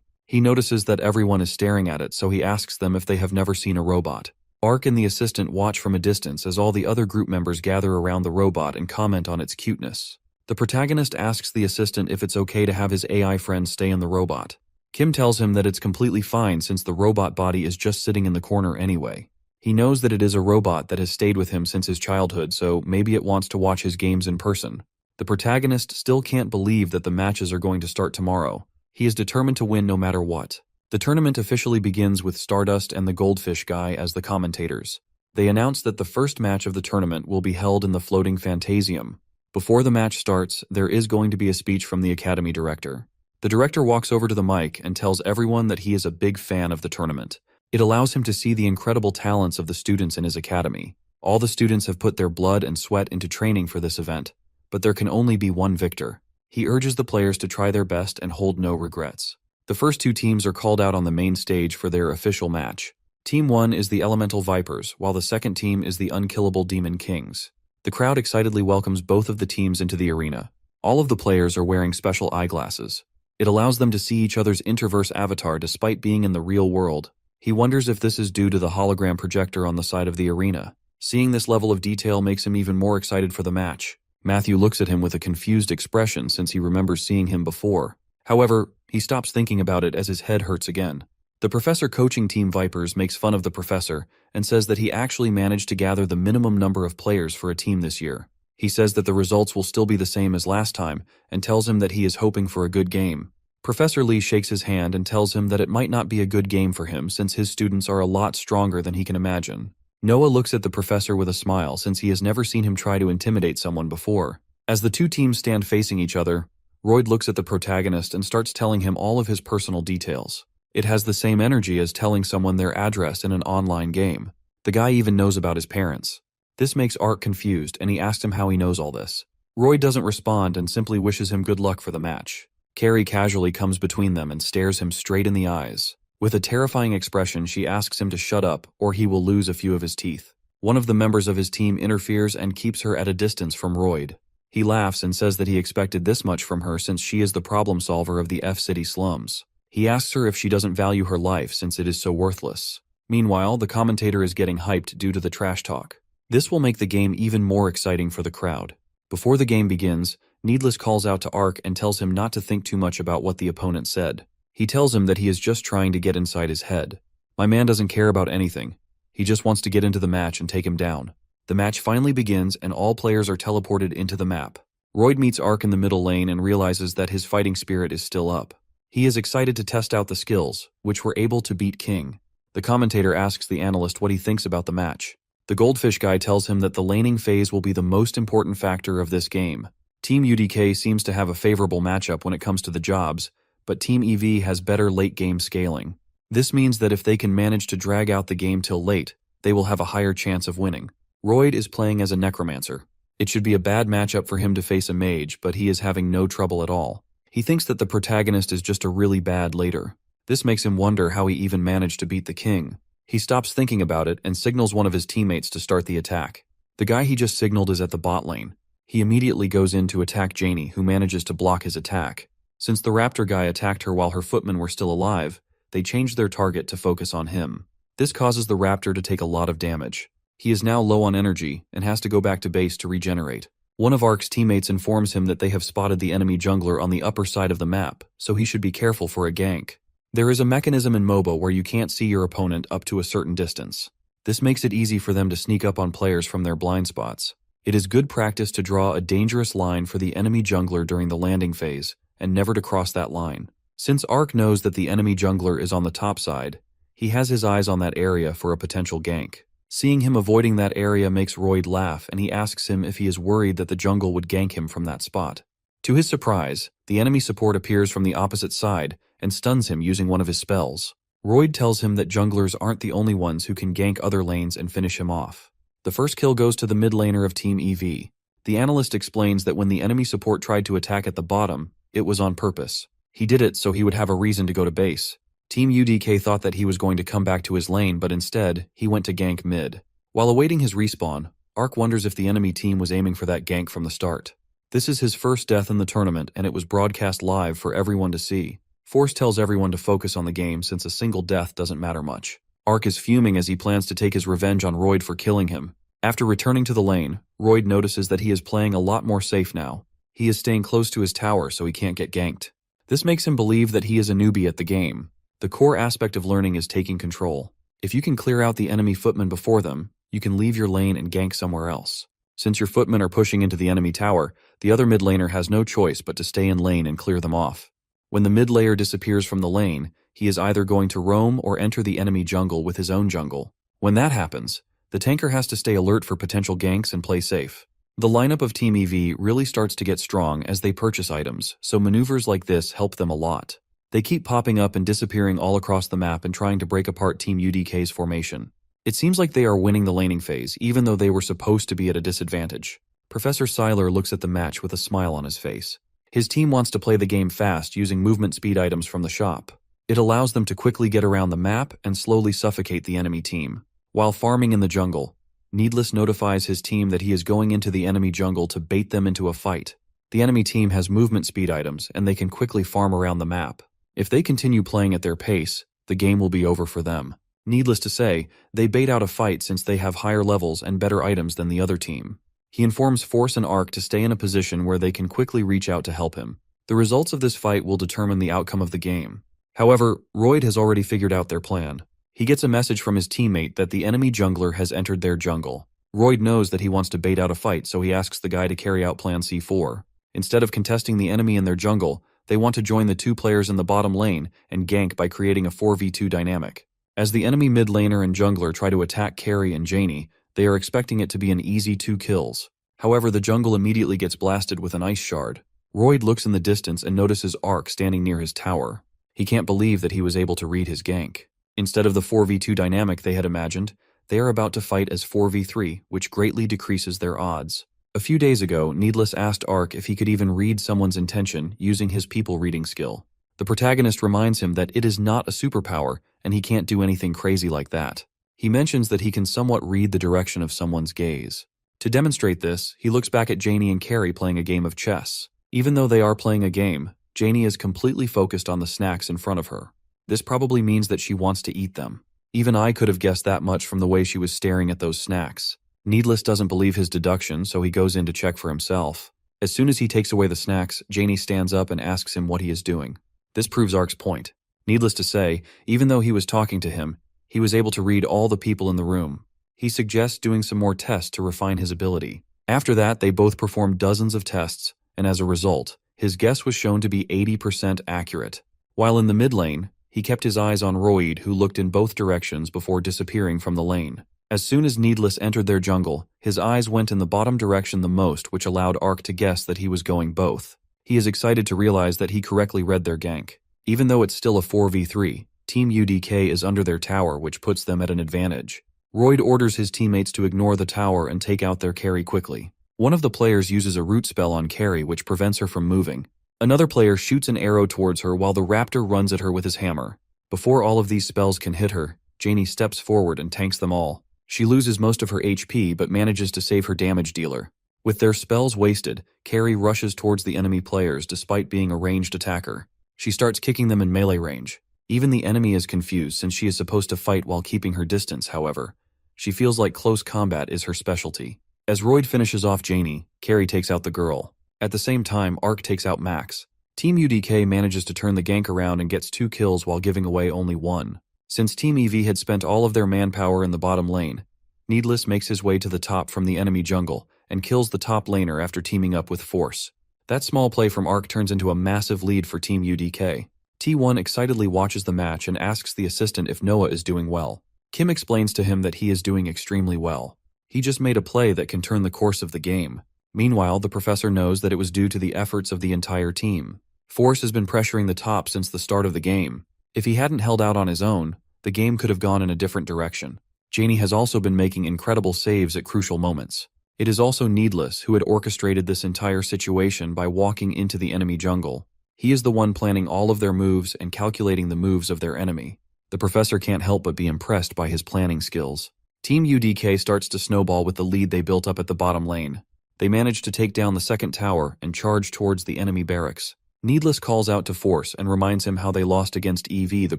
Speaker 1: He notices that everyone is staring at it, so he asks them if they have never seen a robot. Arc and the assistant watch from a distance as all the other group members gather around the robot and comment on its cuteness. The protagonist asks the assistant if it's okay to have his AI friend stay in the robot. Kim tells him that it's completely fine since the robot body is just sitting in the corner anyway. He knows that it is a robot that has stayed with him since his childhood, so maybe it wants to watch his games in person. The protagonist still can't believe that the matches are going to start tomorrow. He is determined to win no matter what. The tournament officially begins with Stardust and the Goldfish guy as the commentators. They announce that the first match of the tournament will be held in the floating Phantasium. Before the match starts, there is going to be a speech from the Academy director. The director walks over to the mic and tells everyone that he is a big fan of the tournament. It allows him to see the incredible talents of the students in his academy. All the students have put their blood and sweat into training for this event, but there can only be one victor. He urges the players to try their best and hold no regrets. The first two teams are called out on the main stage for their official match. Team 1 is the Elemental Vipers, while the second team is the Unkillable Demon Kings. The crowd excitedly welcomes both of the teams into the arena. All of the players are wearing special eyeglasses. It allows them to see each other's interverse avatar despite being in the real world. He wonders if this is due to the hologram projector on the side of the arena. Seeing this level of detail makes him even more excited for the match. Matthew looks at him with a confused expression since he remembers seeing him before. However, he stops thinking about it as his head hurts again. The professor coaching Team Vipers makes fun of the professor and says that he actually managed to gather the minimum number of players for a team this year. He says that the results will still be the same as last time and tells him that he is hoping for a good game. Professor Lee shakes his hand and tells him that it might not be a good game for him since his students are a lot stronger than he can imagine. Noah looks at the professor with a smile since he has never seen him try to intimidate someone before. As the two teams stand facing each other, Royd looks at the protagonist and starts telling him all of his personal details. It has the same energy as telling someone their address in an online game. The guy even knows about his parents. This makes Arc confused, and he asks him how he knows all this. Royd doesn't respond and simply wishes him good luck for the match. Carrie casually comes between them and stares him straight in the eyes. With a terrifying expression, she asks him to shut up or he will lose a few of his teeth. One of the members of his team interferes and keeps her at a distance from Royd. He laughs and says that he expected this much from her since she is the problem solver of the F-City slums. He asks her if she doesn't value her life since it is so worthless. Meanwhile, the commentator is getting hyped due to the trash talk. This will make the game even more exciting for the crowd. Before the game begins, Needless calls out to Ark and tells him not to think too much about what the opponent said. He tells him that he is just trying to get inside his head. My man doesn't care about anything. He just wants to get into the match and take him down. The match finally begins and all players are teleported into the map. Royd meets Ark in the middle lane and realizes that his fighting spirit is still up. He is excited to test out the skills, which were able to beat King. The commentator asks the analyst what he thinks about the match. The goldfish guy tells him that the laning phase will be the most important factor of this game. Team UDK seems to have a favorable matchup when it comes to the jobs, but Team EV has better late-game scaling. This means that if they can manage to drag out the game till late, they will have a higher chance of winning. Royd is playing as a necromancer. It should be a bad matchup for him to face a mage, but he is having no trouble at all. He thinks that the protagonist is just a really bad later. This makes him wonder how he even managed to beat the king. He stops thinking about it and signals one of his teammates to start the attack. The guy he just signaled is at the bot lane. He immediately goes in to attack Janie, who manages to block his attack. Since the raptor guy attacked her while her footmen were still alive, they changed their target to focus on him. This causes the raptor to take a lot of damage. He is now low on energy and has to go back to base to regenerate. One of Ark's teammates informs him that they have spotted the enemy jungler on the upper side of the map, so he should be careful for a gank. There is a mechanism in MOBA where you can't see your opponent up to a certain distance. This makes it easy for them to sneak up on players from their blind spots. It is good practice to draw a dangerous line for the enemy jungler during the landing phase, and never to cross that line. Since Ark knows that the enemy jungler is on the top side, he has his eyes on that area for a potential gank. Seeing him avoiding that area makes Royd laugh, and he asks him if he is worried that the jungle would gank him from that spot. To his surprise, the enemy support appears from the opposite side and stuns him using one of his spells. Royd tells him that junglers aren't the only ones who can gank other lanes and finish him off. The first kill goes to the mid laner of Team EV. The analyst explains that when the enemy support tried to attack at the bottom, it was on purpose. He did it so he would have a reason to go to base. Team UDK thought that he was going to come back to his lane, but instead, he went to gank mid. While awaiting his respawn, Ark wonders if the enemy team was aiming for that gank from the start. This is his first death in the tournament, and it was broadcast live for everyone to see. Force tells everyone to focus on the game since a single death doesn't matter much. Ark is fuming as he plans to take his revenge on Royd for killing him. After returning to the lane, Royd notices that he is playing a lot more safe now. He is staying close to his tower so he can't get ganked. This makes him believe that he is a newbie at the game. The core aspect of learning is taking control. If you can clear out the enemy footmen before them, you can leave your lane and gank somewhere else. Since your footmen are pushing into the enemy tower, the other mid laner has no choice but to stay in lane and clear them off. When the mid layer disappears from the lane, he is either going to roam or enter the enemy jungle with his own jungle. When that happens, the tanker has to stay alert for potential ganks and play safe. The lineup of Team EV really starts to get strong as they purchase items, so maneuvers like this help them a lot. They keep popping up and disappearing all across the map and trying to break apart Team UDK's formation. It seems like they are winning the laning phase, even though they were supposed to be at a disadvantage. Professor Seiler looks at the match with a smile on his face. His team wants to play the game fast using movement speed items from the shop. It allows them to quickly get around the map and slowly suffocate the enemy team. While farming in the jungle, Needless notifies his team that he is going into the enemy jungle to bait them into a fight. The enemy team has movement speed items and they can quickly farm around the map. If they continue playing at their pace, the game will be over for them. Needless to say, they bait out a fight since they have higher levels and better items than the other team. He informs Force and Ark to stay in a position where they can quickly reach out to help him. The results of this fight will determine the outcome of the game. However, Royd has already figured out their plan. He gets a message from his teammate that the enemy jungler has entered their jungle. Royd knows that he wants to bait out a fight, so he asks the guy to carry out Plan C4. Instead of contesting the enemy in their jungle, they want to join the two players in the bottom lane and gank by creating a 4v2 dynamic. As the enemy mid laner and jungler try to attack Carrie and Janie, they are expecting it to be an easy 2 kills. However, the jungle immediately gets blasted with an ice shard. Royd looks in the distance and notices Ark standing near his tower. He can't believe that he was able to read his gank. Instead of the 4v2 dynamic they had imagined, they are about to fight as 4v3, which greatly decreases their odds. A few days ago, Needless asked Ark if he could even read someone's intention using his people reading skill. The protagonist reminds him that it is not a superpower, and he can't do anything crazy like that. He mentions that he can somewhat read the direction of someone's gaze. To demonstrate this, he looks back at Janie and Carrie playing a game of chess. Even though they are playing a game, Janie is completely focused on the snacks in front of her. This probably means that she wants to eat them. Even I could have guessed that much from the way she was staring at those snacks. Needless doesn't believe his deduction, so he goes in to check for himself. As soon as he takes away the snacks, Janie stands up and asks him what he is doing. This proves Ark's point. Needless to say, even though he was talking to him, he was able to read all the people in the room. He suggests doing some more tests to refine his ability. After that, they both performed dozens of tests, and as a result, his guess was shown to be 80% accurate. While in the mid lane, he kept his eyes on Royd, who looked in both directions before disappearing from the lane. As soon as Needless entered their jungle, his eyes went in the bottom direction the most, which allowed Ark to guess that he was going both. He is excited to realize that he correctly read their gank. Even though it's still a 4v3, Team UDK is under their tower, which puts them at an advantage. Royd orders his teammates to ignore the tower and take out their carry quickly. One of the players uses a root spell on Carrie, which prevents her from moving. Another player shoots an arrow towards her while the raptor runs at her with his hammer. Before all of these spells can hit her, Janie steps forward and tanks them all. She loses most of her HP but manages to save her damage dealer. With their spells wasted, Carrie rushes towards the enemy players despite being a ranged attacker. She starts kicking them in melee range. Even the enemy is confused since she is supposed to fight while keeping her distance, however. She feels like close combat is her specialty. As Royd finishes off Janie, Carrie takes out the girl. At the same time, Ark takes out Max. Team UDK manages to turn the gank around and gets 2 kills while giving away only 1. Since Team EV had spent all of their manpower in the bottom lane, Needless makes his way to the top from the enemy jungle and kills the top laner after teaming up with Force. That small play from Ark turns into a massive lead for Team UDK. T1 excitedly watches the match and asks the assistant if Noah is doing well. Kim explains to him that he is doing extremely well. He just made a play that can turn the course of the game. Meanwhile, the professor knows that it was due to the efforts of the entire team. Force has been pressuring the top since the start of the game. If he hadn't held out on his own, the game could have gone in a different direction. Janie has also been making incredible saves at crucial moments. It is also Needless who had orchestrated this entire situation by walking into the enemy jungle. He is the one planning all of their moves and calculating the moves of their enemy. The professor can't help but be impressed by his planning skills. Team UDK starts to snowball with the lead they built up at the bottom lane. They manage to take down the second tower and charge towards the enemy barracks. Needless calls out to Force and reminds him how they lost against EV the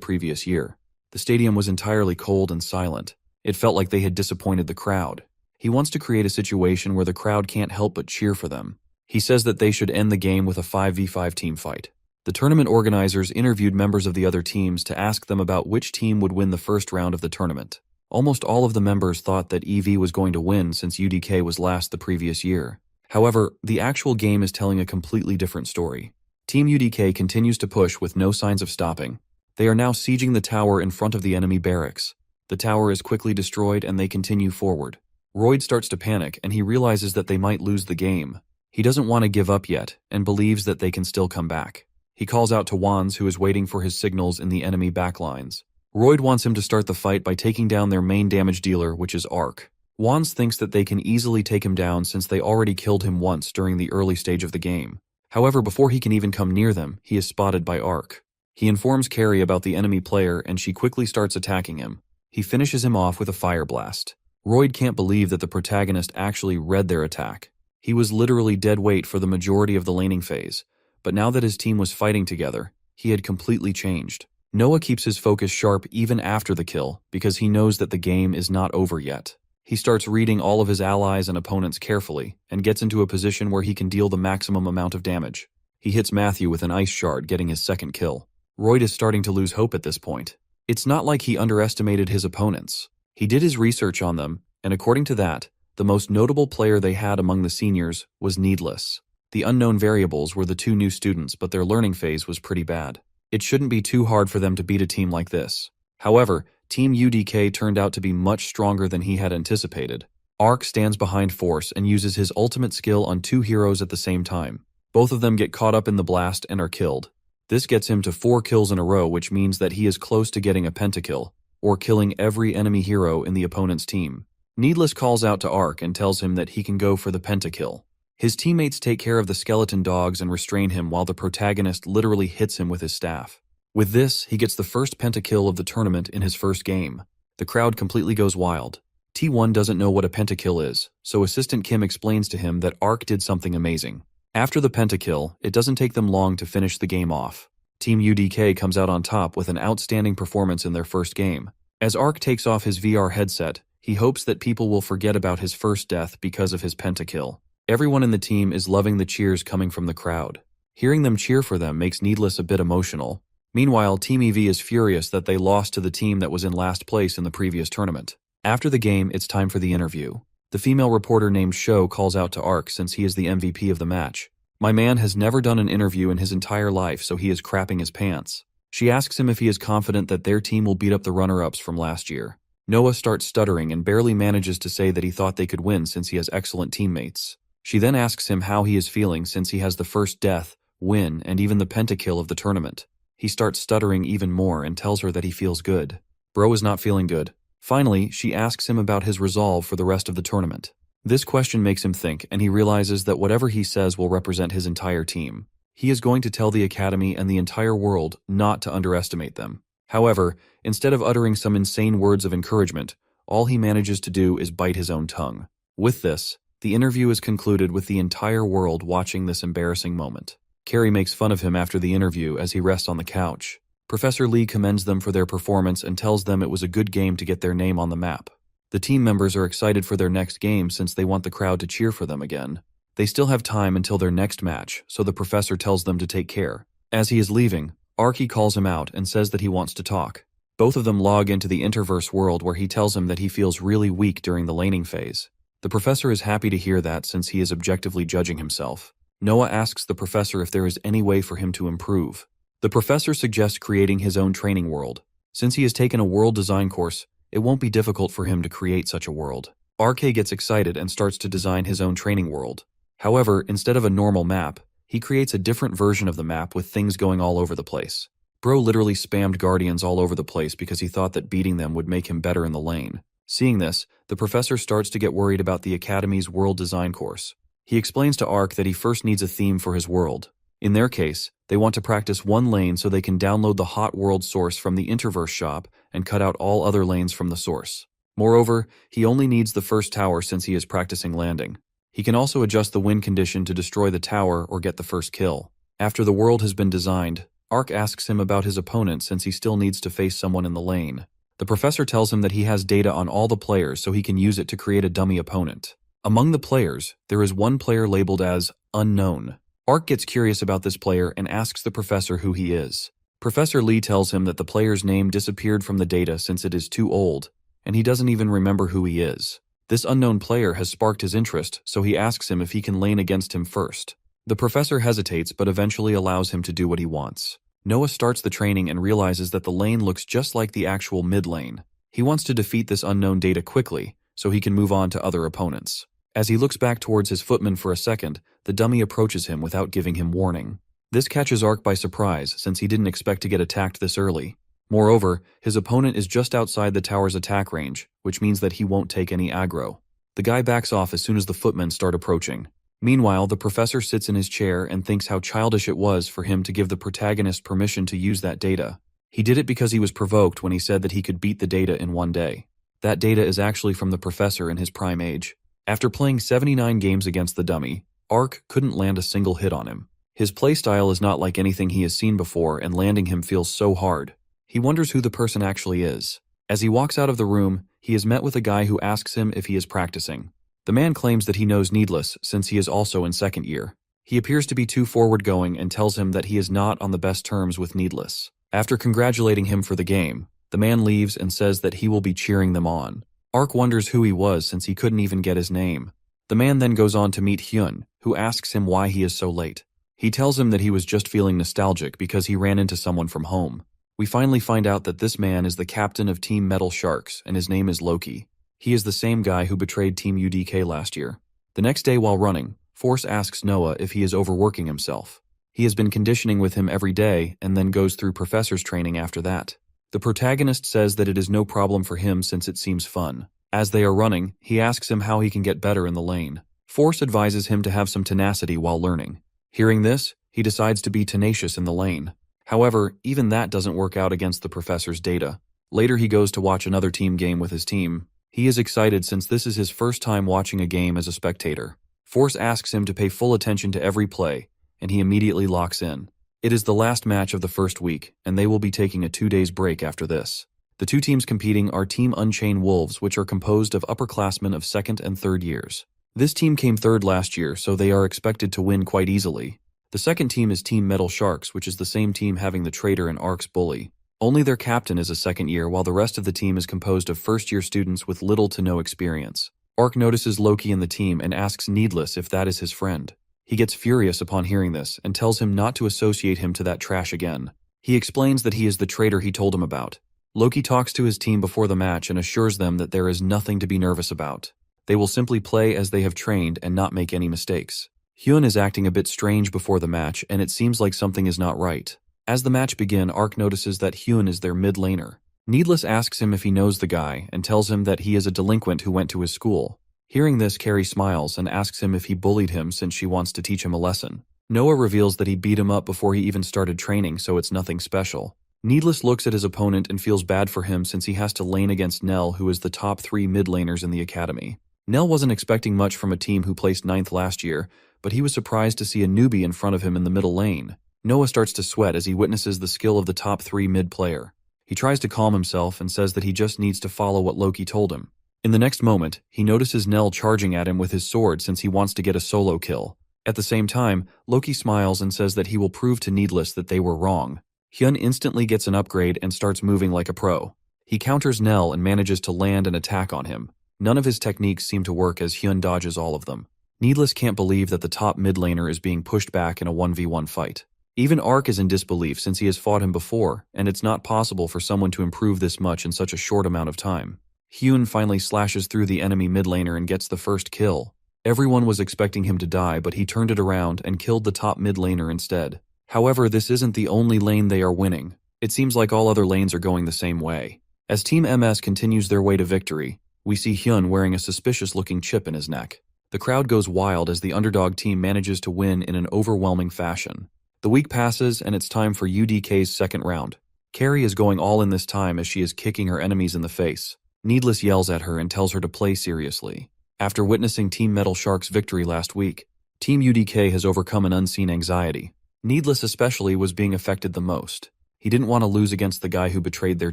Speaker 1: previous year. The stadium was entirely cold and silent. It felt like they had disappointed the crowd. He wants to create a situation where the crowd can't help but cheer for them. He says that they should end the game with a 5v5 team fight. The tournament organizers interviewed members of the other teams to ask them about which team would win the first round of the tournament. Almost all of the members thought that EV was going to win since UDK was last the previous year. However, the actual game is telling a completely different story. Team UDK continues to push with no signs of stopping. They are now sieging the tower in front of the enemy barracks. The tower is quickly destroyed and they continue forward. Royd starts to panic and he realizes that they might lose the game. He doesn't want to give up yet and believes that they can still come back. He calls out to Wands, who is waiting for his signals in the enemy backlines. Royd wants him to start the fight by taking down their main damage dealer, which is Ark. Wands thinks that they can easily take him down since they already killed him once during the early stage of the game. However, before he can even come near them, he is spotted by Ark. He informs Carrie about the enemy player and she quickly starts attacking him. He finishes him off with a fire blast. Royd can't believe that the protagonist actually read their attack. He was literally dead weight for the majority of the laning phase, but now that his team was fighting together, he had completely changed. Noah keeps his focus sharp even after the kill because he knows that the game is not over yet. He starts reading all of his allies and opponents carefully and gets into a position where he can deal the maximum amount of damage. He hits Matthew with an ice shard, getting his second kill. Royd is starting to lose hope at this point. It's not like he underestimated his opponents. He did his research on them, and according to that, the most notable player they had among the seniors was Needless. The unknown variables were the 2 new students, but their learning phase was pretty bad. It shouldn't be too hard for them to beat a team like this. However, Team UDK turned out to be much stronger than he had anticipated. Ark stands behind Force and uses his ultimate skill on 2 heroes at the same time. Both of them get caught up in the blast and are killed. This gets him to 4 kills in a row, which means that he is close to getting a pentakill, or killing every enemy hero in the opponent's team. Needless calls out to Ark and tells him that he can go for the pentakill. His teammates take care of the skeleton dogs and restrain him while the protagonist literally hits him with his staff. With this, he gets the first pentakill of the tournament in his first game. The crowd completely goes wild. T1 doesn't know what a pentakill is, so Assistant Kim explains to him that Ark did something amazing. After the pentakill, it doesn't take them long to finish the game off. Team UDK comes out on top with an outstanding performance in their first game. As Ark takes off his VR headset, he hopes that people will forget about his first death because of his pentakill. Everyone in the team is loving the cheers coming from the crowd. Hearing them cheer for them makes Needless a bit emotional. Meanwhile, Team EV is furious that they lost to the team that was in last place in the previous tournament. After the game, it's time for the interview. The female reporter named Sho calls out to Ark since he is the MVP of the match. My man has never done an interview in his entire life, so he is crapping his pants. She asks him if he is confident that their team will beat up the runner-ups from last year. Noah starts stuttering and barely manages to say that he thought they could win since he has excellent teammates. She then asks him how he is feeling since he has the first death, win, and even the pentakill of the tournament. He starts stuttering even more and tells her that he feels good. Bro is not feeling good. Finally, she asks him about his resolve for the rest of the tournament. This question makes him think, and he realizes that whatever he says will represent his entire team. He is going to tell the Academy and the entire world not to underestimate them. However, instead of uttering some insane words of encouragement, all he manages to do is bite his own tongue. With this, the interview is concluded with the entire world watching this embarrassing moment. Carrie makes fun of him after the interview as he rests on the couch. Professor Lee commends them for their performance and tells them it was a good game to get their name on the map. The team members are excited for their next game since they want the crowd to cheer for them again. They still have time until their next match, so the professor tells them to take care. As he is leaving, Arky calls him out and says that he wants to talk. Both of them log into the Interverse world where he tells him that he feels really weak during the laning phase. The professor is happy to hear that since he is objectively judging himself. Noah asks the professor if there is any way for him to improve. The professor suggests creating his own training world. Since he has taken a world design course, it won't be difficult for him to create such a world. RK gets excited and starts to design his own training world. However, instead of a normal map, he creates a different version of the map with things going all over the place. Bro literally spammed guardians all over the place because he thought that beating them would make him better in the lane. Seeing this, the professor starts to get worried about the Academy's world design course. He explains to Ark that he first needs a theme for his world. In their case, they want to practice one lane so they can download the hot world source from the Interverse shop and cut out all other lanes from the source. Moreover, he only needs the first tower since he is practicing landing. He can also adjust the win condition to destroy the tower or get the first kill. After the world has been designed, Ark asks him about his opponent since he still needs to face someone in the lane. The professor tells him that he has data on all the players so he can use it to create a dummy opponent. Among the players, there is one player labeled as unknown. Ark gets curious about this player and asks the professor who he is. Professor Lee tells him that the player's name disappeared from the data since it is too old, and he doesn't even remember who he is. This unknown player has sparked his interest, so he asks him if he can lane against him first. The professor hesitates but eventually allows him to do what he wants. Noah starts the training and realizes that the lane looks just like the actual mid lane. He wants to defeat this unknown data quickly, so he can move on to other opponents. As he looks back towards his footman for a second, the dummy approaches him without giving him warning. This catches Ark by surprise since he didn't expect to get attacked this early. Moreover, his opponent is just outside the tower's attack range, which means that he won't take any aggro. The guy backs off as soon as the footmen start approaching. Meanwhile, the professor sits in his chair and thinks how childish it was for him to give the protagonist permission to use that data. He did it because he was provoked when he said that he could beat the data in one day. That data is actually from the professor in his prime age. After playing 79 games against the dummy, Ark couldn't land a single hit on him. His playstyle is not like anything he has seen before, and landing him feels so hard. He wonders who the person actually is. As he walks out of the room, he is met with a guy who asks him if he is practicing. The man claims that he knows Needless since he is also in second year. He appears to be too forward-going and tells him that he is not on the best terms with Needless. After congratulating him for the game, the man leaves and says that he will be cheering them on. Ark wonders who he was since he couldn't even get his name. The man then goes on to meet Hyun, who asks him why he is so late. He tells him that he was just feeling nostalgic because he ran into someone from home. We finally find out that this man is the captain of Team Metal Sharks and his name is Loki. He is the same guy who betrayed Team UDK last year. The next day while running, Force asks Noah if he is overworking himself. He has been conditioning with him every day and then goes through professor's training after that. The protagonist says that it is no problem for him since it seems fun. As they are running, he asks him how he can get better in the lane. Force advises him to have some tenacity while learning. Hearing this, he decides to be tenacious in the lane. However, even that doesn't work out against the professor's data. Later he goes to watch another team game with his team. He is excited since this is his first time watching a game as a spectator. Force asks him to pay full attention to every play, and he immediately locks in. It is the last match of the first week, and they will be taking a 2 days break after this. The two teams competing are Team Unchained Wolves, which are composed of upperclassmen of 2nd and 3rd years. This team came 3rd last year, so they are expected to win quite easily. The second team is Team Metal Sharks, which is the same team having the traitor and Ark's bully. Only their captain is a 2nd year, while the rest of the team is composed of 1st-year students with little to no experience. Ark notices Loki in the team and asks Needless if that is his friend. He gets furious upon hearing this and tells him not to associate him to that trash again. He explains that he is the traitor he told him about. Loki talks to his team before the match and assures them that there is nothing to be nervous about. They will simply play as they have trained and not make any mistakes. Hyun is acting a bit strange before the match, and it seems like something is not right. As the match begins, Ark notices that Hyun is their mid laner. Needless asks him if he knows the guy and tells him that he is a delinquent who went to his school. Hearing this, Carrie smiles and asks him if he bullied him since she wants to teach him a lesson. Noah reveals that he beat him up before he even started training, so it's nothing special. Needless looks at his opponent and feels bad for him since he has to lane against Nell, who is the top 3 mid laners in the academy. Nell wasn't expecting much from a team who placed 9th last year, but he was surprised to see a newbie in front of him in the middle lane. Noah starts to sweat as he witnesses the skill of the top 3 mid player. He tries to calm himself and says that he just needs to follow what Loki told him. In the next moment, he notices Nell charging at him with his sword since he wants to get a solo kill. At the same time, Loki smiles and says that he will prove to Needless that they were wrong. Hyun instantly gets an upgrade and starts moving like a pro. He counters Nell and manages to land an attack on him. None of his techniques seem to work as Hyun dodges all of them. Needless can't believe that the top mid laner is being pushed back in a 1v1 fight. Even Ark is in disbelief since he has fought him before, and it's not possible for someone to improve this much in such a short amount of time. Hyun finally slashes through the enemy mid laner and gets the first kill. Everyone was expecting him to die, but he turned it around and killed the top mid laner instead. However, this isn't the only lane they are winning. It seems like all other lanes are going the same way. As Team MS continues their way to victory, we see Hyun wearing a suspicious-looking chip in his neck. The crowd goes wild as the underdog team manages to win in an overwhelming fashion. The week passes and it's time for UDK's second round. Carrie is going all in this time as she is kicking her enemies in the face. Needless yells at her and tells her to play seriously. After witnessing Team Metal Shark's victory last week, Team UDK has overcome an unseen anxiety. Needless especially was being affected the most. He didn't want to lose against the guy who betrayed their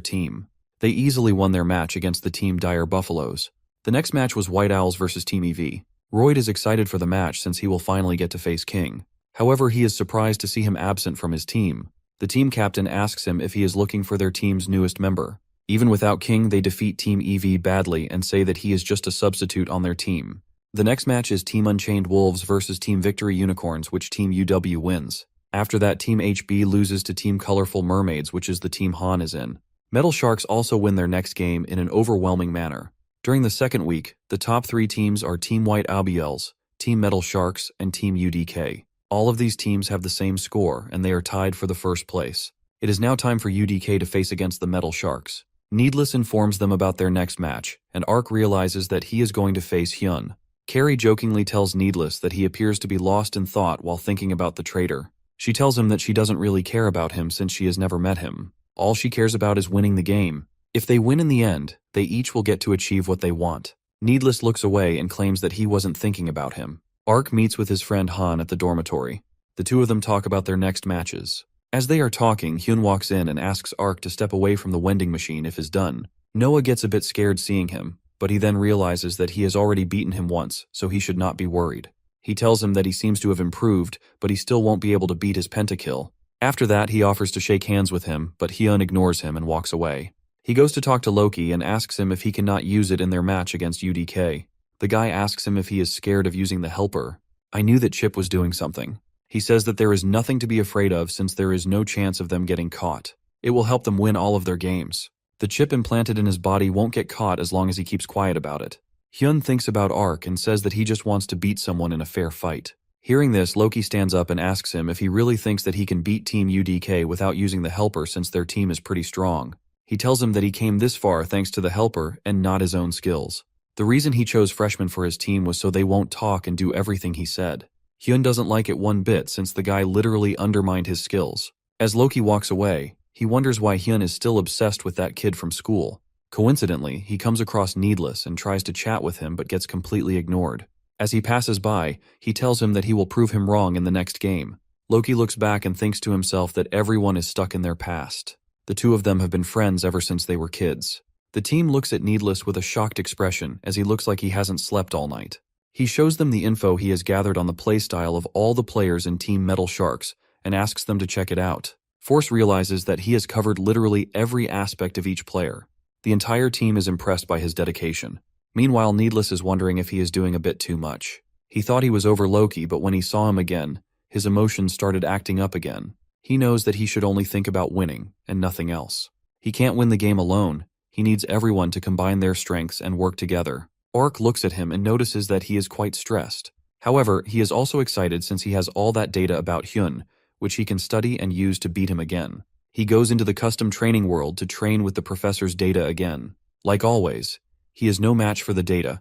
Speaker 1: team. They easily won their match against the Team Dire Buffaloes. The next match was White Owls versus Team EV. Royd is excited for the match since he will finally get to face King. However, he is surprised to see him absent from his team. The team captain asks him if he is looking for their team's newest member. Even without King, they defeat Team EV badly and say that he is just a substitute on their team. The next match is Team Unchained Wolves versus Team Victory Unicorns, which Team UW wins. After that, Team HB loses to Team Colorful Mermaids, which is the team Han is in. Metal Sharks also win their next game in an overwhelming manner. During the second week, the top 3 teams are Team White Albiels, Team Metal Sharks, and Team UDK. All of these teams have the same score, and they are tied for the first place. It is now time for UDK to face against the Metal Sharks. Needless informs them about their next match, and Ark realizes that he is going to face Hyun. Carrie jokingly tells Needless that he appears to be lost in thought while thinking about the traitor. She tells him that she doesn't really care about him since she has never met him. All she cares about is winning the game. If they win in the end, they each will get to achieve what they want. Needless looks away and claims that he wasn't thinking about him. Ark meets with his friend Han at the dormitory. The two of them talk about their next matches. As they are talking, Hyun walks in and asks Ark to step away from the vending machine if is done. Noah gets a bit scared seeing him, but he then realizes that he has already beaten him once, so he should not be worried. He tells him that he seems to have improved, but he still won't be able to beat his pentakill. After that, he offers to shake hands with him, but Hyun ignores him and walks away. He goes to talk to Loki and asks him if he cannot use it in their match against UDK. The guy asks him if he is scared of using the helper. I knew that Chip was doing something. He says that there is nothing to be afraid of since there is no chance of them getting caught. It will help them win all of their games. The chip implanted in his body won't get caught as long as he keeps quiet about it. Hyun thinks about Ark and says that he just wants to beat someone in a fair fight. Hearing this, Loki stands up and asks him if he really thinks that he can beat Team UDK without using the helper since their team is pretty strong. He tells him that he came this far thanks to the helper and not his own skills. The reason he chose freshmen for his team was so they won't talk and do everything he said. Hyun doesn't like it one bit since the guy literally undermined his skills. As Loki walks away, He wonders why Hyun is still obsessed with that kid from school. Coincidentally, he comes across Needless and tries to chat with him but gets completely ignored. As he passes by, he tells him that he will prove him wrong in the next game. Loki looks back and thinks to himself that everyone is stuck in their past. The two of them have been friends ever since they were kids. The team looks at Needless with a shocked expression as he looks like he hasn't slept all night. He shows them the info he has gathered on the playstyle of all the players in Team Metal Sharks and asks them to check it out. Force realizes that he has covered literally every aspect of each player. The entire team is impressed by his dedication. Meanwhile, Needless is wondering if he is doing a bit too much. He thought he was over Loki, but when he saw him again, his emotions started acting up again. He knows that he should only think about winning and nothing else. He can't win the game alone. He needs everyone to combine their strengths and work together. Ark looks at him and notices that he is quite stressed. However, he is also excited since he has all that data about Hyun, which he can study and use to beat him again. He goes into the custom training world to train with the professor's data again. Like always, he is no match for the data,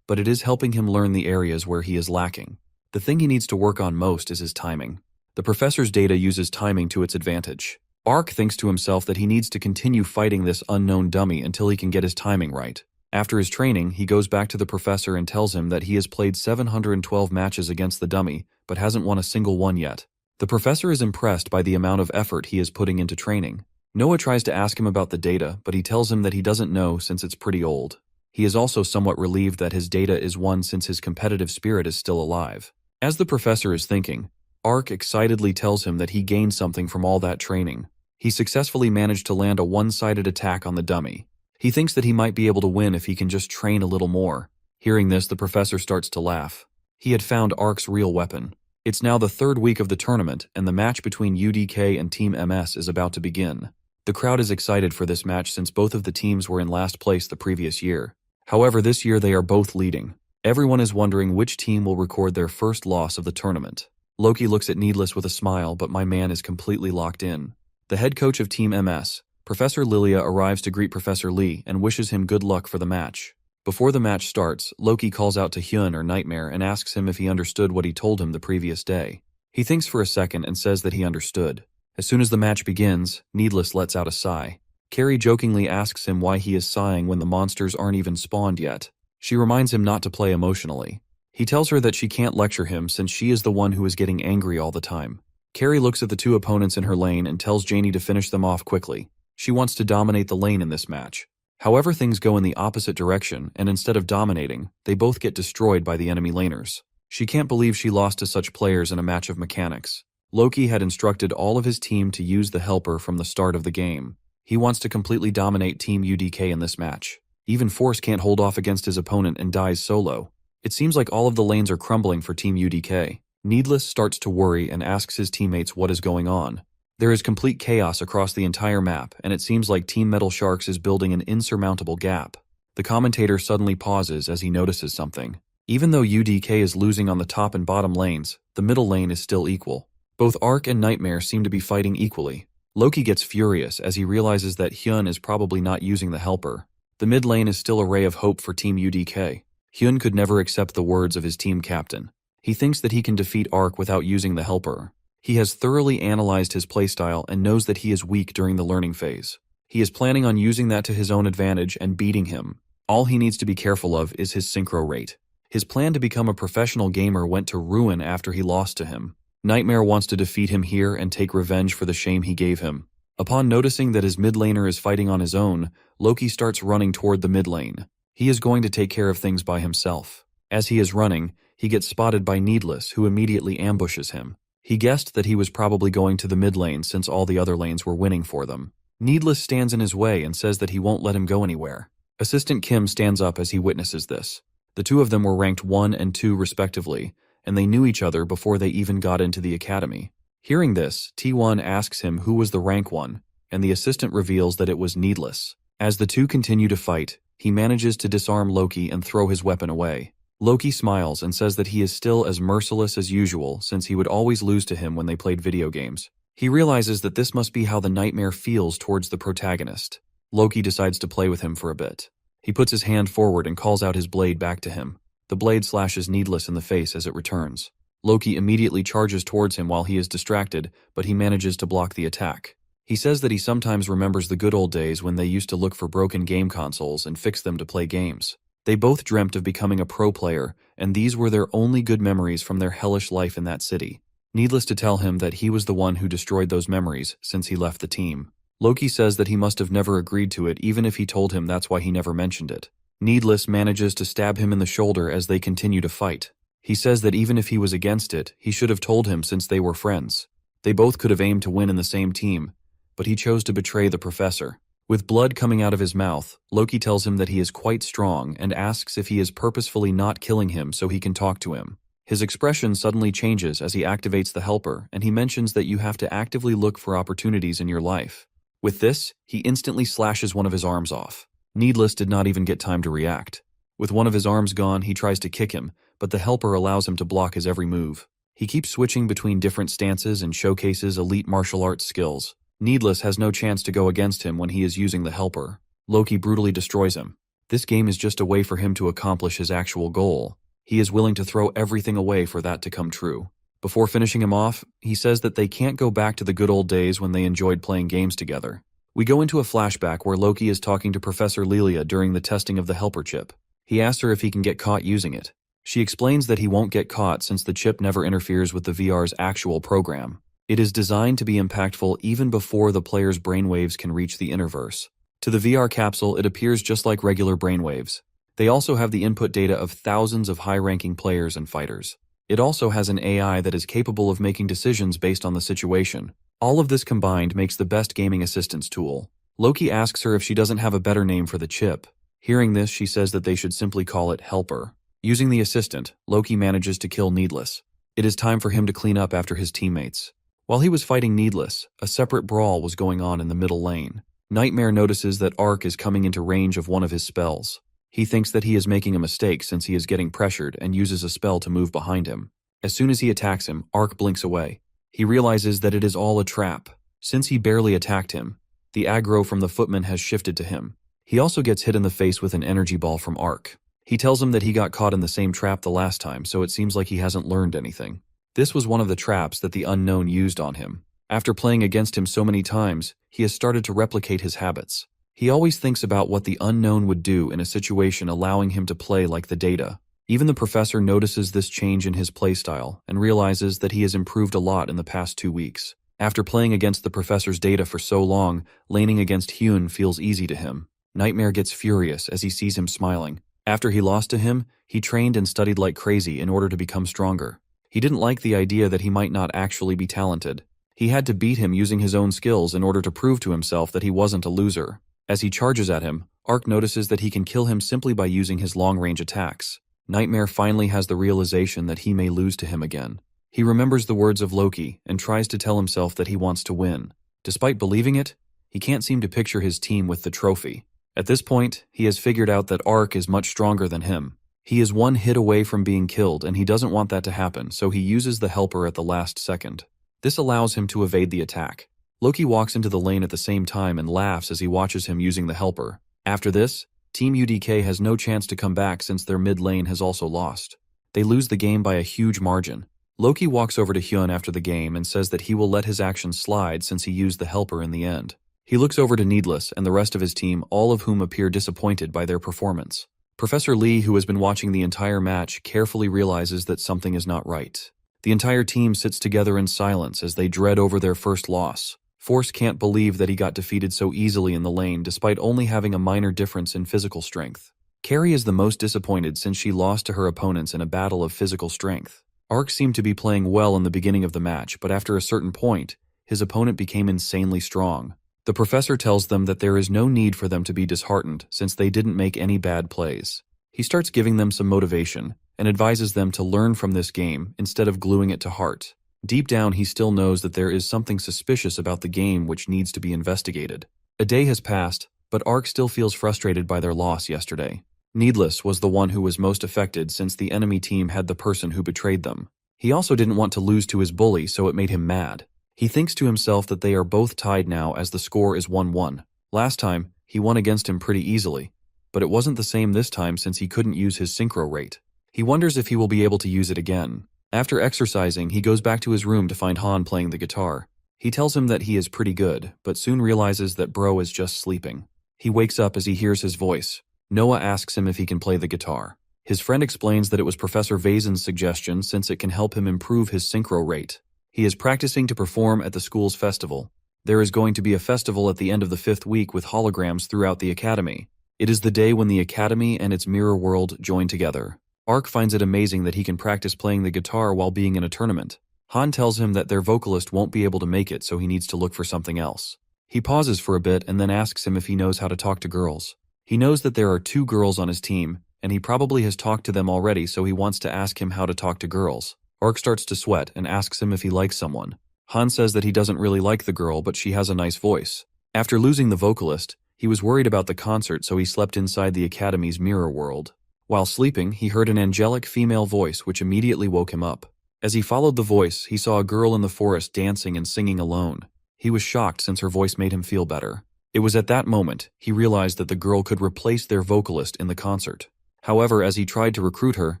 Speaker 1: but it is helping him learn the areas where he is lacking. The thing he needs to work on most is his timing. The professor's data uses timing to its advantage. Ark thinks to himself that he needs to continue fighting this unknown dummy until he can get his timing right. After his training, he goes back to the professor and tells him that he has played 712 matches against the dummy, but hasn't won a single one yet. The professor is impressed by the amount of effort he is putting into training. Noah tries to ask him about the data, but he tells him that he doesn't know since it's pretty old. He is also somewhat relieved that his data is won since his competitive spirit is still alive. As the professor is thinking, Ark excitedly tells him that he gained something from all that training. He successfully managed to land a one-sided attack on the dummy. He thinks that he might be able to win if he can just train a little more. Hearing this, the professor starts to laugh. He had found Ark's real weapon. It's now the third week of the tournament, and the match between UDK and Team MS is about to begin. The crowd is excited for this match since both of the teams were in last place the previous year. However, this year they are both leading. Everyone is wondering which team will record their first loss of the tournament. Loki looks at Needless with a smile, but my man is completely locked in. The head coach of Team MS, Professor Lilia, arrives to greet Professor Lee and wishes him good luck for the match. Before the match starts, Loki calls out to Hyun or Nightmare and asks him if he understood what he told him the previous day. He thinks for a second and says that he understood. As soon as the match begins, Needless lets out a sigh. Carrie jokingly asks him why he is sighing when the monsters aren't even spawned yet. She reminds him not to play emotionally. He tells her that she can't lecture him since she is the one who is getting angry all the time. Carrie looks at the two opponents in her lane and tells Janie to finish them off quickly. She wants to dominate the lane in this match. However, things go in the opposite direction, and instead of dominating, they both get destroyed by the enemy laners. She can't believe she lost to such players in a match of mechanics. Loki had instructed all of his team to use the helper from the start of the game. He wants to completely dominate Team UDK in this match. Even Force can't hold off against his opponent and dies solo. It seems like all of the lanes are crumbling for Team UDK. Needless starts to worry and asks his teammates what is going on. There is complete chaos across the entire map, and it seems like Team Metal Sharks is building an insurmountable gap. The commentator suddenly pauses as he notices something. Even though UDK is losing on the top and bottom lanes, the middle lane is still equal. Both Ark and Nightmare seem to be fighting equally. Loki gets furious as he realizes that Hyun is probably not using the helper. The mid lane is still a ray of hope for Team UDK. Hyun could never accept the words of his team captain. He thinks that he can defeat Ark without using the helper. He has thoroughly analyzed his playstyle and knows that he is weak during the learning phase. He is planning on using that to his own advantage and beating him. All he needs to be careful of is his synchro rate. His plan to become a professional gamer went to ruin after he lost to him. Nightmare wants to defeat him here and take revenge for the shame he gave him. Upon noticing that his mid laner is fighting on his own, Loki starts running toward the mid lane. He is going to take care of things by himself. As he is running, he gets spotted by Needless, who immediately ambushes him. He guessed that he was probably going to the mid lane since all the other lanes were winning for them. Needless stands in his way and says that he won't let him go anywhere. Assistant Kim stands up as he witnesses this. The two of them were ranked 1 and 2 respectively, and they knew each other before they even got into the academy. Hearing this, T1 asks him who was the rank 1, and the assistant reveals that it was Needless. As the two continue to fight, he manages to disarm Loki and throw his weapon away. Loki smiles and says that he is still as merciless as usual since he would always lose to him when they played video games. He realizes that this must be how the Nightmare feels towards the protagonist. Loki decides to play with him for a bit. He puts his hand forward and calls out his blade back to him. The blade slashes Needless in the face as it returns. Loki immediately charges towards him while he is distracted, but he manages to block the attack. He says that he sometimes remembers the good old days when they used to look for broken game consoles and fix them to play games. They both dreamt of becoming a pro player, and these were their only good memories from their hellish life in that city. Needless to tell him that he was the one who destroyed those memories since he left the team. Loki says that he must have never agreed to it even if he told him that's why he never mentioned it. Needless manages to stab him in the shoulder as they continue to fight. He says that even if he was against it, he should have told him since they were friends. They both could have aimed to win in the same team, but he chose to betray the professor. With blood coming out of his mouth, Loki tells him that he is quite strong and asks if he is purposefully not killing him so he can talk to him. His expression suddenly changes as he activates the helper, and he mentions that you have to actively look for opportunities in your life. With this, he instantly slashes one of his arms off. Needless did not even get time to react. With one of his arms gone, he tries to kick him, but the helper allows him to block his every move. He keeps switching between different stances and showcases elite martial arts skills. Needless has no chance to go against him when he is using the helper. Loki brutally destroys him. This game is just a way for him to accomplish his actual goal. He is willing to throw everything away for that to come true. Before finishing him off, he says that they can't go back to the good old days when they enjoyed playing games together. We go into a flashback where Loki is talking to Professor Lilia during the testing of the helper chip. He asks her if he can get caught using it. She explains that he won't get caught since the chip never interferes with the VR's actual program. It is designed to be impactful even before the player's brainwaves can reach the innerverse. To the VR capsule, it appears just like regular brainwaves. They also have the input data of thousands of high-ranking players and fighters. It also has an AI that is capable of making decisions based on the situation. All of this combined makes the best gaming assistance tool. Loki asks her if she doesn't have a better name for the chip. Hearing this, she says that they should simply call it Helper. Using the assistant, Loki manages to kill Needless. It is time for him to clean up after his teammates. While he was fighting Needless, a separate brawl was going on in the middle lane. Nightmare notices that Arc is coming into range of one of his spells. He thinks that he is making a mistake since he is getting pressured and uses a spell to move behind him. As soon as he attacks him, Arc blinks away. He realizes that it is all a trap. Since he barely attacked him, the aggro from the footman has shifted to him. He also gets hit in the face with an energy ball from Arc. He tells him that he got caught in the same trap the last time, so it seems like he hasn't learned anything. This was one of the traps that the unknown used on him. After playing against him so many times, he has started to replicate his habits. He always thinks about what the unknown would do in a situation allowing him to play like the data. Even the professor notices this change in his playstyle and realizes that he has improved a lot in the past 2 weeks. After playing against the professor's data for so long, laning against Hyun feels easy to him. Nightmare gets furious as he sees him smiling. After he lost to him, he trained and studied like crazy in order to become stronger. He didn't like the idea that he might not actually be talented. He had to beat him using his own skills in order to prove to himself that he wasn't a loser. As he charges at him, Arc notices that he can kill him simply by using his long-range attacks. Nightmare finally has the realization that he may lose to him again. He remembers the words of Loki and tries to tell himself that he wants to win. Despite believing it, he can't seem to picture his team with the trophy. At this point, he has figured out that Arc is much stronger than him. He is one hit away from being killed, and he doesn't want that to happen, so he uses the helper at the last second. This allows him to evade the attack. Loki walks into the lane at the same time and laughs as he watches him using the helper. After this, Team UDK has no chance to come back since their mid lane has also lost. They lose the game by a huge margin. Loki walks over to Hyun after the game and says that he will let his actions slide since he used the helper in the end. He looks over to Needless and the rest of his team, all of whom appear disappointed by their performance. Professor Lee, who has been watching the entire match, carefully realizes that something is not right. The entire team sits together in silence as they dread over their first loss. Force can't believe that he got defeated so easily in the lane despite only having a minor difference in physical strength. Carrie is the most disappointed since she lost to her opponents in a battle of physical strength. Arc seemed to be playing well in the beginning of the match, but after a certain point, his opponent became insanely strong. The professor tells them that there is no need for them to be disheartened since they didn't make any bad plays. He starts giving them some motivation and advises them to learn from this game instead of gluing it to heart. Deep down, he still knows that there is something suspicious about the game which needs to be investigated. A day has passed, but Arc still feels frustrated by their loss yesterday. Needless was the one who was most affected since the enemy team had the person who betrayed them. He also didn't want to lose to his bully, so it made him mad. He thinks to himself that they are both tied now as the score is 1-1. Last time, he won against him pretty easily, but it wasn't the same this time since he couldn't use his synchro rate. He wonders if he will be able to use it again. After exercising, he goes back to his room to find Han playing the guitar. He tells him that he is pretty good, but soon realizes that bro is just sleeping. He wakes up as he hears his voice. Noah asks him if he can play the guitar. His friend explains that it was Professor Vazen's suggestion since it can help him improve his synchro rate. He is practicing to perform at the school's festival. There is going to be a festival at the end of the 5th week with holograms throughout the academy. It is the day when the academy and its mirror world join together. Ark finds it amazing that he can practice playing the guitar while being in a tournament. Han tells him that their vocalist won't be able to make it, so he needs to look for something else. He pauses for a bit and then asks him if he knows how to talk to girls. He knows that there are 2 girls on his team, and he probably has talked to them already, so he wants to ask him how to talk to girls. Ark starts to sweat and asks him if he likes someone. Han says that he doesn't really like the girl, but she has a nice voice. After losing the vocalist, he was worried about the concert, so he slept inside the academy's mirror world. While sleeping, he heard an angelic female voice which immediately woke him up. As he followed the voice, he saw a girl in the forest dancing and singing alone. He was shocked since her voice made him feel better. It was at that moment he realized that the girl could replace their vocalist in the concert. However, as he tried to recruit her,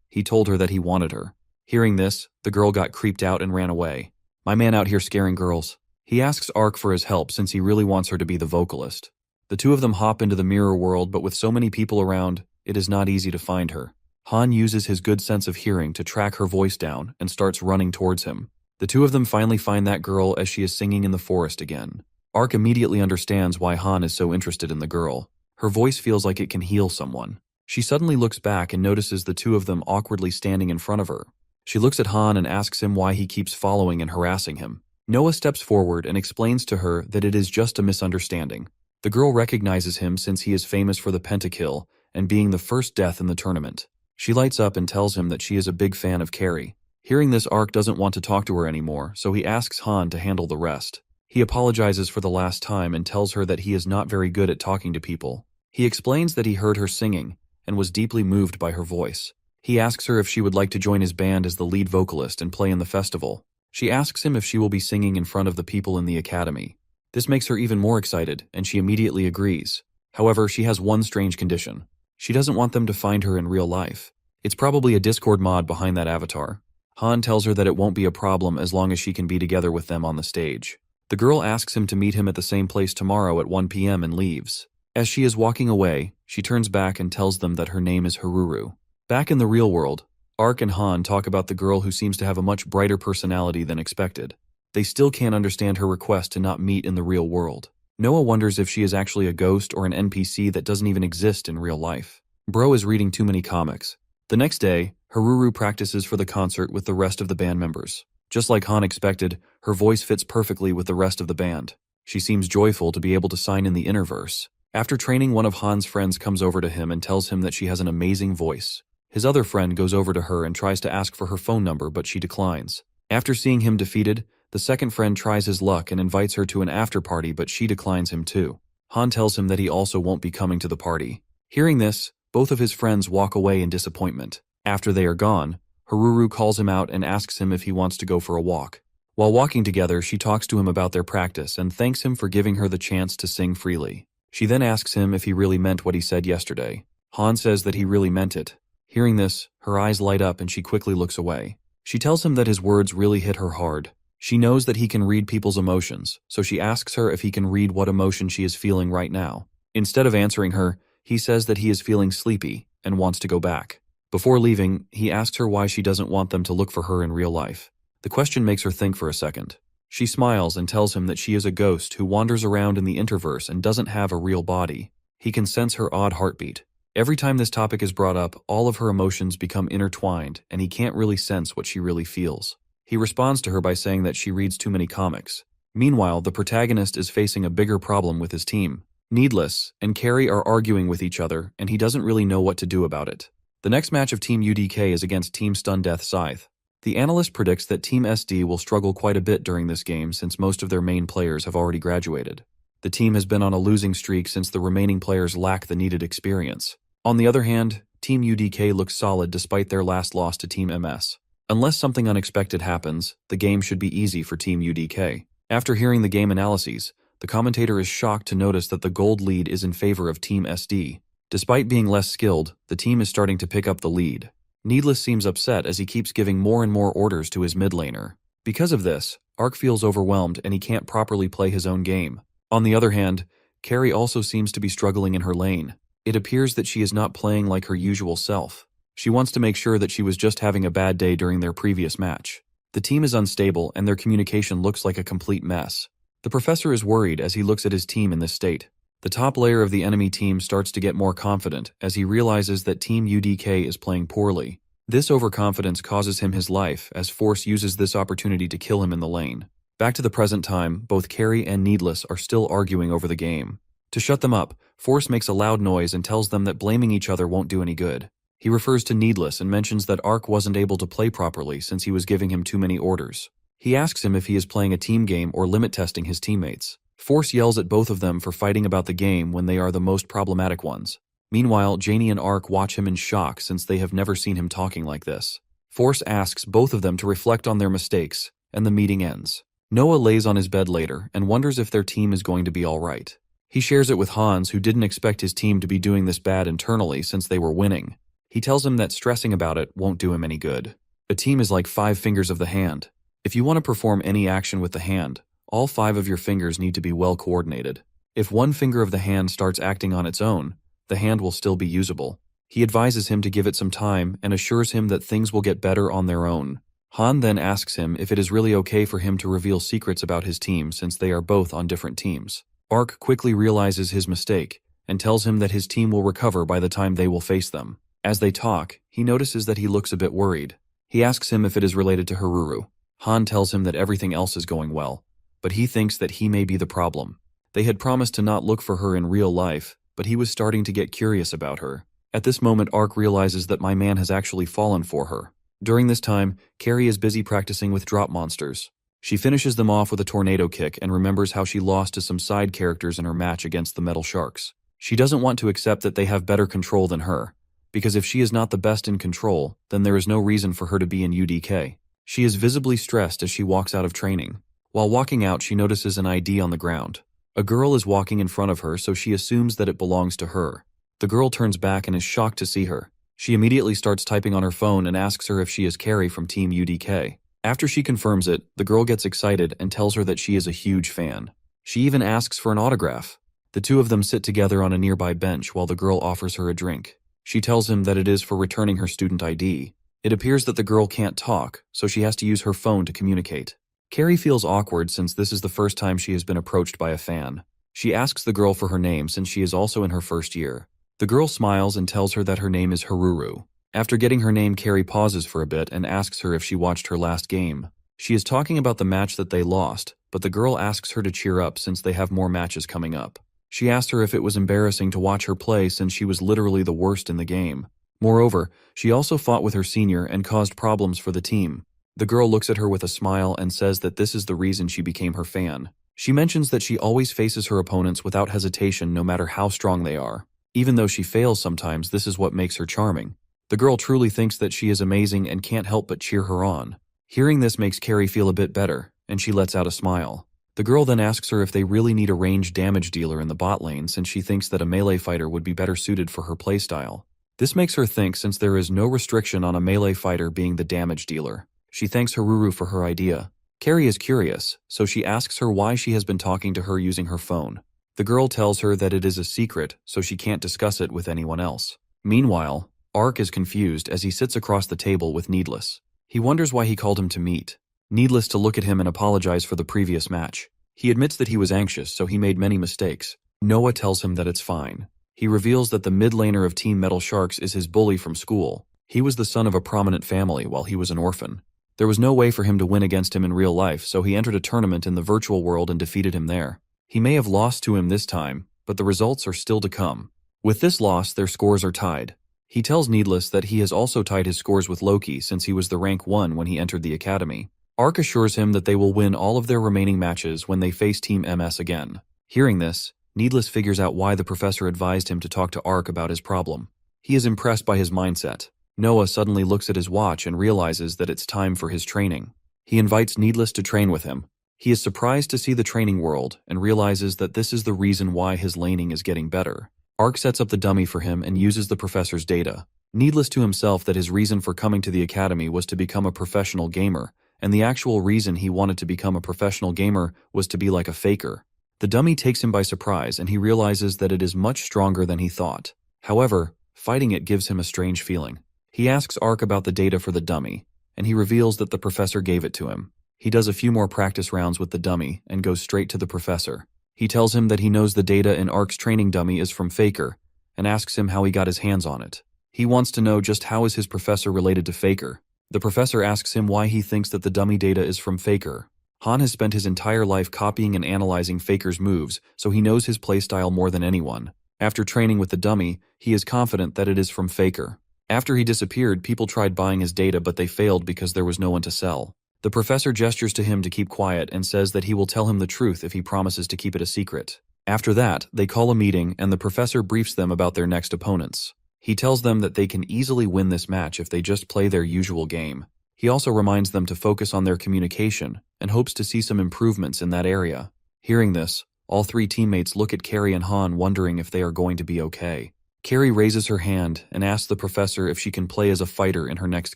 Speaker 1: he told her that he wanted her. Hearing this, the girl got creeped out and ran away. My man out here scaring girls. He asks Ark for his help since he really wants her to be the vocalist. The 2 of them hop into the mirror world, but with so many people around, it is not easy to find her. Han uses his good sense of hearing to track her voice down and starts running towards him. The 2 of them finally find that girl as she is singing in the forest again. Ark immediately understands why Han is so interested in the girl. Her voice feels like it can heal someone. She suddenly looks back and notices the 2 of them awkwardly standing in front of her. She looks at Han and asks him why he keeps following and harassing him. Noah steps forward and explains to her that it is just a misunderstanding. The girl recognizes him since he is famous for the pentakill and being the first death in the tournament. She lights up and tells him that she is a big fan of Carrie. Hearing this, Ark doesn't want to talk to her anymore, so he asks Han to handle the rest. He apologizes for the last time and tells her that he is not very good at talking to people. He explains that he heard her singing and was deeply moved by her voice. He asks her if she would like to join his band as the lead vocalist and play in the festival. She asks him if she will be singing in front of the people in the academy. This makes her even more excited, and she immediately agrees. However, she has one strange condition. She doesn't want them to find her in real life. It's probably a Discord mod behind that avatar. Han tells her that it won't be a problem as long as she can be together with them on the stage. The girl asks him to meet him at the same place tomorrow at 1 p.m. and leaves. As she is walking away, she turns back and tells them that her name is Haruru. Back in the real world, Ark and Han talk about the girl who seems to have a much brighter personality than expected. They still can't understand her request to not meet in the real world. Noah wonders if she is actually a ghost or an NPC that doesn't even exist in real life. Bro is reading too many comics. The next day, Haruru practices for the concert with the rest of the band members. Just like Han expected, her voice fits perfectly with the rest of the band. She seems joyful to be able to sign in the Innerverse. After training, one of Han's friends comes over to him and tells him that she has an amazing voice. His other friend goes over to her and tries to ask for her phone number, but she declines. After seeing him defeated, the second friend tries his luck and invites her to an after-party, but she declines him too. Han tells him that he also won't be coming to the party. Hearing this, both of his friends walk away in disappointment. After they are gone, Haruru calls him out and asks him if he wants to go for a walk. While walking together, she talks to him about their practice and thanks him for giving her the chance to sing freely. She then asks him if he really meant what he said yesterday. Han says that he really meant it. Hearing this, her eyes light up and she quickly looks away. She tells him that his words really hit her hard. She knows that he can read people's emotions, so she asks her if he can read what emotion she is feeling right now. Instead of answering her, he says that he is feeling sleepy and wants to go back. Before leaving, he asks her why she doesn't want them to look for her in real life. The question makes her think for a second. She smiles and tells him that she is a ghost who wanders around in the Interverse and doesn't have a real body. He can sense her odd heartbeat. Every time this topic is brought up, all of her emotions become intertwined, and he can't really sense what she really feels. He responds to her by saying that she reads too many comics. Meanwhile, the protagonist is facing a bigger problem with his team. Needless and Carrie are arguing with each other, and he doesn't really know what to do about it. The next match of Team UDK is against Team Stun Death Scythe. The analyst predicts that Team SD will struggle quite a bit during this game since most of their main players have already graduated. The team has been on a losing streak since the remaining players lack the needed experience. On the other hand, Team UDK looks solid despite their last loss to Team MS. Unless something unexpected happens, the game should be easy for Team UDK. After hearing the game analyses, the commentator is shocked to notice that the gold lead is in favor of Team SD. Despite being less skilled, the team is starting to pick up the lead. Needless seems upset as he keeps giving more and more orders to his mid laner. Because of this, Ark feels overwhelmed and he can't properly play his own game. On the other hand, Carrie also seems to be struggling in her lane. It appears that she is not playing like her usual self. She wants to make sure that she was just having a bad day during their previous match. The team is unstable and their communication looks like a complete mess. The professor is worried as he looks at his team in this state. The top layer of the enemy team starts to get more confident as he realizes that Team UDK is playing poorly. This overconfidence causes him his life as Force uses this opportunity to kill him in the lane. Back to the present time, both Carrie and Needless are still arguing over the game. To shut them up, Force makes a loud noise and tells them that blaming each other won't do any good. He refers to Needless and mentions that Ark wasn't able to play properly since he was giving him too many orders. He asks him if he is playing a team game or limit testing his teammates. Force yells at both of them for fighting about the game when they are the most problematic ones. Meanwhile, Janie and Ark watch him in shock since they have never seen him talking like this. Force asks both of them to reflect on their mistakes, and the meeting ends. Noah lays on his bed later and wonders if their team is going to be alright. He shares it with Hans, who didn't expect his team to be doing this bad internally since they were winning. He tells him that stressing about it won't do him any good. A team is like 5 fingers of the hand. If you want to perform any action with the hand, all 5 of your fingers need to be well coordinated. If one finger of the hand starts acting on its own, the hand will still be usable. He advises him to give it some time and assures him that things will get better on their own. Han then asks him if it is really okay for him to reveal secrets about his team since they are both on different teams. Ark quickly realizes his mistake and tells him that his team will recover by the time they will face them. As they talk, he notices that he looks a bit worried. He asks him if it is related to Haruru. Han tells him that everything else is going well, but he thinks that he may be the problem. They had promised to not look for her in real life, but he was starting to get curious about her. At this moment, Ark realizes that my man has actually fallen for her. During this time, Carrie is busy practicing with drop monsters. She finishes them off with a tornado kick and remembers how she lost to some side characters in her match against the Metal Sharks. She doesn't want to accept that they have better control than her, because if she is not the best in control, then there is no reason for her to be in UDK. She is visibly stressed as she walks out of training. While walking out, she notices an ID on the ground. A girl is walking in front of her, so she assumes that it belongs to her. The girl turns back and is shocked to see her. She immediately starts typing on her phone and asks her if she is Carrie from Team UDK. After she confirms it, the girl gets excited and tells her that she is a huge fan. She even asks for an autograph. The two of them sit together on a nearby bench while the girl offers her a drink. She tells him that it is for returning her student ID. It appears that the girl can't talk, so she has to use her phone to communicate. Carrie feels awkward since this is the first time she has been approached by a fan. She asks the girl for her name since she is also in her first year. The girl smiles and tells her that her name is Haruru. After getting her name, Carrie pauses for a bit and asks her if she watched her last game. She is talking about the match that they lost, but the girl asks her to cheer up since they have more matches coming up. She asked her if it was embarrassing to watch her play since she was literally the worst in the game. Moreover, she also fought with her senior and caused problems for the team. The girl looks at her with a smile and says that this is the reason she became her fan. She mentions that she always faces her opponents without hesitation no matter how strong they are. Even though she fails sometimes, this is what makes her charming. The girl truly thinks that she is amazing and can't help but cheer her on. Hearing this makes Carrie feel a bit better, and she lets out a smile. The girl then asks her if they really need a ranged damage dealer in the bot lane since she thinks that a melee fighter would be better suited for her playstyle. This makes her think since there is no restriction on a melee fighter being the damage dealer. She thanks Haruru for her idea. Carrie is curious, so she asks her why she has been talking to her using her phone. The girl tells her that it is a secret, so she can't discuss it with anyone else. Meanwhile, Ark is confused as he sits across the table with Needless. He wonders why he called him to meet. Needless to look at him and apologize for the previous match. He admits that he was anxious, so he made many mistakes. Noah tells him that it's fine. He reveals that the mid laner of Team Metal Sharks is his bully from school. He was the son of a prominent family while he was an orphan. There was no way for him to win against him in real life, so he entered a tournament in the virtual world and defeated him there. He may have lost to him this time, but the results are still to come. With this loss, their scores are tied. He tells Needless that he has also tied his scores with Loki since he was the rank 1 when he entered the academy. Ark assures him that they will win all of their remaining matches when they face Team MS again. Hearing this, Needless figures out why the professor advised him to talk to Ark about his problem. He is impressed by his mindset. Noah suddenly looks at his watch and realizes that it's time for his training. He invites Needless to train with him. He is surprised to see the training world and realizes that this is the reason why his laning is getting better. Ark sets up the dummy for him and uses the professor's data. Needless to himself that his reason for coming to the academy was to become a professional gamer and the actual reason he wanted to become a professional gamer was to be like a faker. The dummy takes him by surprise and he realizes that it is much stronger than he thought. However, fighting it gives him a strange feeling. He asks Ark about the data for the dummy, and he reveals that the professor gave it to him. He does a few more practice rounds with the dummy and goes straight to the professor. He tells him that he knows the data in Ark's training dummy is from Faker, and asks him how he got his hands on it. He wants to know just how is his professor related to Faker. The professor asks him why he thinks that the dummy data is from Faker. Han has spent his entire life copying and analyzing Faker's moves, so he knows his playstyle more than anyone. After training with the dummy, he is confident that it is from Faker. After he disappeared, people tried buying his data but they failed because there was no one to sell. The professor gestures to him to keep quiet and says that he will tell him the truth if he promises to keep it a secret. After that, they call a meeting and the professor briefs them about their next opponents. He tells them that they can easily win this match if they just play their usual game. He also reminds them to focus on their communication and hopes to see some improvements in that area. Hearing this, all three teammates look at Carrie and Han wondering if they are going to be okay. Carrie raises her hand and asks the professor if she can play as a fighter in her next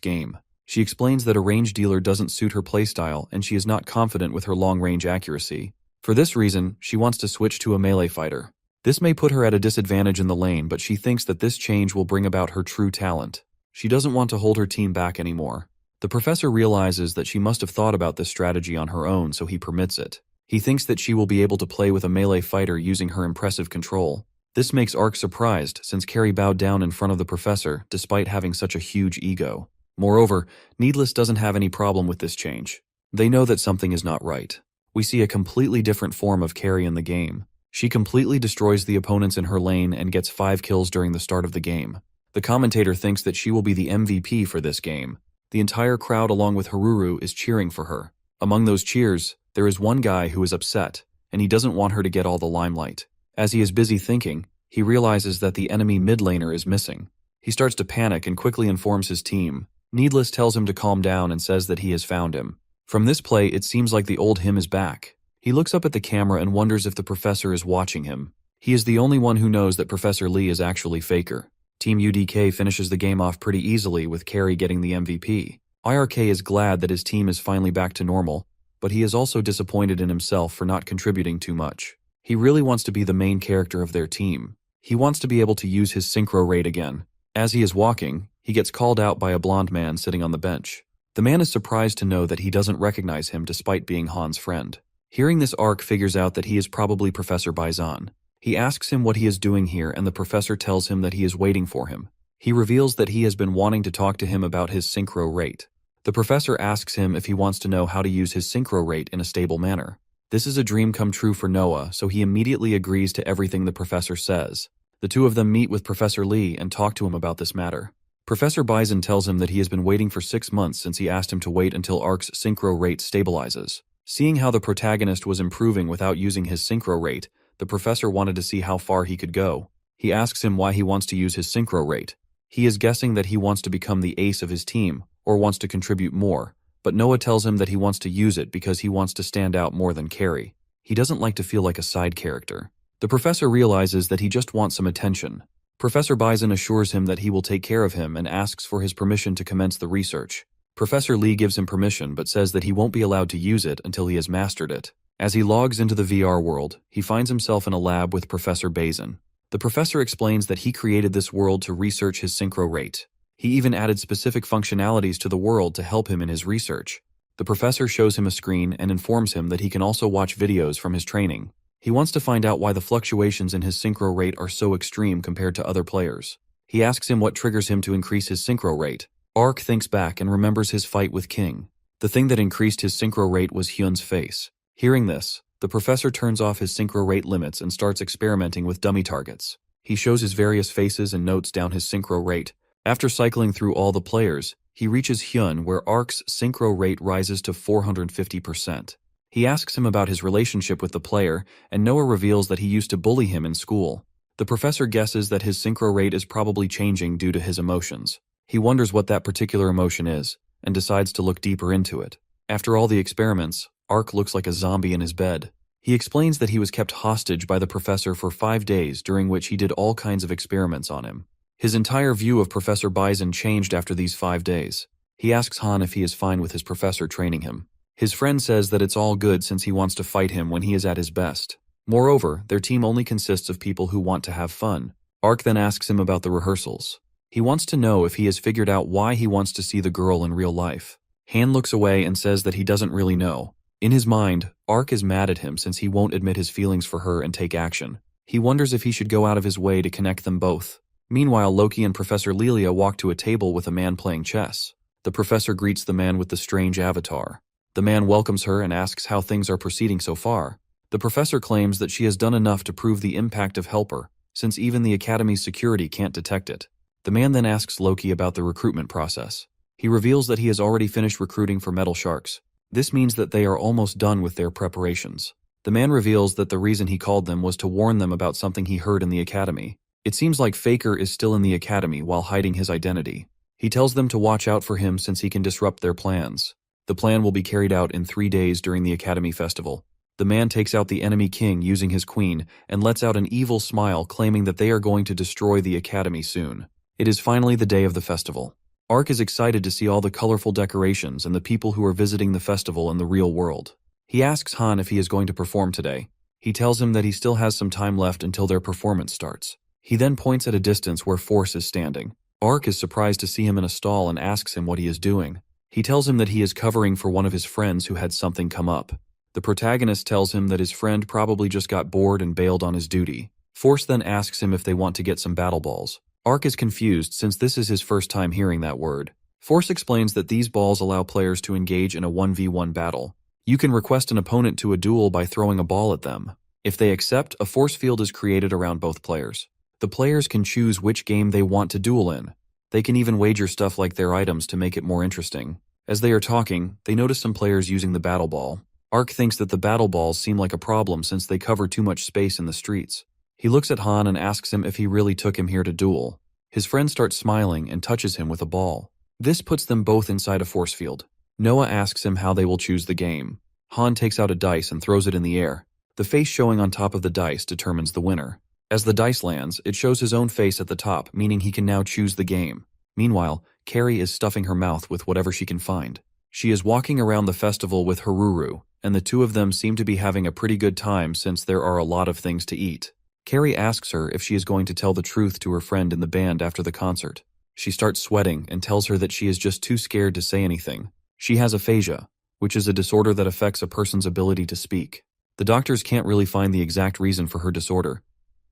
Speaker 1: game. She explains that a range dealer doesn't suit her playstyle and she is not confident with her long-range accuracy. For this reason, she wants to switch to a melee fighter. This may put her at a disadvantage in the lane, but she thinks that this change will bring about her true talent. She doesn't want to hold her team back anymore. The professor realizes that she must have thought about this strategy on her own, so he permits it. He thinks that she will be able to play with a melee fighter using her impressive control. This makes Ark surprised, since Carrie bowed down in front of the professor despite having such a huge ego. Moreover, Needless doesn't have any problem with this change. They know that something is not right. We see a completely different form of Carrie in the game. She completely destroys the opponents in her lane and gets 5 kills during the start of the game. The commentator thinks that she will be the MVP for this game. The entire crowd along with Haruru is cheering for her. Among those cheers, there is one guy who is upset, and he doesn't want her to get all the limelight. As he is busy thinking, he realizes that the enemy mid laner is missing. He starts to panic and quickly informs his team. Needless tells him to calm down and says that he has found him. From this play, it seems like the old him is back. He looks up at the camera and wonders if the professor is watching him. He is the only one who knows that Professor Lee is actually Faker. Team UDK finishes the game off pretty easily with Carrie getting the MVP. IRK is glad that his team is finally back to normal, but he is also disappointed in himself for not contributing too much. He really wants to be the main character of their team. He wants to be able to use his synchro rate again. As he is walking, he gets called out by a blonde man sitting on the bench. The man is surprised to know that he doesn't recognize him despite being Han's friend. Hearing this, Ark figures out that he is probably Professor Baizan. He asks him what he is doing here and the professor tells him that he is waiting for him. He reveals that he has been wanting to talk to him about his synchro rate. The professor asks him if he wants to know how to use his synchro rate in a stable manner. This is a dream come true for Noah, so he immediately agrees to everything the professor says. The two of them meet with Professor Lee and talk to him about this matter. Professor Bison tells him that he has been waiting for 6 months since he asked him to wait until Ark's synchro rate stabilizes. Seeing how the protagonist was improving without using his synchro rate, the professor wanted to see how far he could go. He asks him why he wants to use his synchro rate. He is guessing that he wants to become the ace of his team, or wants to contribute more, but Noah tells him that he wants to use it because he wants to stand out more than Carrie. He doesn't like to feel like a side character. The professor realizes that he just wants some attention. Professor Bison assures him that he will take care of him and asks for his permission to commence the research. Professor Lee gives him permission but says that he won't be allowed to use it until he has mastered it. As he logs into the VR world, he finds himself in a lab with Professor Bison. The professor explains that he created this world to research his synchro rate. He even added specific functionalities to the world to help him in his research. The professor shows him a screen and informs him that he can also watch videos from his training. He wants to find out why the fluctuations in his synchro rate are so extreme compared to other players. He asks him what triggers him to increase his synchro rate. Ark thinks back and remembers his fight with King. The thing that increased his synchro rate was Hyun's face. Hearing this, the professor turns off his synchro rate limits and starts experimenting with dummy targets. He shows his various faces and notes down his synchro rate. After cycling through all the players, he reaches Hyun where Ark's synchro rate rises to 450%. He asks him about his relationship with the player, and Noah reveals that he used to bully him in school. The professor guesses that his synchro rate is probably changing due to his emotions. He wonders what that particular emotion is, and decides to look deeper into it. After all the experiments, Ark looks like a zombie in his bed. He explains that he was kept hostage by the professor for 5 days, during which he did all kinds of experiments on him. His entire view of Professor Bison changed after these 5 days. He asks Han if he is fine with his professor training him. His friend says that it's all good since he wants to fight him when he is at his best. Moreover, their team only consists of people who want to have fun. Ark then asks him about the rehearsals. He wants to know if he has figured out why he wants to see the girl in real life. Han looks away and says that he doesn't really know. In his mind, Ark is mad at him since he won't admit his feelings for her and take action. He wonders if he should go out of his way to connect them both. Meanwhile, Loki and Professor Lilia walk to a table with a man playing chess. The professor greets the man with the strange avatar. The man welcomes her and asks how things are proceeding so far. The professor claims that she has done enough to prove the impact of Helper, since even the Academy's security can't detect it. The man then asks Loki about the recruitment process. He reveals that he has already finished recruiting for Metal Sharks. This means that they are almost done with their preparations. The man reveals that the reason he called them was to warn them about something he heard in the Academy. It seems like Faker is still in the Academy while hiding his identity. He tells them to watch out for him since he can disrupt their plans. The plan will be carried out in 3 days during the Academy Festival. The man takes out the enemy king using his queen and lets out an evil smile claiming that they are going to destroy the Academy soon. It is finally the day of the festival. Ark is excited to see all the colorful decorations and the people who are visiting the festival in the real world. He asks Han if he is going to perform today. He tells him that he still has some time left until their performance starts. He then points at a distance where Force is standing. Ark is surprised to see him in a stall and asks him what he is doing. He tells him that he is covering for one of his friends who had something come up. The protagonist tells him that his friend probably just got bored and bailed on his duty. Force then asks him if they want to get some battle balls. Ark is confused since this is his first time hearing that word. Force explains that these balls allow players to engage in a 1v1 battle. You can request an opponent to a duel by throwing a ball at them. If they accept, a force field is created around both players. The players can choose which game they want to duel in. They can even wager stuff like their items to make it more interesting. As they are talking, they notice some players using the battle ball. Ark thinks that the battle balls seem like a problem since they cover too much space in the streets. He looks at Han and asks him if he really took him here to duel. His friend starts smiling and touches him with a ball. This puts them both inside a force field. Noah asks him how they will choose the game. Han takes out a dice and throws it in the air. The face showing on top of the dice determines the winner. As the dice lands, it shows his own face at the top, meaning he can now choose the game. Meanwhile, Carrie is stuffing her mouth with whatever she can find. She is walking around the festival with Haruru, and the two of them seem to be having a pretty good time since there are a lot of things to eat. Carrie asks her if she is going to tell the truth to her friend in the band after the concert. She starts sweating and tells her that she is just too scared to say anything. She has aphasia, which is a disorder that affects a person's ability to speak. The doctors can't really find the exact reason for her disorder,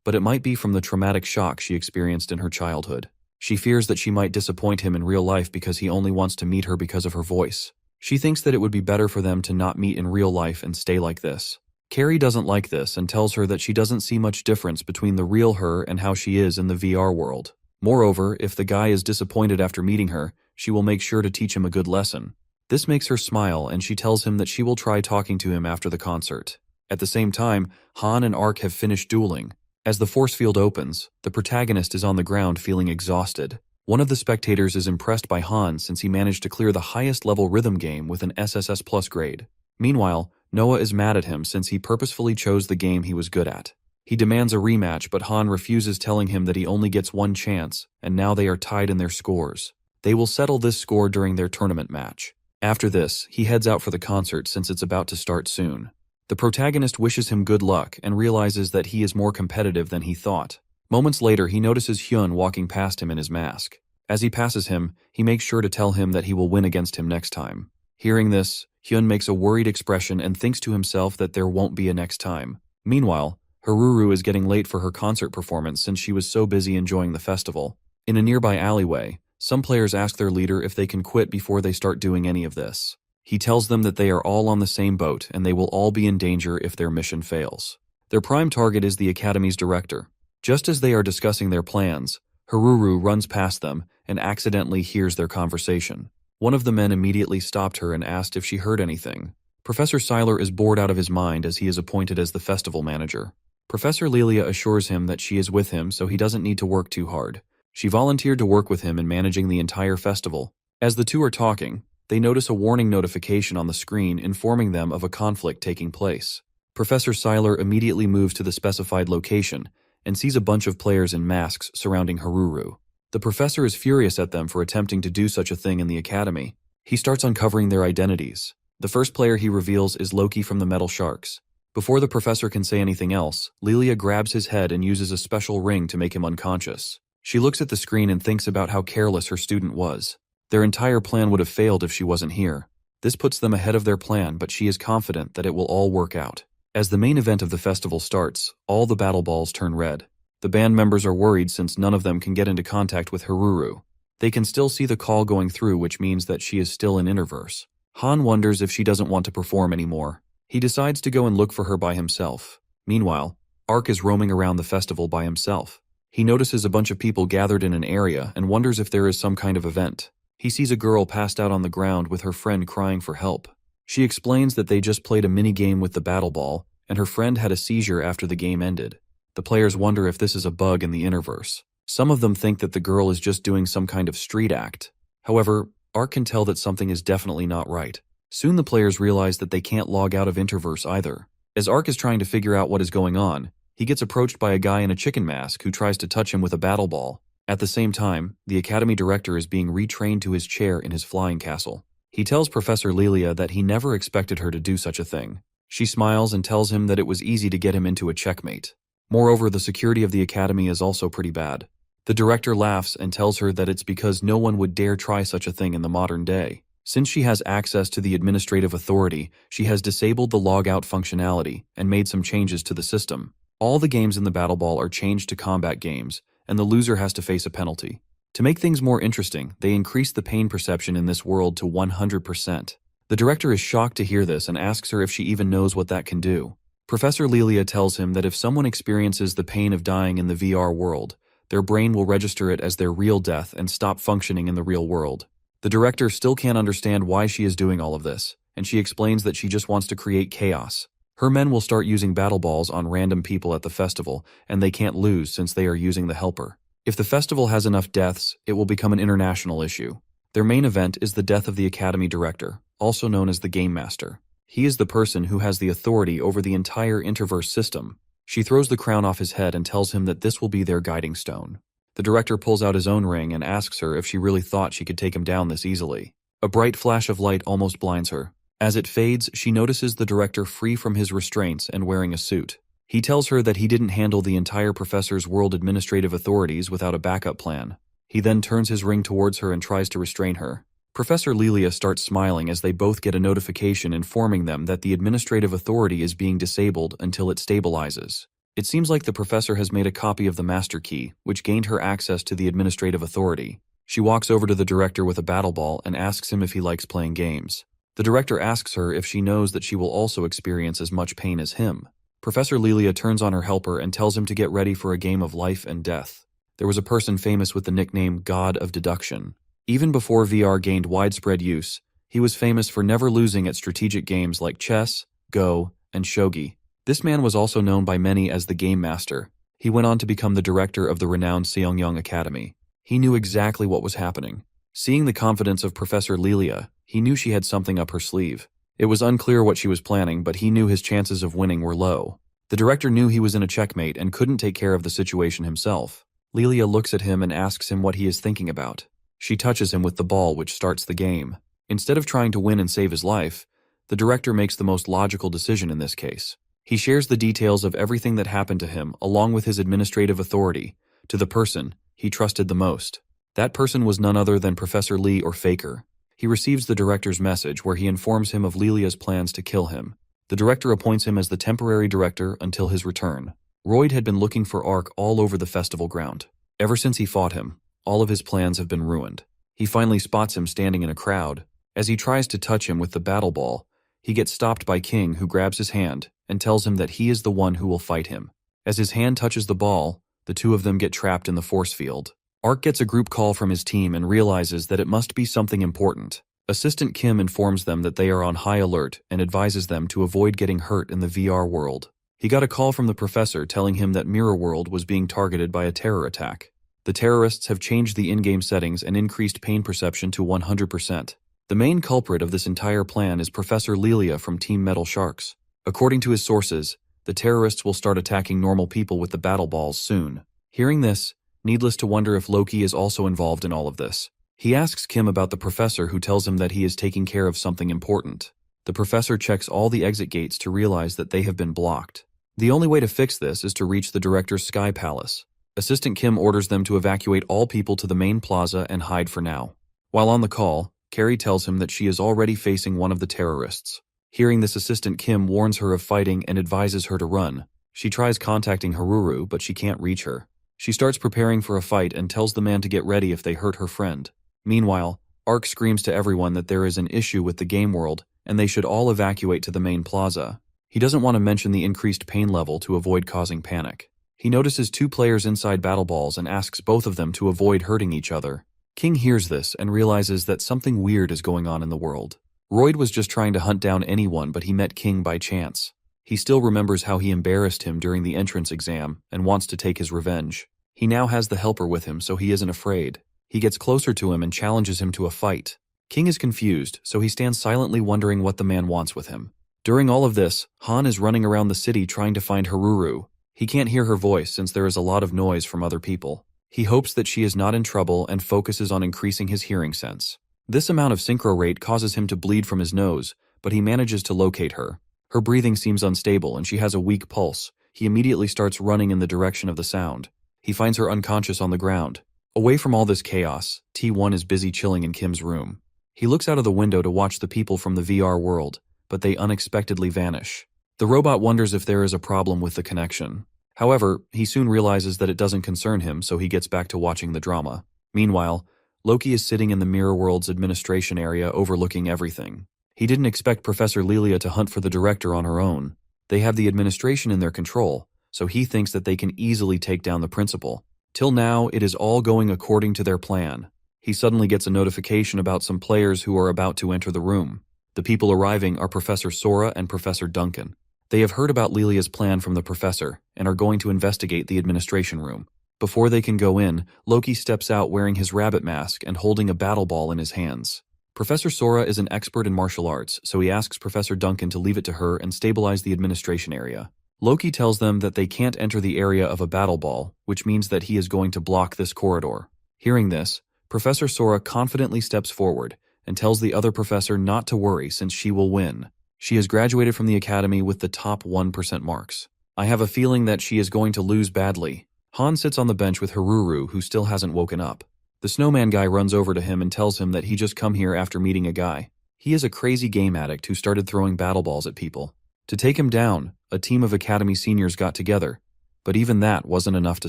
Speaker 1: but it might be from the traumatic shock she experienced in her childhood. She fears that she might disappoint him in real life because he only wants to meet her because of her voice. She thinks that it would be better for them to not meet in real life and stay like this. Carrie doesn't like this and tells her that she doesn't see much difference between the real her and how she is in the VR world. Moreover, if the guy is disappointed after meeting her, she will make sure to teach him a good lesson. This makes her smile and she tells him that she will try talking to him after the concert. At the same time, Han and Ark have finished dueling. As the force field opens, the protagonist is on the ground feeling exhausted. One of the spectators is impressed by Han since he managed to clear the highest level rhythm game with an SSS Plus grade. Meanwhile, Noah is mad at him since he purposefully chose the game he was good at. He demands a rematch, but Han refuses, telling him that he only gets one chance, and now they are tied in their scores. They will settle this score during their tournament match. After this, he heads out for the concert since it's about to start soon. The protagonist wishes him good luck and realizes that he is more competitive than he thought. Moments later, he notices Hyun walking past him in his mask. As he passes him, he makes sure to tell him that he will win against him next time. Hearing this, Hyun makes a worried expression and thinks to himself that there won't be a next time. Meanwhile, Haruru is getting late for her concert performance since she was so busy enjoying the festival. In a nearby alleyway, some players ask their leader if they can quit before they start doing any of this. He tells them that they are all on the same boat and they will all be in danger if their mission fails. Their prime target is the Academy's director. Just as they are discussing their plans, Haruru runs past them and accidentally hears their conversation. One of the men immediately stopped her and asked if she heard anything. Professor Seiler is bored out of his mind as he is appointed as the festival manager. Professor Lilia assures him that she is with him so he doesn't need to work too hard. She volunteered to work with him in managing the entire festival. As the two are talking, they notice a warning notification on the screen informing them of a conflict taking place. Professor Seiler immediately moves to the specified location and sees a bunch of players in masks surrounding Haruru. The professor is furious at them for attempting to do such a thing in the academy. He starts uncovering their identities. The first player he reveals is Loki from the Metal Sharks. Before the professor can say anything else, Lilia grabs his head and uses a special ring to make him unconscious. She looks at the screen and thinks about how careless her student was. Their entire plan would have failed if she wasn't here. This puts them ahead of their plan, but she is confident that it will all work out. As the main event of the festival starts, all the battle balls turn red. The band members are worried since none of them can get into contact with Haruru. They can still see the call going through, which means that she is still in Interverse. Han wonders if she doesn't want to perform anymore. He decides to go and look for her by himself. Meanwhile, Ark is roaming around the festival by himself. He notices a bunch of people gathered in an area and wonders if there is some kind of event. He sees a girl passed out on the ground with her friend crying for help. She explains that they just played a mini-game with the battle ball, and her friend had a seizure after the game ended. The players wonder if this is a bug in the Interverse. Some of them think that the girl is just doing some kind of street act. However, Ark can tell that something is definitely not right. Soon the players realize that they can't log out of Interverse either. As Ark is trying to figure out what is going on, he gets approached by a guy in a chicken mask who tries to touch him with a battle ball. At the same time, the academy director is being retrained to his chair in his flying castle. He tells Professor Lilia that he never expected her to do such a thing. She smiles and tells him that it was easy to get him into a checkmate. Moreover, the security of the academy is also pretty bad. The director laughs and tells her that it's because no one would dare try such a thing in the modern day. Since she has access to the administrative authority, she has disabled the logout functionality and made some changes to the system. All the games in the battle ball are changed to combat games, and the loser has to face a penalty. To make things more interesting, they increase the pain perception in this world to 100%. The director is shocked to hear this and asks her if she even knows what that can do. Professor Lilia tells him that if someone experiences the pain of dying in the VR world, their brain will register it as their real death and stop functioning in the real world. The director still can't understand why she is doing all of this, and she explains that she just wants to create chaos. Her men will start using battle balls on random people at the festival, and they can't lose since they are using the helper. If the festival has enough deaths, it will become an international issue. Their main event is the death of the academy director, also known as the Game Master. He is the person who has the authority over the entire Interverse system. She throws the crown off his head and tells him that this will be their guiding stone. The director pulls out his own ring and asks her if she really thought she could take him down this easily. A bright flash of light almost blinds her. As it fades, she notices the director free from his restraints and wearing a suit. He tells her that he didn't handle the entire professor's world administrative authorities without a backup plan. He then turns his ring towards her and tries to restrain her. Professor Lilia starts smiling as they both get a notification informing them that the administrative authority is being disabled until it stabilizes. It seems like the professor has made a copy of the master key, which gained her access to the administrative authority. She walks over to the director with a battle ball and asks him if he likes playing games. The director asks her if she knows that she will also experience as much pain as him. Professor Lilia turns on her helper and tells him to get ready for a game of life and death. There was a person famous with the nickname God of Deduction. Even before VR gained widespread use, he was famous for never losing at strategic games like chess, Go, and shogi. This man was also known by many as the Game Master. He went on to become the director of the renowned Seongyang Academy. He knew exactly what was happening. Seeing the confidence of Professor Lilia, he knew she had something up her sleeve. It was unclear what she was planning, but he knew his chances of winning were low. The director knew he was in a checkmate and couldn't take care of the situation himself. Lilia looks at him and asks him what he is thinking about. She touches him with the ball, which starts the game. Instead of trying to win and save his life, the director makes the most logical decision in this case. He shares the details of everything that happened to him, along with his administrative authority, to the person he trusted the most. That person was none other than Professor Lee, or Faker. He receives the director's message where he informs him of Lilia's plans to kill him. The director appoints him as the temporary director until his return. Royd had been looking for Ark all over the festival ground. Ever since he fought him, all of his plans have been ruined. He finally spots him standing in a crowd. As he tries to touch him with the battle ball, he gets stopped by King, who grabs his hand and tells him that he is the one who will fight him. As his hand touches the ball, the two of them get trapped in the force field. Ark gets a group call from his team and realizes that it must be something important. Assistant Kim informs them that they are on high alert and advises them to avoid getting hurt in the VR world. He got a call from the professor telling him that Mirror World was being targeted by a terror attack. The terrorists have changed the in-game settings and increased pain perception to 100%. The main culprit of this entire plan is Professor Lilia from Team Metal Sharks. According to his sources, the terrorists will start attacking normal people with the battle balls soon. Hearing this, Needless to wonder if Loki is also involved in all of this. He asks Kim about the professor, who tells him that he is taking care of something important. The professor checks all the exit gates to realize that they have been blocked. The only way to fix this is to reach the director's Sky Palace. Assistant Kim orders them to evacuate all people to the main plaza and hide for now. While on the call, Carrie tells him that she is already facing one of the terrorists. Hearing this, Assistant Kim warns her of fighting and advises her to run. She tries contacting Haruru, but she can't reach her. She starts preparing for a fight and tells the man to get ready if they hurt her friend. Meanwhile, Ark screams to everyone that there is an issue with the game world and they should all evacuate to the main plaza. He doesn't want to mention the increased pain level to avoid causing panic. He notices 2 players inside battle balls and asks both of them to avoid hurting each other. King hears this and realizes that something weird is going on in the world. Royd was just trying to hunt down anyone, but he met King by chance. He still remembers how he embarrassed him during the entrance exam and wants to take his revenge. He now has the helper with him, so he isn't afraid. He gets closer to him and challenges him to a fight. King is confused, so he stands silently wondering what the man wants with him. During all of this, Han is running around the city trying to find Haruru. He can't hear her voice since there is a lot of noise from other people. He hopes that she is not in trouble and focuses on increasing his hearing sense. This amount of synchro rate causes him to bleed from his nose, but he manages to locate her. Her breathing seems unstable and she has a weak pulse. He immediately starts running in the direction of the sound. He finds her unconscious on the ground. Away from all this chaos, T1 is busy chilling in Kim's room. He looks out of the window to watch the people from the VR world, but they unexpectedly vanish. The robot wonders if there is a problem with the connection. However, he soon realizes that it doesn't concern him, so he gets back to watching the drama. Meanwhile, Loki is sitting in the Mirror World's administration area overlooking everything. He didn't expect Professor Lilia to hunt for the director on her own. They have the administration in their control, so he thinks that they can easily take down the principal. Till now, it is all going according to their plan. He suddenly gets a notification about some players who are about to enter the room. The people arriving are Professor Sora and Professor Duncan. They have heard about Lilia's plan from the professor and are going to investigate the administration room. Before they can go in, Loki steps out wearing his rabbit mask and holding a battle ball in his hands. Professor Sora is an expert in martial arts, so he asks Professor Duncan to leave it to her and stabilize the administration area. Loki tells them that they can't enter the area of a battle ball, which means that he is going to block this corridor. Hearing this, Professor Sora confidently steps forward and tells the other professor not to worry since she will win. She has graduated from the academy with the top 1% marks. I have a feeling that she is going to lose badly. Han sits on the bench with Haruru, who still hasn't woken up. The snowman guy runs over to him and tells him that he just come here after meeting a guy. He is a crazy game addict who started throwing battle balls at people. To take him down, a team of academy seniors got together, but even that wasn't enough to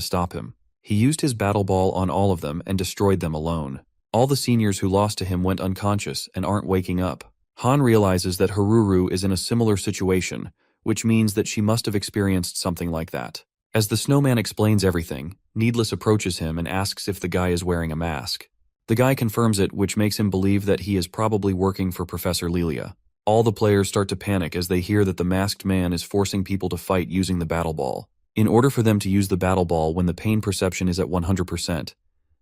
Speaker 1: stop him. He used his battle ball on all of them and destroyed them alone. All the seniors who lost to him went unconscious and aren't waking up. Han realizes that Haruru is in a similar situation, which means that she must have experienced something like that. As the snowman explains everything, Needless approaches him and asks if the guy is wearing a mask. The guy confirms it, which makes him believe that he is probably working for Professor Lilia. All the players start to panic as they hear that the masked man is forcing people to fight using the battle ball. In order for them to use the battle ball when the pain perception is at 100%,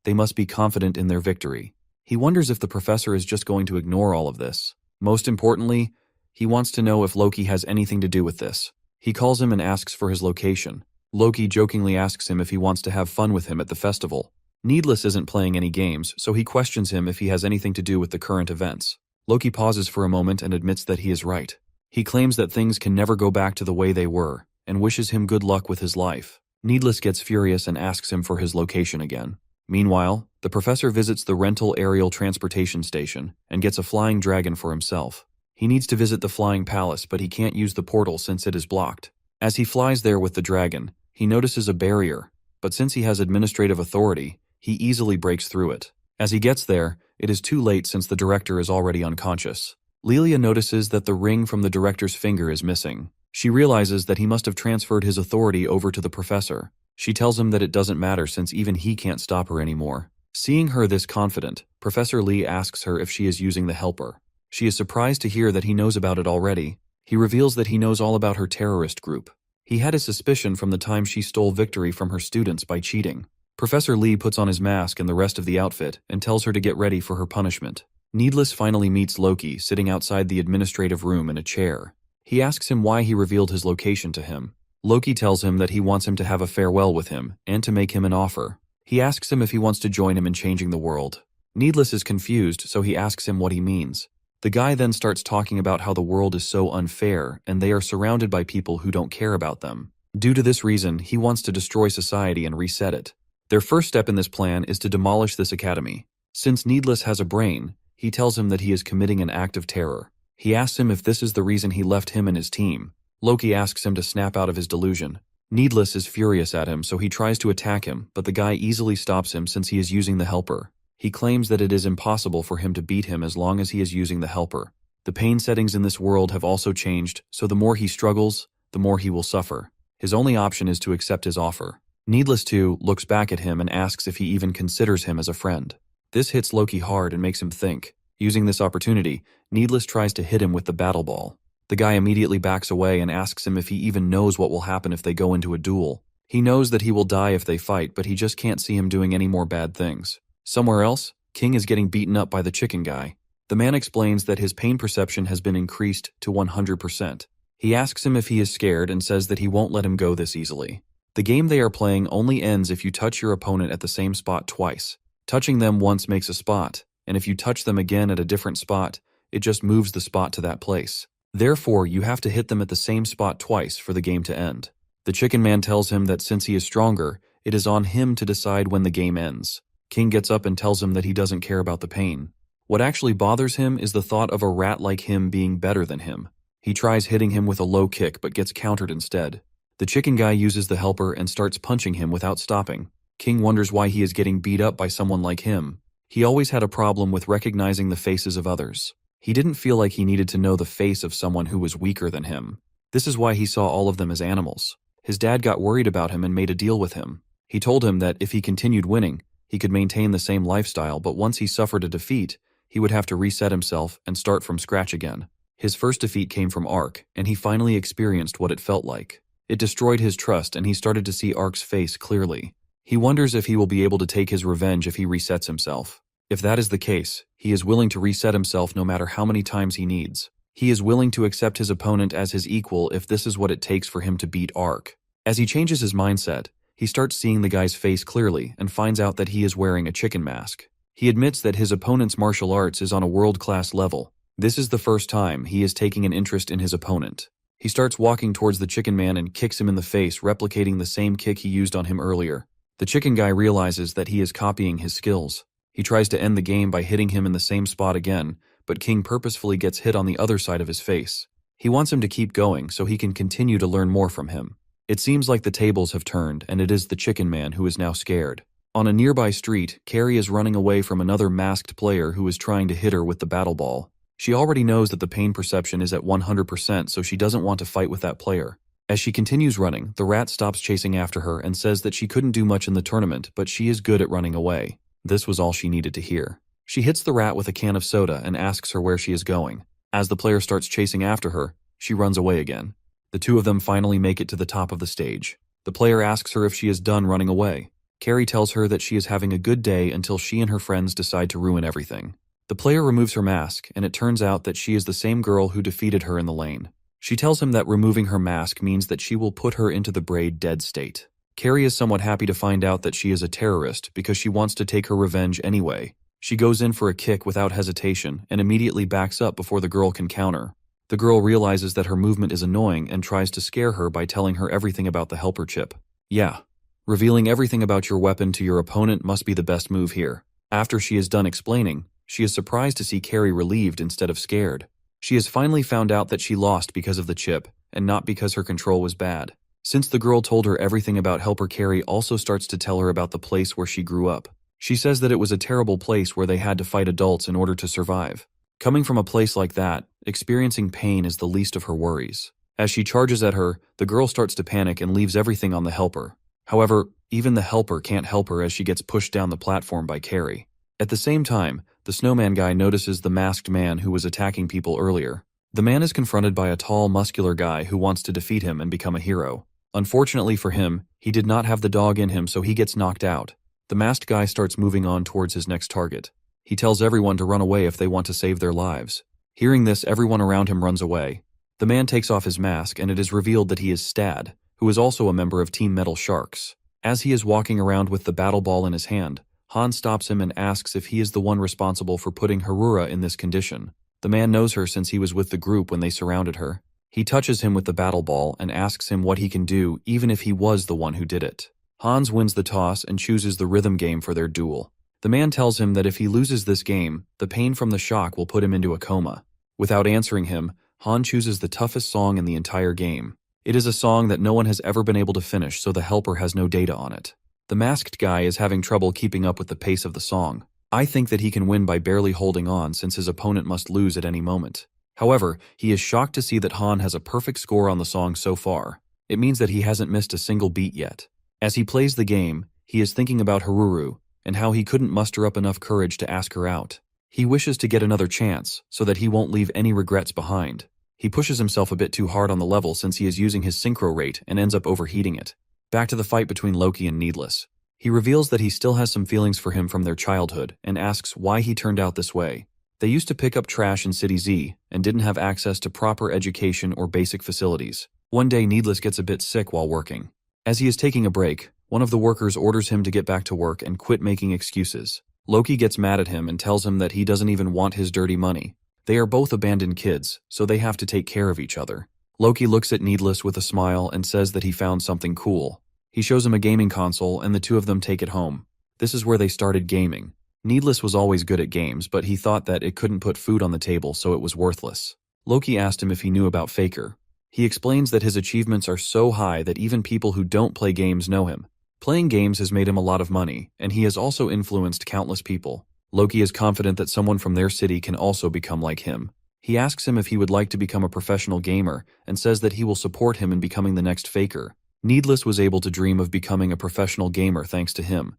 Speaker 1: they must be confident in their victory. He wonders if the professor is just going to ignore all of this. Most importantly, he wants to know if Loki has anything to do with this. He calls him and asks for his location. Loki jokingly asks him if he wants to have fun with him at the festival. Needless isn't playing any games, so he questions him if he has anything to do with the current events. Loki pauses for a moment and admits that he is right. He claims that things can never go back to the way they were, and wishes him good luck with his life. Needless gets furious and asks him for his location again. Meanwhile, the professor visits the rental aerial transportation station and gets a flying dragon for himself. He needs to visit the flying palace, but he can't use the portal since it is blocked. As he flies there with the dragon, he notices a barrier, but since he has administrative authority, he easily breaks through it. As he gets there, it is too late since the director is already unconscious. Lilia notices that the ring from the director's finger is missing. She realizes that he must have transferred his authority over to the professor. She tells him that it doesn't matter since even he can't stop her anymore. Seeing her this confident, Professor Lee asks her if she is using the helper. She is surprised to hear that he knows about it already. He reveals that he knows all about her terrorist group. He had a suspicion from the time she stole victory from her students by cheating. Professor Lee puts on his mask and the rest of the outfit and tells her to get ready for her punishment. Needless finally meets Loki sitting outside the administrative room in a chair. He asks him why he revealed his location to him. Loki tells him that he wants him to have a farewell with him and to make him an offer. He asks him if he wants to join him in changing the world. Needless is confused, so he asks him what he means. The guy then starts talking about how the world is so unfair and they are surrounded by people who don't care about them. Due to this reason, he wants to destroy society and reset it. Their first step in this plan is to demolish this academy. Since Needless has a brain, he tells him that he is committing an act of terror. He asks him if this is the reason he left him and his team. Loki asks him to snap out of his delusion. Needless is furious at him, so he tries to attack him, but the guy easily stops him since he is using the helper. He claims that it is impossible for him to beat him as long as he is using the helper. The pain settings in this world have also changed, so the more he struggles, the more he will suffer. His only option is to accept his offer. Needless too looks back at him and asks if he even considers him as a friend. This hits Loki hard and makes him think. Using this opportunity, Needless tries to hit him with the battle ball. The guy immediately backs away and asks him if he even knows what will happen if they go into a duel. He knows that he will die if they fight, but he just can't see him doing any more bad things. Somewhere else, King is getting beaten up by the chicken guy. The man explains that his pain perception has been increased to 100%. He asks him if he is scared and says that he won't let him go this easily. The game they are playing only ends if you touch your opponent at the same spot twice. Touching them once makes a spot, and if you touch them again at a different spot, it just moves the spot to that place. Therefore, you have to hit them at the same spot twice for the game to end. The chicken man tells him that since he is stronger, it is on him to decide when the game ends. King gets up and tells him that he doesn't care about the pain. What actually bothers him is the thought of a rat like him being better than him. He tries hitting him with a low kick but gets countered instead. The chicken guy uses the helper and starts punching him without stopping. King wonders why he is getting beat up by someone like him. He always had a problem with recognizing the faces of others. He didn't feel like he needed to know the face of someone who was weaker than him. This is why he saw all of them as animals. His dad got worried about him and made a deal with him. He told him that if he continued winning, he could maintain the same lifestyle, but once he suffered a defeat, he would have to reset himself and start from scratch again. His first defeat came from Ark, and he finally experienced what it felt like. It destroyed his trust, and he started to see Ark's face clearly. He wonders if he will be able to take his revenge if he resets himself. If that is the case, he is willing to reset himself no matter how many times he needs. He is willing to accept his opponent as his equal if this is what it takes for him to beat Ark. As he changes his mindset, he starts seeing the guy's face clearly and finds out that he is wearing a chicken mask. He admits that his opponent's martial arts is on a world-class level. This is the first time he is taking an interest in his opponent. He starts walking towards the chicken man and kicks him in the face, replicating the same kick he used on him earlier. The chicken guy realizes that he is copying his skills. He tries to end the game by hitting him in the same spot again, but King purposefully gets hit on the other side of his face. He wants him to keep going so he can continue to learn more from him. It seems like the tables have turned, and it is the chicken man who is now scared. On a nearby street, Carrie is running away from another masked player who is trying to hit her with the battle ball. She already knows that the pain perception is at 100%, so she doesn't want to fight with that player. As she continues running, the rat stops chasing after her and says that she couldn't do much in the tournament, but she is good at running away. This was all she needed to hear. She hits the rat with a can of soda and asks her where she is going. As the player starts chasing after her, she runs away again. The two of them finally make it to the top of the stage. The player asks her if she is done running away. Carrie tells her that she is having a good day until she and her friends decide to ruin everything. The player removes her mask, and it turns out that she is the same girl who defeated her in the lane. She tells him that removing her mask means that she will put her into the braid dead state. Carrie is somewhat happy to find out that she is a terrorist because she wants to take her revenge anyway. She goes in for a kick without hesitation and immediately backs up before the girl can counter. The girl realizes that her movement is annoying and tries to scare her by telling her everything about the helper chip. Yeah, revealing everything about your weapon to your opponent must be the best move here. After she is done explaining, she is surprised to see Carrie relieved instead of scared. She has finally found out that she lost because of the chip and not because her control was bad. Since the girl told her everything about helper, Carrie also starts to tell her about the place where she grew up. She says that it was a terrible place where they had to fight adults in order to survive. Coming from a place like that, experiencing pain is the least of her worries. As she charges at her, the girl starts to panic and leaves everything on the helper. However, even the helper can't help her as she gets pushed down the platform by Carrie. At the same time, the snowman guy notices the masked man who was attacking people earlier. The man is confronted by a tall, muscular guy who wants to defeat him and become a hero. Unfortunately for him, he did not have the dog in him, so he gets knocked out. The masked guy starts moving on towards his next target. He tells everyone to run away if they want to save their lives. Hearing this, everyone around him runs away. The man takes off his mask, and it is revealed that he is Stad, who is also a member of Team Metal Sharks. As he is walking around with the battle ball in his hand, Han stops him and asks if he is the one responsible for putting Harura in this condition. The man knows her since he was with the group when they surrounded her. He touches him with the battle ball and asks him what he can do even if he was the one who did it. Hans wins the toss and chooses the rhythm game for their duel. The man tells him that if he loses this game, the pain from the shock will put him into a coma. Without answering him, Han chooses the toughest song in the entire game. It is a song that no one has ever been able to finish, so the helper has no data on it. The masked guy is having trouble keeping up with the pace of the song. I think that he can win by barely holding on since his opponent must lose at any moment. However, he is shocked to see that Han has a perfect score on the song so far. It means that he hasn't missed a single beat yet. As he plays the game, he is thinking about Haruru and how he couldn't muster up enough courage to ask her out. He wishes to get another chance so that he won't leave any regrets behind. He pushes himself a bit too hard on the level since he is using his synchro rate and ends up overheating it. Back to the fight between Loki and Needless. He reveals that he still has some feelings for him from their childhood and asks why he turned out this way. They used to pick up trash in City Z and didn't have access to proper education or basic facilities. One day Needless gets a bit sick while working. As he is taking a break, one of the workers orders him to get back to work and quit making excuses. Loki gets mad at him and tells him that he doesn't even want his dirty money. They are both abandoned kids, so they have to take care of each other. Loki looks at Needless with a smile and says that he found something cool. He shows him a gaming console and the two of them take it home. This is where they started gaming. Needless was always good at games, but he thought that it couldn't put food on the table, so it was worthless. Loki asked him if he knew about Faker. He explains that his achievements are so high that even people who don't play games know him. Playing games has made him a lot of money, and he has also influenced countless people. Loki is confident that someone from their city can also become like him. He asks him if he would like to become a professional gamer, and says that he will support him in becoming the next Faker. Needless was able to dream of becoming a professional gamer thanks to him.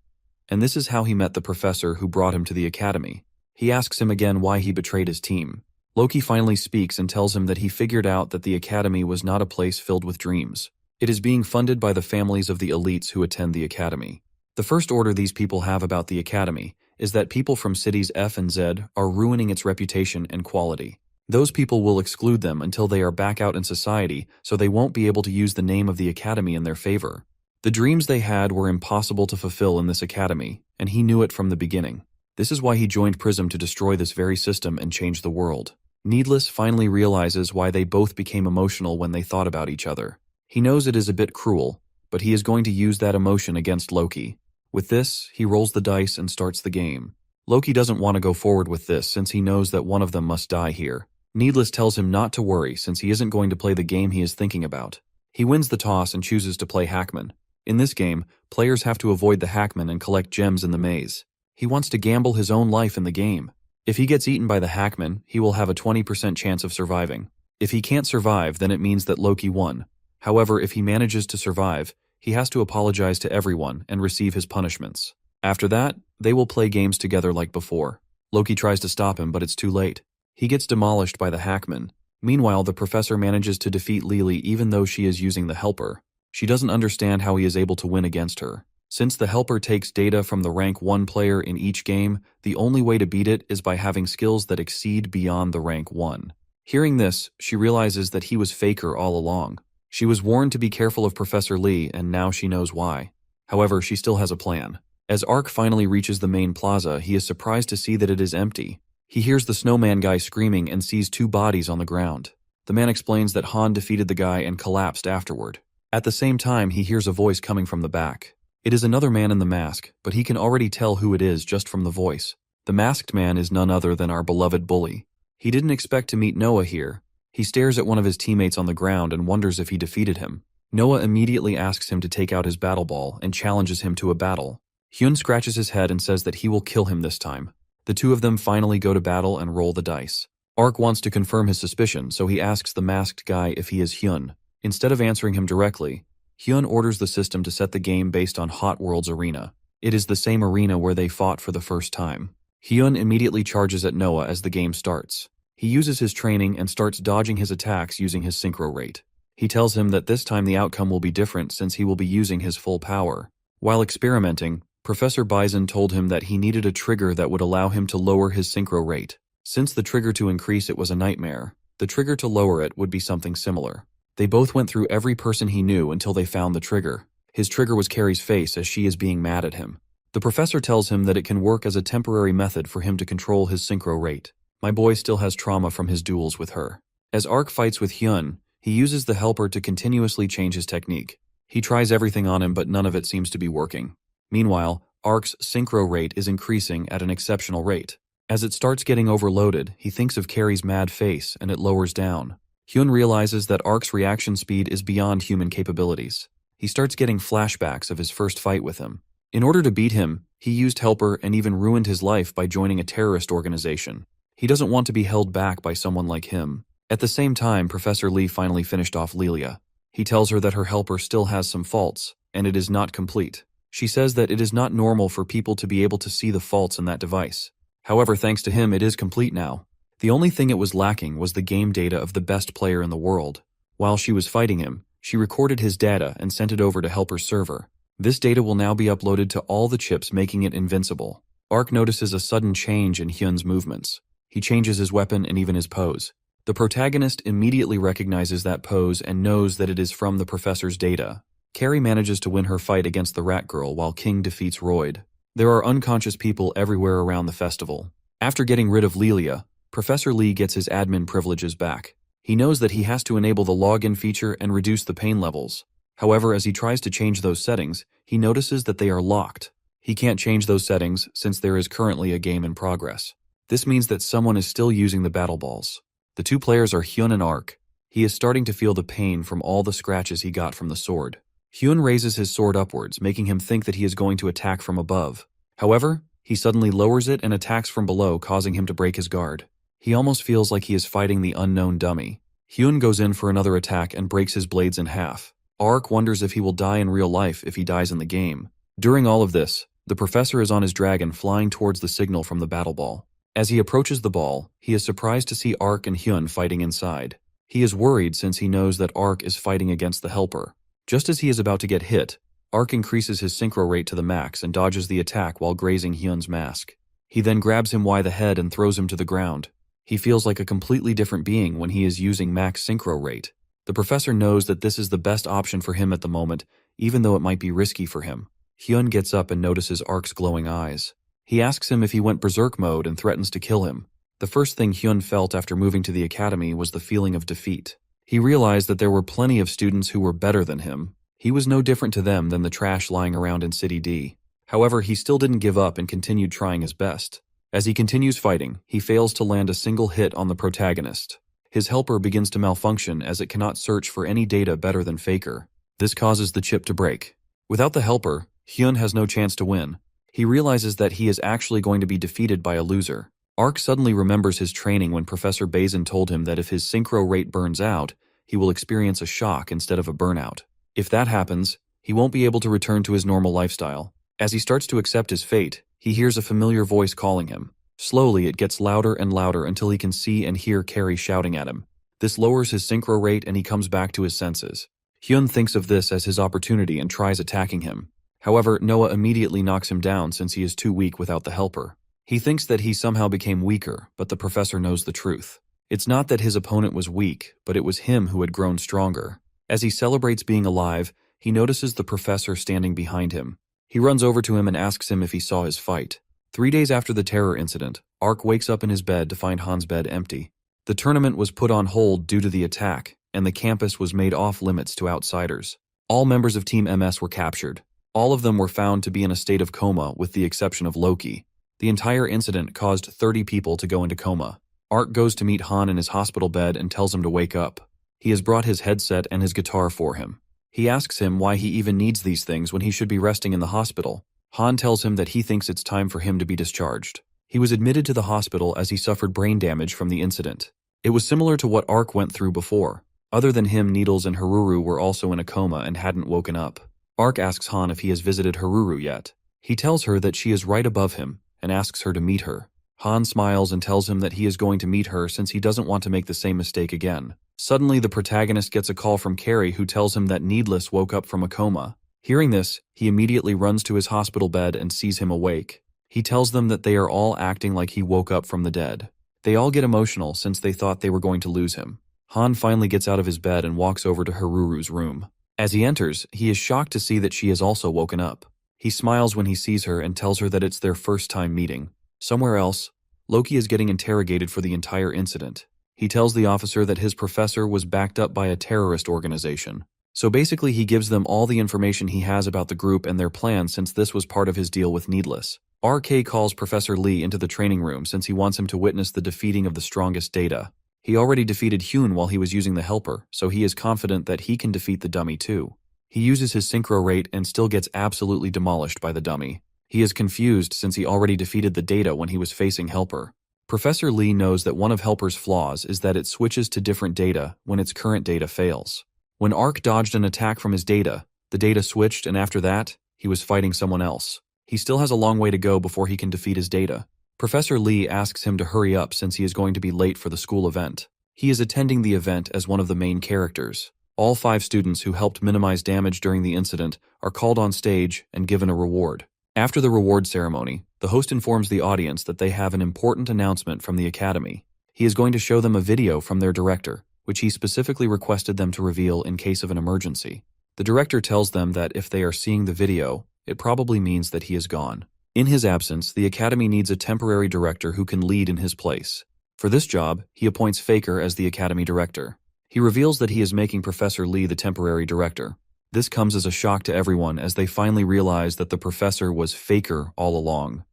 Speaker 1: And this is how he met the professor who brought him to the academy. He asks him again why he betrayed his team. Loki finally speaks and tells him that he figured out that the academy was not a place filled with dreams. It is being funded by the families of the elites who attend the academy. The first order these people have about the academy is that people from cities F and Z are ruining its reputation and quality. Those people will exclude them until they are back out in society, so they won't be able to use the name of the academy in their favor. The dreams they had were impossible to fulfill in this academy, and he knew it from the beginning. This is why he joined Prism to destroy this very system and change the world. Needless finally realizes why they both became emotional when they thought about each other. He knows it is a bit cruel, but he is going to use that emotion against Loki. With this, he rolls the dice and starts the game. Loki doesn't want to go forward with this since he knows that one of them must die here. Needless tells him not to worry since he isn't going to play the game he is thinking about. He wins the toss and chooses to play Hackman. In this game, players have to avoid the Hackman and collect gems in the maze. He wants to gamble his own life in the game. If he gets eaten by the Hackman, he will have a 20% chance of surviving. If he can't survive, then it means that Loki won. However, if he manages to survive, he has to apologize to everyone and receive his punishments. After that, they will play games together like before. Loki tries to stop him, but it's too late. He gets demolished by the Hackman. Meanwhile, the professor manages to defeat Lily even though she is using the helper. She doesn't understand how he is able to win against her. Since the helper takes data from the rank 1 player in each game, the only way to beat it is by having skills that exceed beyond the rank 1. Hearing this, she realizes that he was Faker all along. She was warned to be careful of Professor Lee, and now she knows why. However, she still has a plan. As Ark finally reaches the main plaza, he is surprised to see that it is empty. He hears the snowman guy screaming and sees 2 bodies on the ground. The man explains that Han defeated the guy and collapsed afterward. At the same time, he hears a voice coming from the back. It is another man in the mask, but he can already tell who it is just from the voice. The masked man is none other than our beloved bully. He didn't expect to meet Noah here. He stares at one of his teammates on the ground and wonders if he defeated him. Noah immediately asks him to take out his battle ball and challenges him to a battle. Hyun scratches his head and says that he will kill him this time. The two of them finally go to battle and roll the dice. Ark wants to confirm his suspicion, so he asks the masked guy if he is Hyun. Instead of answering him directly, Hyun orders the system to set the game based on Hot World's arena. It is the same arena where they fought for the first time. Hyun immediately charges at Noah as the game starts. He uses his training and starts dodging his attacks using his synchro rate. He tells him that this time the outcome will be different since he will be using his full power. While experimenting, Professor Bison told him that he needed a trigger that would allow him to lower his synchro rate. Since the trigger to increase it was a nightmare, the trigger to lower it would be something similar. They both went through every person he knew until they found the trigger. His trigger was Carrie's face as she is being mad at him. The professor tells him that it can work as a temporary method for him to control his synchro rate. My boy still has trauma from his duels with her. As Ark fights with Hyun, he uses the helper to continuously change his technique. He tries everything on him, but none of it seems to be working. Meanwhile, Ark's synchro rate is increasing at an exceptional rate. As it starts getting overloaded, he thinks of Carrie's mad face and it lowers down. Hyun realizes that Ark's reaction speed is beyond human capabilities. He starts getting flashbacks of his first fight with him. In order to beat him, he used helper and even ruined his life by joining a terrorist organization. He doesn't want to be held back by someone like him. At the same time, Professor Lee finally finished off Lilia. He tells her that her helper still has some faults, and it is not complete. She says that it is not normal for people to be able to see the faults in that device. However, thanks to him, it is complete now. The only thing it was lacking was the game data of the best player in the world. While she was fighting him, she recorded his data and sent it over to Helper's server. This data will now be uploaded to all the chips, making it invincible. Ark notices a sudden change in Hyun's movements. He changes his weapon and even his pose. The protagonist immediately recognizes that pose and knows that it is from the professor's data. Carrie manages to win her fight against the rat girl while King defeats Royd. There are unconscious people everywhere around the festival. After getting rid of Lilia, Professor Lee gets his admin privileges back. He knows that he has to enable the login feature and reduce the pain levels. However, as he tries to change those settings, he notices that they are locked. He can't change those settings since there is currently a game in progress. This means that someone is still using the battle balls. The two players are Hyun and Ark. He is starting to feel the pain from all the scratches he got from the sword. Hyun raises his sword upwards, making him think that he is going to attack from above. However, he suddenly lowers it and attacks from below, causing him to break his guard. He almost feels like he is fighting the unknown dummy. Hyun goes in for another attack and breaks his blades in half. Ark wonders if he will die in real life if he dies in the game. During all of this, the professor is on his dragon flying towards the signal from the battle ball. As he approaches the ball, he is surprised to see Ark and Hyun fighting inside. He is worried since he knows that Ark is fighting against the helper. Just as he is about to get hit, Ark increases his synchro rate to the max and dodges the attack while grazing Hyun's mask. He then grabs him by the head and throws him to the ground. He feels like a completely different being when he is using max synchro rate. The professor knows that this is the best option for him at the moment, even though it might be risky for him. Hyun gets up and notices Ark's glowing eyes. He asks him if he went berserk mode and threatens to kill him. The first thing Hyun felt after moving to the academy was the feeling of defeat. He realized that there were plenty of students who were better than him. He was no different to them than the trash lying around in City D. However, he still didn't give up and continued trying his best. As he continues fighting, he fails to land a single hit on the protagonist. His helper begins to malfunction as it cannot search for any data better than Faker. This causes the chip to break. Without the helper, Hyun has no chance to win. He realizes that he is actually going to be defeated by a loser. Ark suddenly remembers his training when Professor Bazin told him that if his synchro rate burns out, he will experience a shock instead of a burnout. If that happens, he won't be able to return to his normal lifestyle. As he starts to accept his fate, he hears a familiar voice calling him. Slowly, it gets louder and louder until he can see and hear Carrie shouting at him. This lowers his synchro rate and he comes back to his senses. Hyun thinks of this as his opportunity and tries attacking him. However, Noah immediately knocks him down since he is too weak without the helper. He thinks that he somehow became weaker, but the professor knows the truth. It's not that his opponent was weak, but it was him who had grown stronger. As he celebrates being alive, he notices the professor standing behind him. He runs over to him and asks him if he saw his fight. 3 days after the terror incident, Ark wakes up in his bed to find Han's bed empty. The tournament was put on hold due to the attack, and the campus was made off-limits to outsiders. All members of Team MS were captured. All of them were found to be in a state of coma with the exception of Loki. The entire incident caused 30 people to go into coma. Ark goes to meet Han in his hospital bed and tells him to wake up. He has brought his headset and his guitar for him. He asks him why he even needs these things when he should be resting in the hospital. Han tells him that he thinks it's time for him to be discharged. He was admitted to the hospital as he suffered brain damage from the incident. It was similar to what Ark went through before. Other than him, Needles and Haruru were also in a coma and hadn't woken up. Ark asks Han if he has visited Haruru yet. He tells her that she is right above him and asks her to meet her. Han smiles and tells him that he is going to meet her since he doesn't want to make the same mistake again. Suddenly, the protagonist gets a call from Carrie who tells him that Needless woke up from a coma. Hearing this, he immediately runs to his hospital bed and sees him awake. He tells them that they are all acting like he woke up from the dead. They all get emotional since they thought they were going to lose him. Han finally gets out of his bed and walks over to Haruru's room. As he enters, he is shocked to see that she has also woken up. He smiles when he sees her and tells her that it's their first time meeting. Somewhere else, Loki is getting interrogated for the entire incident. He tells the officer that his professor was backed up by a terrorist organization. So basically he gives them all the information he has about the group and their plan since this was part of his deal with Needless. RK calls Professor Lee into the training room since he wants him to witness the defeating of the strongest Data. He already defeated Hyun while he was using the helper, so he is confident that he can defeat the dummy too. He uses his synchro rate and still gets absolutely demolished by the dummy. He is confused since he already defeated the Data when he was facing Helper. Professor Lee knows that one of Helper's flaws is that it switches to different data when its current data fails. When Ark dodged an attack from his data, the data switched and after that, he was fighting someone else. He still has a long way to go before he can defeat his data. Professor Lee asks him to hurry up since he is going to be late for the school event. He is attending the event as one of the main characters. All 5 students who helped minimize damage during the incident are called on stage and given a reward. After the reward ceremony, the host informs the audience that they have an important announcement from the academy. He is going to show them a video from their director, which he specifically requested them to reveal in case of an emergency. The director tells them that if they are seeing the video, it probably means that he is gone. In his absence, the academy needs a temporary director who can lead in his place. For this job, he appoints Faker as the academy director. He reveals that he is making Professor Lee the temporary director. This comes as a shock to everyone as they finally realize that the professor was Faker all along.